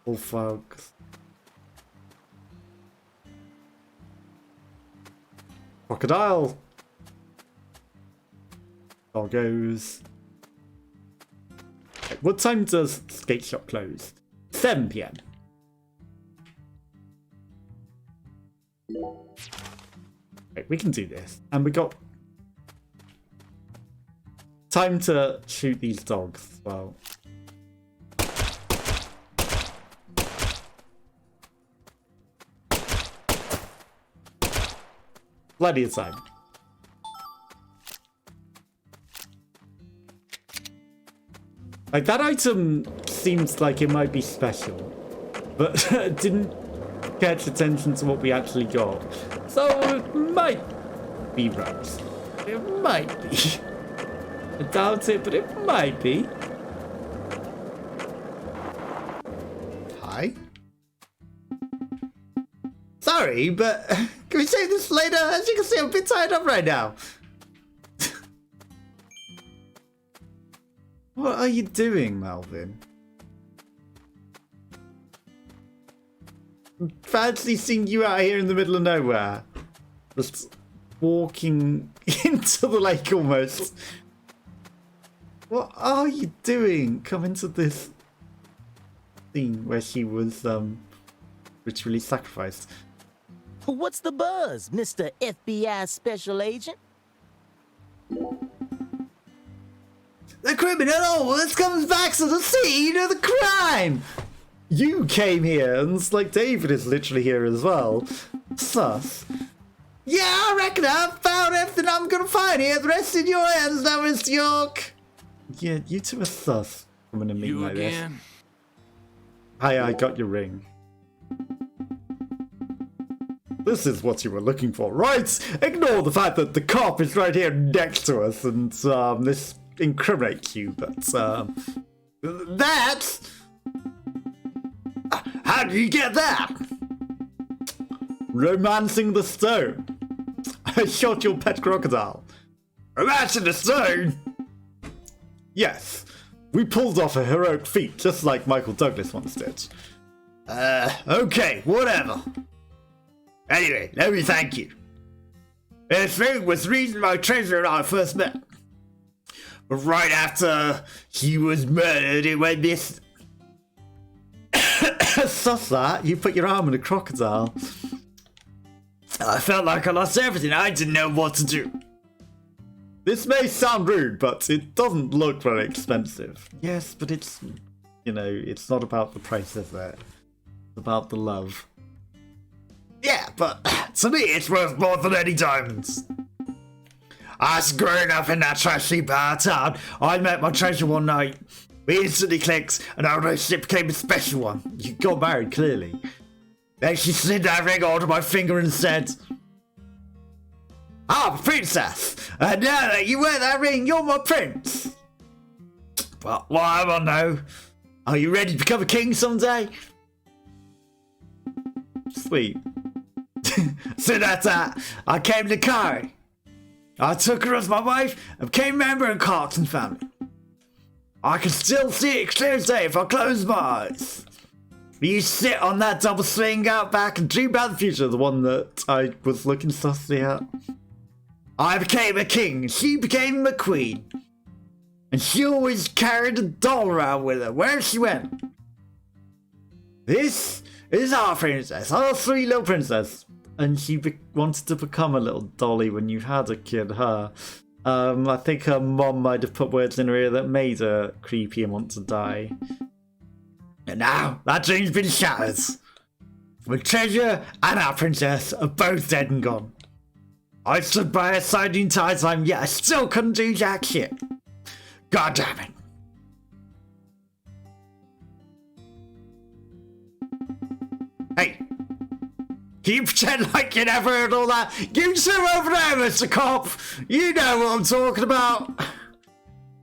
Bullfrogs. Crocodile. Doggos. What time does skate shop close? 7 PM. Right, we can do this. And we got time to shoot these dogs as well. Plenty of time. Like, that item seems like it might be special, but didn't catch attention to what we actually got. So it might be right. It might be. I doubt it, but it might be. Hi. Sorry, but can we say this later? As you can see, I'm a bit tied up right now. What are you doing, Melvin? Fancy seeing you out here in the middle of nowhere. Just walking into the lake almost. What are you doing? Come into this scene where she was ritually sacrificed. What's the buzz, Mr. FBI Special Agent? The criminal always comes back to the scene of the crime! You came here, and it's like David is literally here as well. Sus. Yeah, I reckon I've found everything I'm gonna find here. The rest in your hands now, Mr. York. Yeah, you two are sus. Coming to me You like again? this. Hi, I got your ring. This is what you were looking for, right? Ignore the fact that the cop is right here next to us and this incriminates you, but that... How did you get that? Romancing the stone. I shot your pet crocodile. Romancing the stone? Yes. We pulled off a heroic feat, just like Michael Douglas once did. Okay, whatever. Anyway, let me thank you. This ring was the reason my treasure and I first met. But right after he was murdered, it went missing. Sus that, you put your arm in a crocodile. I felt like I lost everything. I didn't know what to do. This may sound rude, but it doesn't look very expensive. Yes, but it's, you know, it's not about the price, is it? It's about the love. Yeah, but to me, it's worth more than any diamonds. I was growing up in that trashy bar town. I met my treasure one night. We instantly clicked, and our relationship became a special one. You got married, clearly. Then she slid that ring onto my finger and said, I'm a princess, and now that you wear that ring, you're my prince. Well, I don't know. Are you ready to become a king someday? Sweet. So that's that. I came to Kari. I took her as my wife and became a member of Clarkson family. I can still see it clear as day if I close my eyes. You sit on that double swing out back and dream about the future, the one that I was looking sussy at. I became a king, and she became a queen. And she always carried a doll around with her wherever she went. This is our princess, our sweet little princess. And she wanted to become a little dolly when you had a kid, her. I think her mom might have put words in her ear that made her creepy and want to die. And now, that dream's been shattered. My treasure and our princess are both dead and gone. I stood by her side the entire time, yet I still couldn't do jack shit. God damn it. Hey, can you pretend like you never heard all that? You two over there, Mr. Cop. You know what I'm talking about.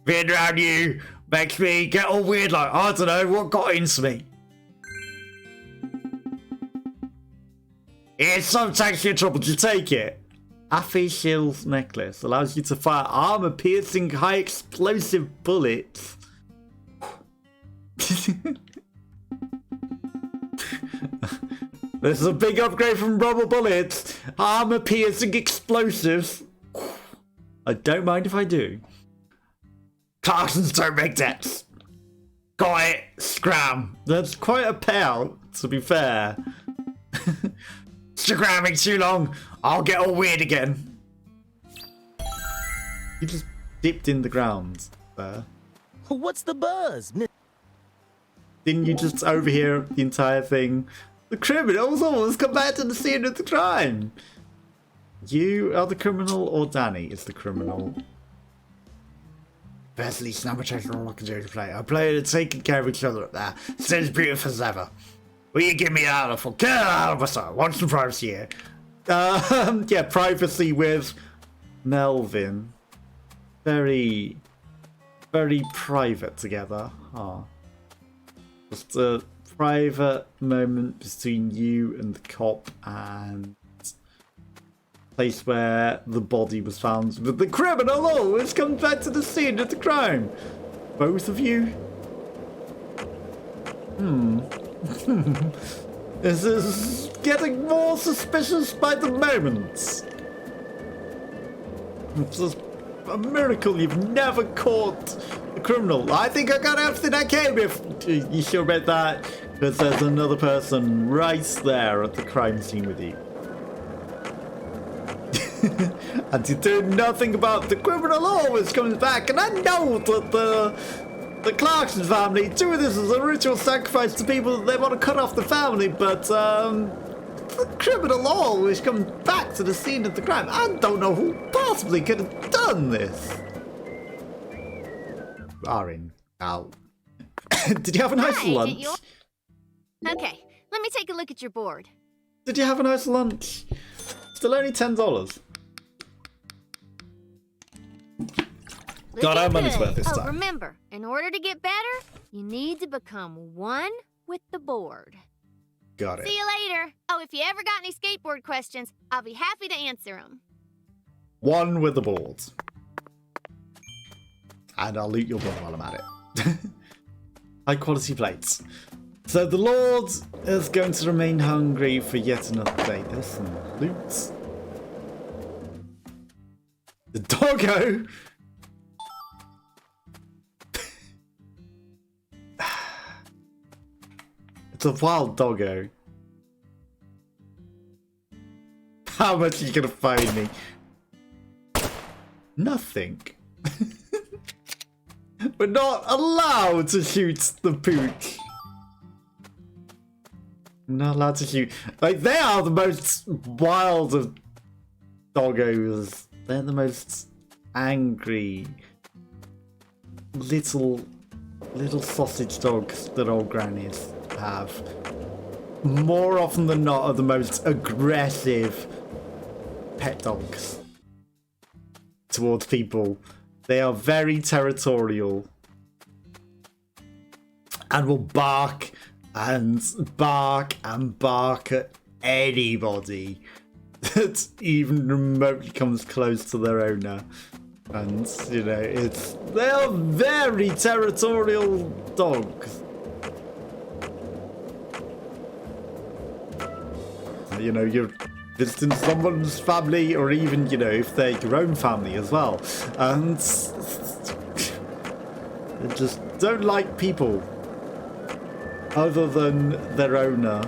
Being around you makes me get all weird, like, I don't know what got into me. Here's some taxi trouble to take it. Affy Shield's necklace allows you to fire armor-piercing, high-explosive bullets. This is a big upgrade from rubber bullets. Armor-piercing explosives. I don't mind if I do. Clarksons don't make debts. Got it. Scram. That's quite a payout, to be fair. Scramming too long. I'll get all weird again. You just dipped in the ground there. What's the buzz? Didn't you just overhear the entire thing? The criminals always come back to the scene of the crime. You are the criminal, or Danny is the criminal? Personally, snap treasure all I can do to play. I play it taking care of each other up there. Still as beautiful as ever. Will you give me out of get out of my sight? Want some privacy here? Yeah, privacy with Melvin. Very, very private together. Oh. Just a private moment between you and the cop and place where the body was found. But the criminal always comes back to the scene of the crime. Both of you? This is getting more suspicious by the moment. It's just a miracle you've never caught a criminal. I think I got everything I came with. You sure about that? Because there's another person right there at the crime scene with you. And you do nothing about the criminal law which comes back, and I know that the Clarkson family do this as a ritual sacrifice to people that they want to cut off the family, but the criminal law which comes back to the scene of the crime, I don't know who possibly could have done this. Arin, ow. Did you have a nice Hi, lunch? Agent Okay, let me take a look at your board. Did you have a nice lunch? Still only $10. Got our money's worth this time. Remember, in order to get better, you need to become one with the board. Got it. See you later. Oh, if you ever got any skateboard questions, I'll be happy to answer them. One with the board. And I'll loot your board while I'm at it. High quality plates. So the Lord is going to remain hungry for yet another day. There's some loot. The doggo! It's a wild doggo. How much are you gonna find me? Nothing. We're not allowed to shoot the pooch. I'm not allowed to shoot. Like, they are the most wild of doggos. They're the most angry little sausage dogs that old grannies have. More often than not are the most aggressive pet dogs towards people. They are very territorial and will bark and bark and bark at anybody that even remotely comes close to their owner. And, you know, they are very territorial dogs. You know, you're visiting someone's family, or even, you know, if they're your own family as well. And they just don't like people other than their owner.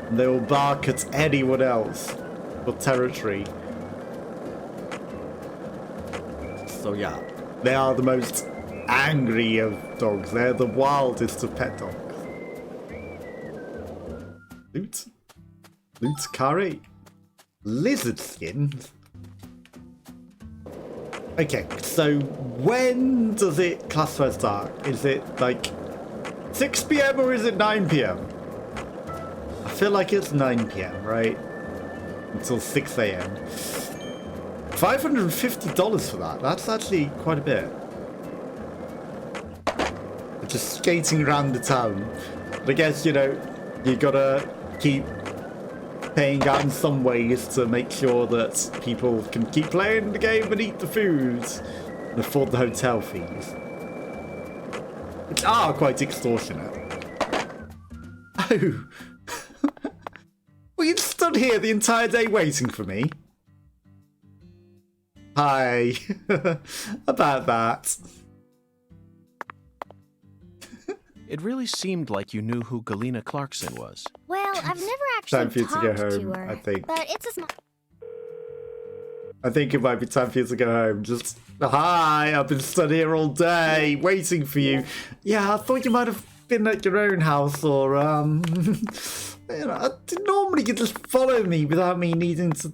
And they will bark at anyone else for territory. So yeah, they are the most angry of dogs. They're the wildest of pet dogs. Loot? Loot carry? Lizard skin? Okay, so when does it classify as dark? Is it like 6 PM or is it 9 PM? I feel like it's 9 PM, right? Until 6 AM. $550 for that. That's actually quite a bit. Just skating around the town. But I guess, you know, you gotta keep paying out in some ways to make sure that people can keep playing the game and eat the food and afford the hotel fees, which are quite extortionate. Oh. Well, you stood here the entire day waiting for me. Hi. About that. It really seemed like you knew who Galena Clarkson was. Well, I've never actually Time for you to go talked home, to her, I think. but it's a small... I think it might be time for you to go home. Just, hi, I've been stood here all day waiting for you. Yeah, I thought you might have been at your own house, or, you know, normally you just follow me without me needing to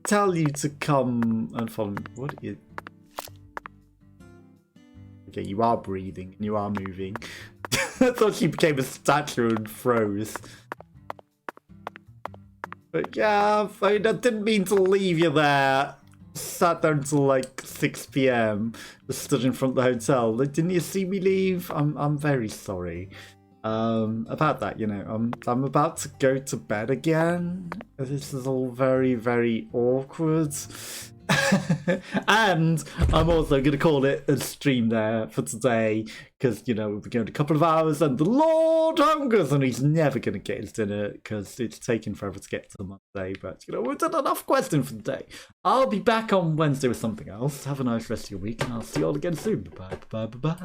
tell you to come and follow me. What are you... Okay, you are breathing and you are moving. I thought she became a statue and froze. But yeah, I mean, I didn't mean to leave you there. Sat there until like 6 PM. Just stood in front of the hotel. Like, didn't you see me leave? I'm very sorry. About that, you know, I'm about to go to bed again. This is all very, very awkward. And I'm also going to call it a stream there for today, because, you know, we'll be going a couple of hours and the Lord hungers and he's never going to get his dinner because it's taken forever to get to Monday. But, you know, we've done enough questing for the day. I'll be back on Wednesday with something else. Have a nice rest of your week and I'll see you all again soon. Bye bye bye bye.